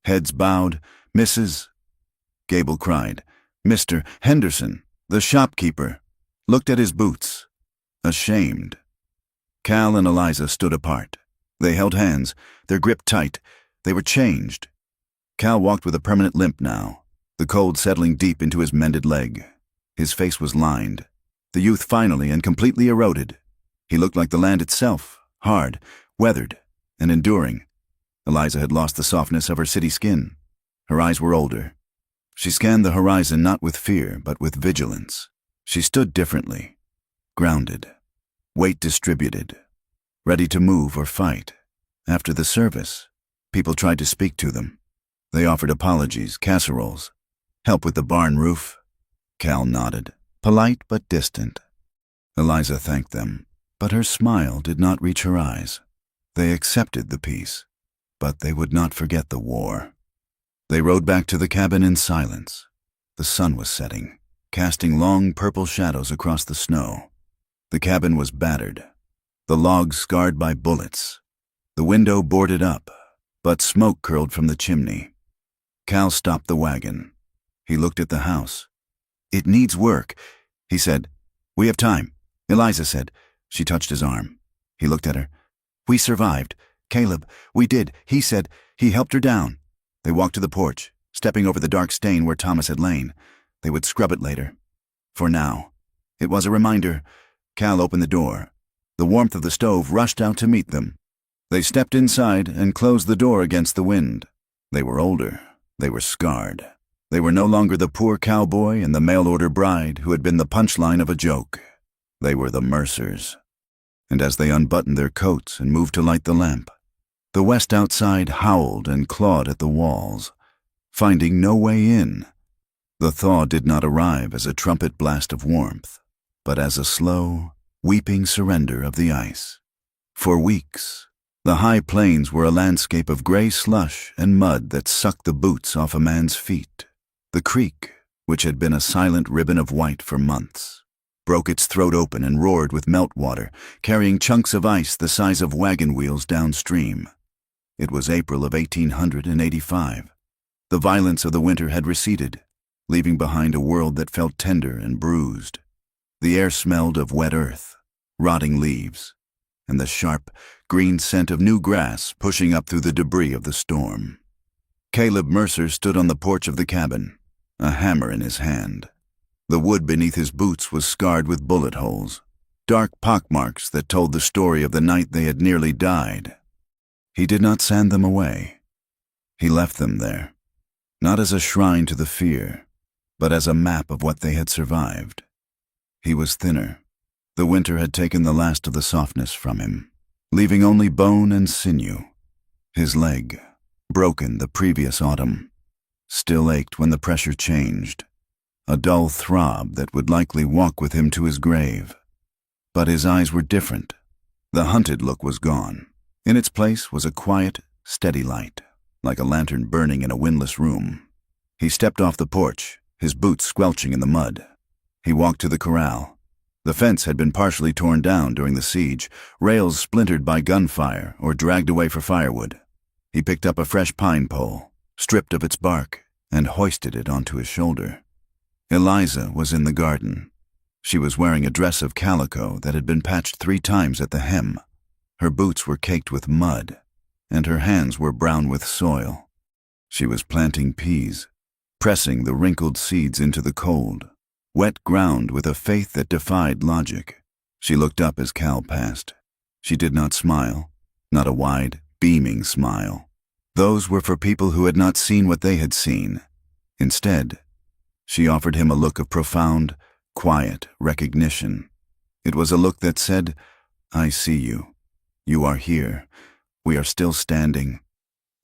heads bowed. "Mrs." Gable cried. "Mr. Henderson," the shopkeeper, looked at his boots, ashamed. Cal and Eliza stood apart. They held hands, their grip tight. They were changed. Cal walked with a permanent limp now, the cold settling deep into his mended leg. His face was lined, the youth finally and completely eroded. He looked like the land itself, hard, weathered, and enduring. Eliza had lost the softness of her city skin. Her eyes were older. She scanned the horizon not with fear, but with vigilance. She stood differently, grounded, weight distributed, ready to move or fight. After the service, people tried to speak to them. They offered apologies, casseroles, help with the barn roof. Cal nodded, polite but distant. Eliza thanked them, but her smile did not reach her eyes. They accepted the peace, but they would not forget the war. They rode back to the cabin in silence. The sun was setting, casting long purple shadows across the snow. The cabin was battered, the logs scarred by bullets, the window boarded up, but smoke curled from the chimney. Cal stopped the wagon. He looked at the house. "It needs work," he said. "We have time," Eliza said. She touched his arm. He looked at her. "We survived. Caleb, we did," he said. He helped her down. They walked to the porch, stepping over the dark stain where Thomas had lain. They would scrub it later. For now, it was a reminder. Cal opened the door. The warmth of the stove rushed out to meet them. They stepped inside and closed the door against the wind. They were older. They were scarred. They were no longer the poor cowboy and the mail-order bride who had been the punchline of a joke. They were the Mercers. And as they unbuttoned their coats and moved to light the lamp, the west outside howled and clawed at the walls, finding no way in. The thaw did not arrive as a trumpet blast of warmth, but as a slow, weeping surrender of the ice. For weeks, the high plains were a landscape of gray slush and mud that sucked the boots off a man's feet. The creek, which had been a silent ribbon of white for months, broke its throat open and roared with meltwater, carrying chunks of ice the size of wagon wheels downstream. It was April of 1885. The violence of the winter had receded, leaving behind a world that felt tender and bruised. The air smelled of wet earth, rotting leaves, and the sharp, green scent of new grass pushing up through the debris of the storm. Caleb Mercer stood on the porch of the cabin, a hammer in his hand. The wood beneath his boots was scarred with bullet holes, dark pockmarks that told the story of the night they had nearly died. He did not sand them away. He left them there, not as a shrine to the fear, but as a map of what they had survived. He was thinner. The winter had taken the last of the softness from him, leaving only bone and sinew. His leg, broken the previous autumn, still ached when the pressure changed, a dull throb that would likely walk with him to his grave. But his eyes were different. The hunted look was gone. In its place was a quiet, steady light, like a lantern burning in a windless room. He stepped off the porch, his boots squelching in the mud. He walked to the corral. The fence had been partially torn down during the siege, rails splintered by gunfire or dragged away for firewood. He picked up a fresh pine pole, stripped of its bark, and hoisted it onto his shoulder. Eliza was in the garden. She was wearing a dress of calico that had been patched 3 times at the hem. Her boots were caked with mud, and her hands were brown with soil. She was planting peas, pressing the wrinkled seeds into the cold, wet ground with a faith that defied logic. She looked up as Cal passed. She did not smile, not a wide, beaming smile. Those were for people who had not seen what they had seen. Instead, she offered him a look of profound, quiet recognition. It was a look that said, "I see you. You are here. We are still standing."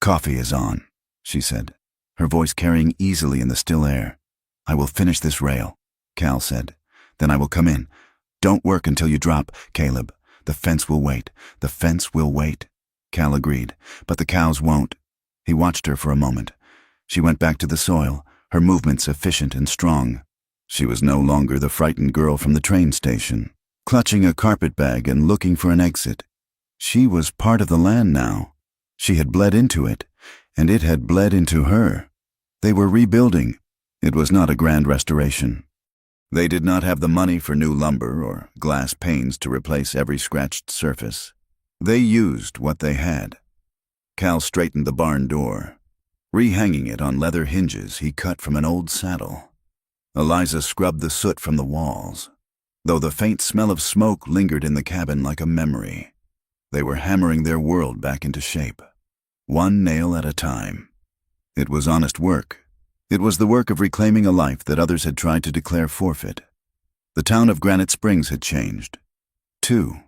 "Coffee is on," she said, her voice carrying easily in the still air. "I will finish this rail," Cal said. "Then I will come in. Don't work until you drop, Caleb. The fence will wait. The fence will wait." Cal agreed, "But the cows won't." He watched her for a moment. She went back to the soil, her movements efficient and strong. She was no longer the frightened girl from the train station, clutching a carpet bag and looking for an exit. She was part of the land now. She had bled into it, and it had bled into her. They were rebuilding. It was not a grand restoration. They did not have the money for new lumber or glass panes to replace every scratched surface. They used what they had. Cal straightened the barn door. Rehanging it on leather hinges he cut from an old saddle. Eliza scrubbed the soot from the walls, though the faint smell of smoke lingered in the cabin like a memory. They were hammering their world back into shape. one nail at a time. It was honest work. It was the work of reclaiming a life that others had tried to declare forfeit. The town of Granite Springs had changed, too,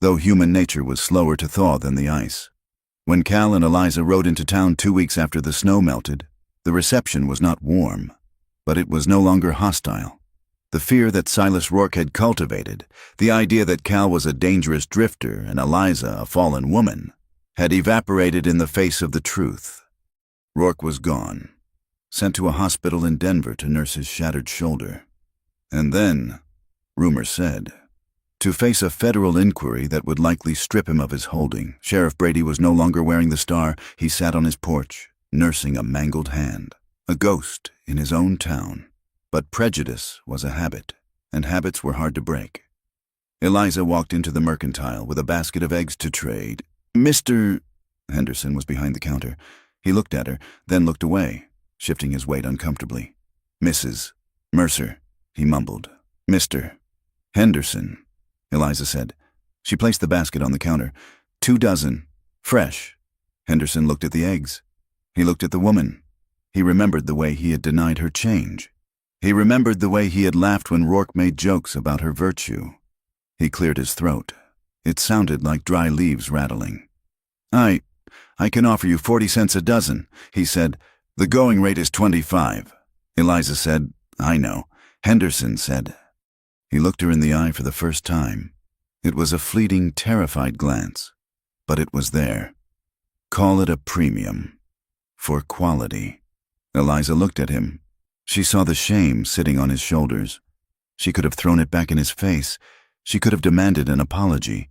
though human nature was slower to thaw than the ice. When Cal and Eliza rode into town 2 weeks after the snow melted, the reception was not warm, but it was no longer hostile. The fear that Silas Rourke had cultivated, the idea that Cal was a dangerous drifter and Eliza a fallen woman, had evaporated in the face of the truth. Rourke was gone, sent to a hospital in Denver to nurse his shattered shoulder. And then, rumor said, to face a federal inquiry that would likely strip him of his holding. Sheriff Brady was no longer wearing the star. He sat on his porch, nursing a mangled hand, a ghost in his own town. But prejudice was a habit, and habits were hard to break. Eliza walked into the mercantile with a basket of eggs to trade. Mr. Henderson was behind the counter. He looked at her, then looked away, shifting his weight uncomfortably. Mrs. Mercer, he mumbled. Mr. Henderson, Eliza said. She placed the basket on the counter. 2 dozen. Fresh. Henderson looked at the eggs. He looked at the woman. He remembered the way he had denied her change. He remembered the way he had laughed when Rourke made jokes about her virtue. He cleared his throat. It sounded like dry leaves rattling. I can offer you 40 cents a dozen, he said. The going rate is 25. Eliza said, I know. Henderson said. He looked her in the eye for the first time. It was a fleeting, terrified glance, but it was there. Call it a premium. For quality. Eliza looked at him. She saw the shame sitting on his shoulders. She could have thrown it back in his face. She could have demanded an apology.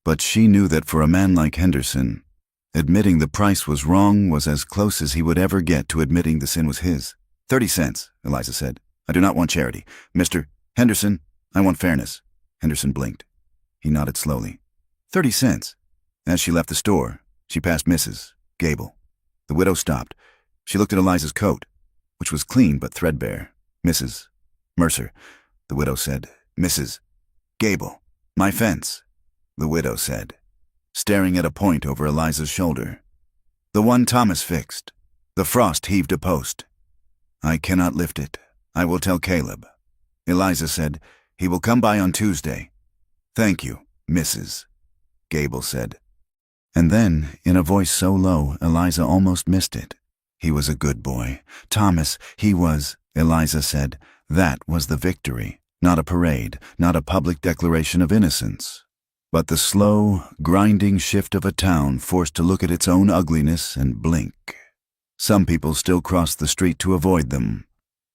But she knew that for a man like Henderson, admitting the price was wrong was as close as he would ever get to admitting the sin was his. 30 cents, Eliza said. I do not want charity. Mr. Henderson, I want fairness. Henderson blinked. He nodded slowly. 30 cents. As she left the store, she passed Mrs. Gable. The widow stopped. She looked at Eliza's coat, which was clean but threadbare. Mrs. Mercer, the widow said. Mrs. Gable. My fence, the widow said, staring at a point over Eliza's shoulder. The one Thomas fixed. The frost heaved a post. I cannot lift it. I will tell Caleb. Eliza said, he will come by on Tuesday. Thank you, Mrs. Gable said. And then, in a voice so low, Eliza almost missed it. He was a good boy. Thomas, he was, Eliza said. That was the victory. Not a parade, not a public declaration of innocence, but the slow, grinding shift of a town forced to look at its own ugliness and blink. Some people still crossed the street to avoid them.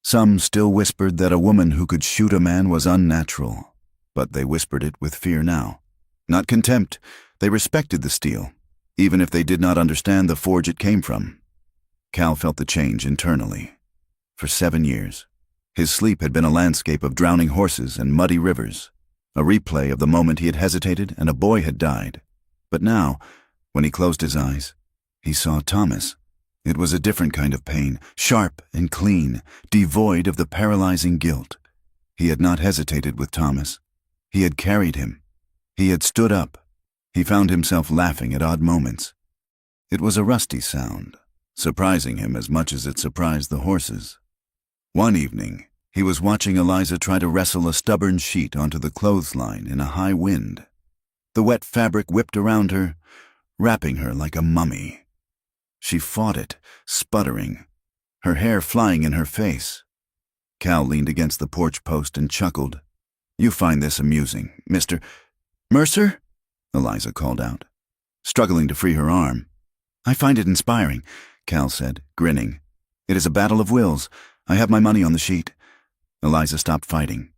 Some still whispered that a woman who could shoot a man was unnatural, but they whispered it with fear now. Not contempt, they respected the steel, even if they did not understand the forge it came from. Cal felt the change internally. For 7 years, his sleep had been a landscape of drowning horses and muddy rivers, a replay of the moment he had hesitated and a boy had died. But now, when he closed his eyes, he saw Thomas. It was a different kind of pain, sharp and clean, devoid of the paralyzing guilt. He had not hesitated with Thomas. He had carried him. He had stood up. He found himself laughing at odd moments. It was a rusty sound, surprising him as much as it surprised the horses. One evening, he was watching Eliza try to wrestle a stubborn sheet onto the clothesline in a high wind. The wet fabric whipped around her, wrapping her like a mummy. She fought it, sputtering, her hair flying in her face. Cal leaned against the porch post and chuckled. You find this amusing, Mr. Mercer? Eliza called out, struggling to free her arm. I find it inspiring, Cal said, grinning. It is a battle of wills. I have my money on the sheet. Eliza stopped fighting.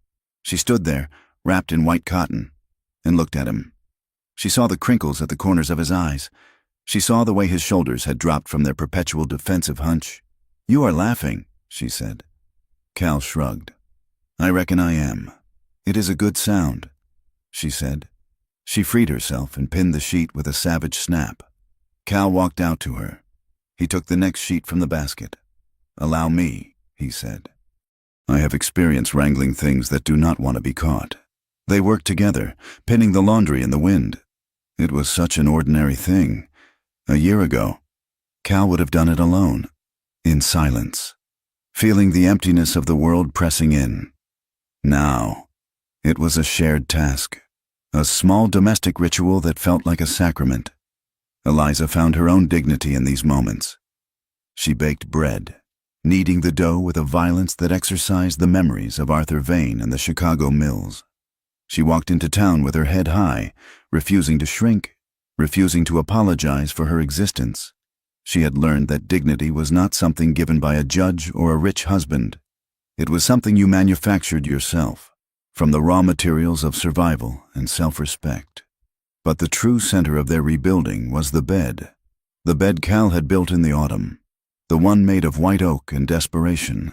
She stood there, wrapped in white cotton, and looked at him. She saw the crinkles at the corners of his eyes. She saw the way his shoulders had dropped from their perpetual defensive hunch. You are laughing, she said. Cal shrugged. I reckon I am. It is a good sound, she said. She freed herself and pinned the sheet with a savage snap. Cal walked out to her. He took the next sheet from the basket. Allow me, he said. I have experience wrangling things that do not want to be caught. They worked together, pinning the laundry in the wind. It was such an ordinary thing. A year ago, Cal would have done it alone, in silence, feeling the emptiness of the world pressing in. Now, it was a shared task, a small domestic ritual that felt like a sacrament. Eliza found her own dignity in these moments. She baked bread, kneading the dough with a violence that exercised the memories of Arthur Vane and the Chicago mills. She walked into town with her head high, refusing to shrink, refusing to apologize for her existence. She had learned that dignity was not something given by a judge or a rich husband. It was something you manufactured yourself, from the raw materials of survival and self-respect. But the true center of their rebuilding was the bed Cal had built in the autumn, the one made of white oak and desperation,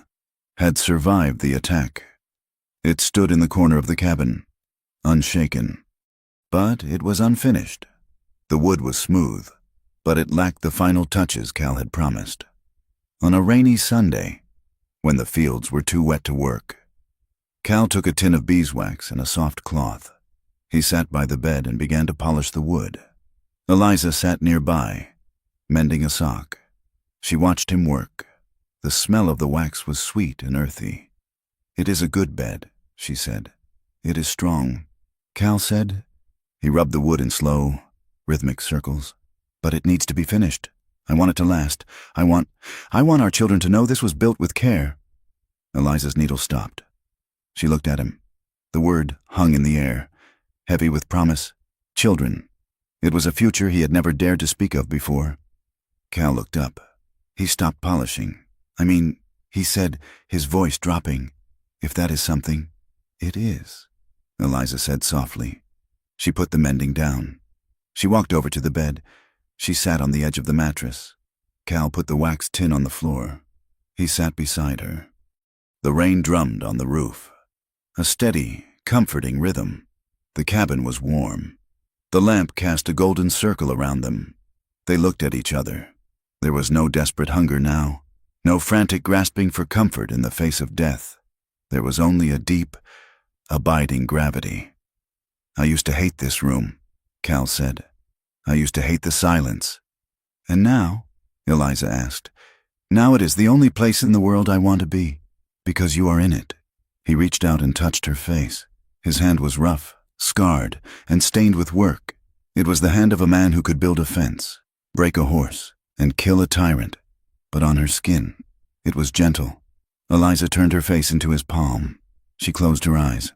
had survived the attack. It stood in the corner of the cabin, unshaken. But it was unfinished. The wood was smooth, but it lacked the final touches Cal had promised. On a rainy Sunday, when the fields were too wet to work, Cal took a tin of beeswax and a soft cloth. He sat by the bed and began to polish the wood. Eliza sat nearby, mending a sock. She watched him work. The smell of the wax was sweet and earthy. "It is a good bed," she said. "It is strong," Cal said. He rubbed the wood in slow, rhythmic circles. "But it needs to be finished. I want it to last. I want our children to know this was built with care." Eliza's needle stopped. She looked at him. The word hung in the air, heavy with promise. Children. It was a future he had never dared to speak of before. Cal looked up. He stopped polishing. He said, his voice dropping, "If that is something, it is," Eliza said softly. She put the mending down. She walked over to the bed. She sat on the edge of the mattress. Cal put the wax tin on the floor. He sat beside her. The rain drummed on the roof, a steady, comforting rhythm. The cabin was warm. The lamp cast a golden circle around them. They looked at each other. There was no desperate hunger now, no frantic grasping for comfort in the face of death. There was only a deep, abiding gravity. "I used to hate this room," Cal said. "I used to hate the silence." "And now?" Eliza asked. "Now it is the only place in the world I want to be, because you are in it." He reached out and touched her face. His hand was rough, scarred, and stained with work. It was the hand of a man who could build a fence, break a horse, and kill a tyrant. But on her skin, it was gentle. Eliza turned her face into his palm. She closed her eyes.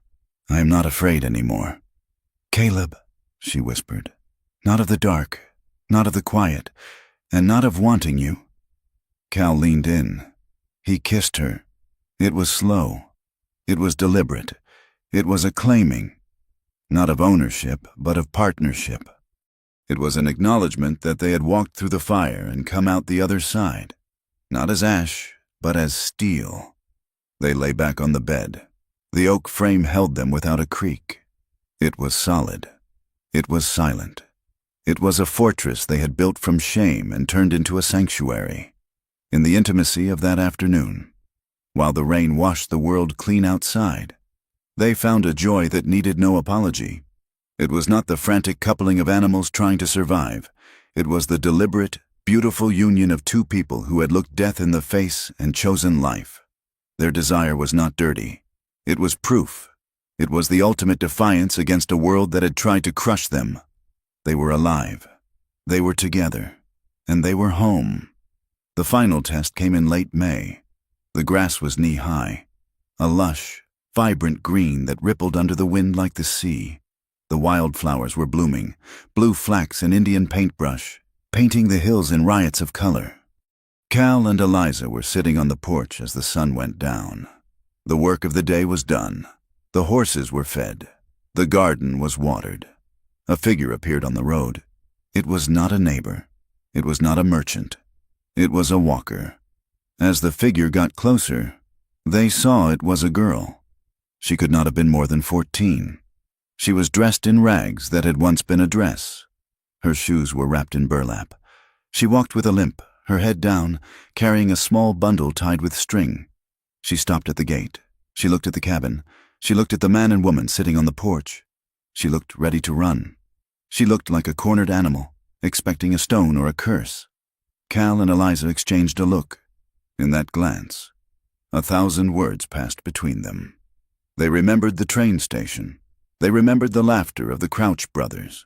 "I am not afraid anymore." "Caleb," she whispered. "Not of the dark, not of the quiet, and not of wanting you." Cal leaned in. He kissed her. It was slow. It was deliberate. It was a claiming, not of ownership, but of partnership. It was an acknowledgement that they had walked through the fire and come out the other side, not as ash, but as steel. They lay back on the bed. The oak frame held them without a creak. It was solid. It was silent. It was a fortress they had built from shame and turned into a sanctuary. In the intimacy of that afternoon, while the rain washed the world clean outside, they found a joy that needed no apology. It was not the frantic coupling of animals trying to survive. It was the deliberate, beautiful union of two people who had looked death in the face and chosen life. Their desire was not dirty. It was proof. It was the ultimate defiance against a world that had tried to crush them. They were alive. They were together. And they were home. The final test came in late May. The grass was knee-high, a lush, vibrant green that rippled under the wind like the sea. The wildflowers were blooming, blue flax and Indian paintbrush, painting the hills in riots of color. Cal and Eliza were sitting on the porch as the sun went down. The work of the day was done. The horses were fed. The garden was watered. A figure appeared on the road. It was not a neighbor. It was not a merchant. It was a walker. As the figure got closer, they saw it was a girl. She could not have been more than 14. She was dressed in rags that had once been a dress. Her shoes were wrapped in burlap. She walked with a limp, her head down, carrying a small bundle tied with string. She stopped at the gate. She looked at the cabin. She looked at the man and woman sitting on the porch. She looked ready to run. She looked like a cornered animal, expecting a stone or a curse. Cal and Eliza exchanged a look. In that glance, 1,000 words passed between them. They remembered the train station. They remembered the laughter of the Crouch brothers.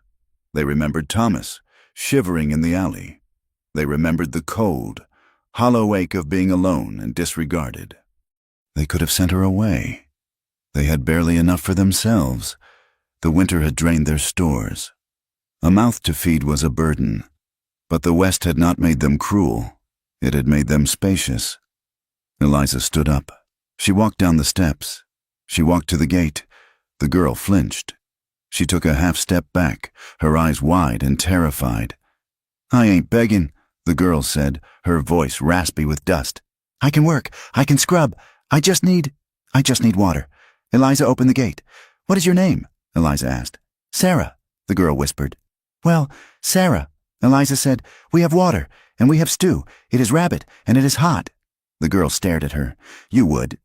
They remembered Thomas, shivering in the alley. They remembered the cold, hollow ache of being alone and disregarded. They could have sent her away. They had barely enough for themselves. The winter had drained their stores. A mouth to feed was a burden. But the West had not made them cruel. It had made them spacious. Eliza stood up. She walked down the steps. She walked to the gate. The girl flinched. She took a half-step back, her eyes wide and terrified. "I ain't begging," the girl said, her voice raspy with dust. "I can work. I can scrub. I just need water." Eliza opened the gate. "What is your name?" Eliza asked. "Sarah," the girl whispered. "Well, Sarah," Eliza said, "we have water, and we have stew. It is rabbit, and it is hot." The girl stared at her. You would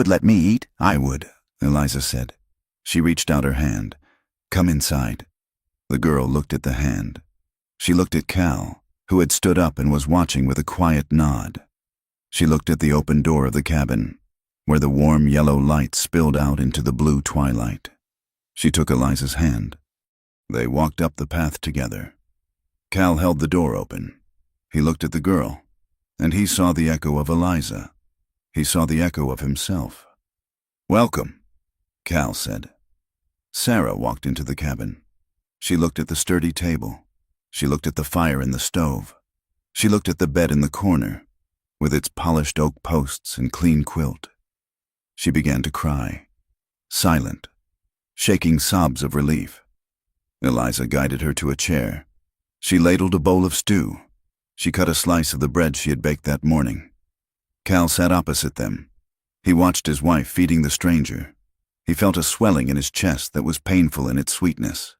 let me eat?" "I would," Eliza said. She reached out her hand. "Come inside." The girl looked at the hand. She looked at Cal, who had stood up and was watching with a quiet nod. She looked at the open door of the cabin, where the warm yellow light spilled out into the blue twilight. She took Eliza's hand. They walked up the path together. Cal held the door open. He looked at the girl, and he saw the echo of Eliza. He saw the echo of himself. "Welcome," Cal said. Sarah walked into the cabin. She looked at the sturdy table. She looked at the fire in the stove. She looked at the bed in the corner, with its polished oak posts and clean quilt. She began to cry, silent, shaking sobs of relief. Eliza guided her to a chair. She ladled a bowl of stew. She cut a slice of the bread she had baked that morning. Cal sat opposite them. He watched his wife feeding the stranger. He felt a swelling in his chest that was painful in its sweetness.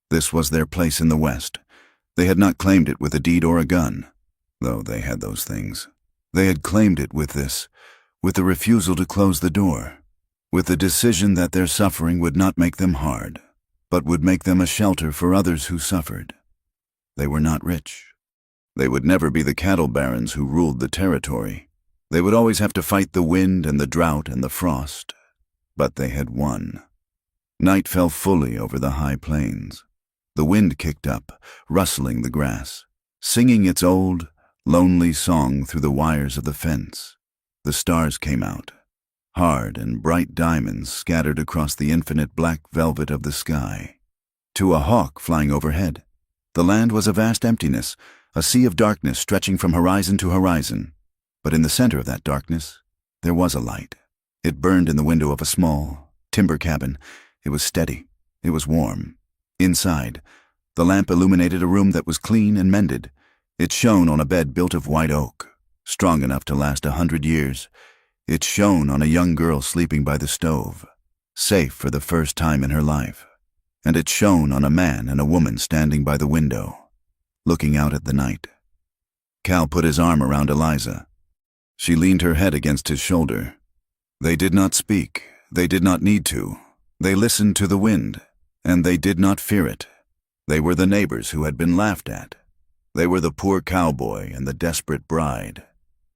This was their place in the West. They had not claimed it with a deed or a gun, though they had those things. They had claimed it with this, with the refusal to close the door, with the decision that their suffering would not make them hard, but would make them a shelter for others who suffered. They were not rich. They would never be the cattle barons who ruled the territory. They would always have to fight the wind and the drought and the frost. But they had won. Night fell fully over the high plains. The wind kicked up, rustling the grass, singing its old, lonely song through the wires of the fence. The stars came out, hard and bright diamonds scattered across the infinite black velvet of the sky. To a hawk flying overhead, the land was a vast emptiness, a sea of darkness stretching from horizon to horizon. But in the center of that darkness, there was a light. It burned in the window of a small, timber cabin. It was steady. It was warm. Inside, the lamp illuminated a room that was clean and mended. It shone on a bed built of white oak, strong enough to last 100 years. It shone on a young girl sleeping by the stove, safe for the first time in her life. And it shone on a man and a woman standing by the window, looking out at the night. Cal put his arm around Eliza. She leaned her head against his shoulder. They did not speak. They did not need to. They listened to the wind, and they did not fear it. They were the neighbors who had been laughed at. They were the poor cowboy and the desperate bride.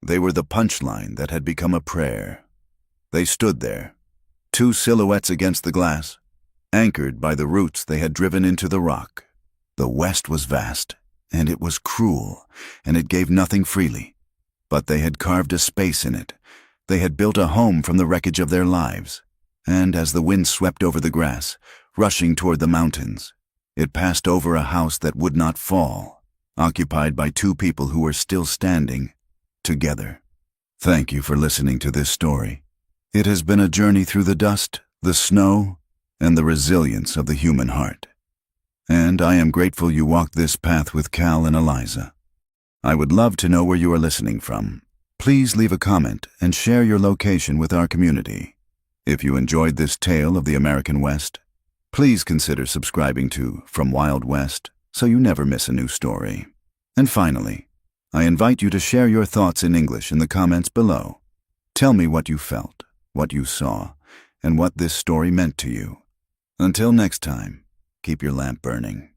They were the punchline that had become a prayer. They stood there, two silhouettes against the glass, anchored by the roots they had driven into the rock. The West was vast, and it was cruel, and it gave nothing freely. But they had carved a space in it. They had built a home from the wreckage of their lives. And as the wind swept over the grass, rushing toward the mountains, it passed over a house that would not fall, occupied by two people who were still standing, together. Thank you for listening to this story. It has been a journey through the dust, the snow, and the resilience of the human heart. And I am grateful you walked this path with Cal and Eliza. I would love to know where you are listening from. Please leave a comment and share your location with our community. If you enjoyed this tale of the American West, please consider subscribing to From Wild West so you never miss a new story. And finally, I invite you to share your thoughts in English in the comments below. Tell me what you felt, what you saw, and what this story meant to you. Until next time, keep your lamp burning.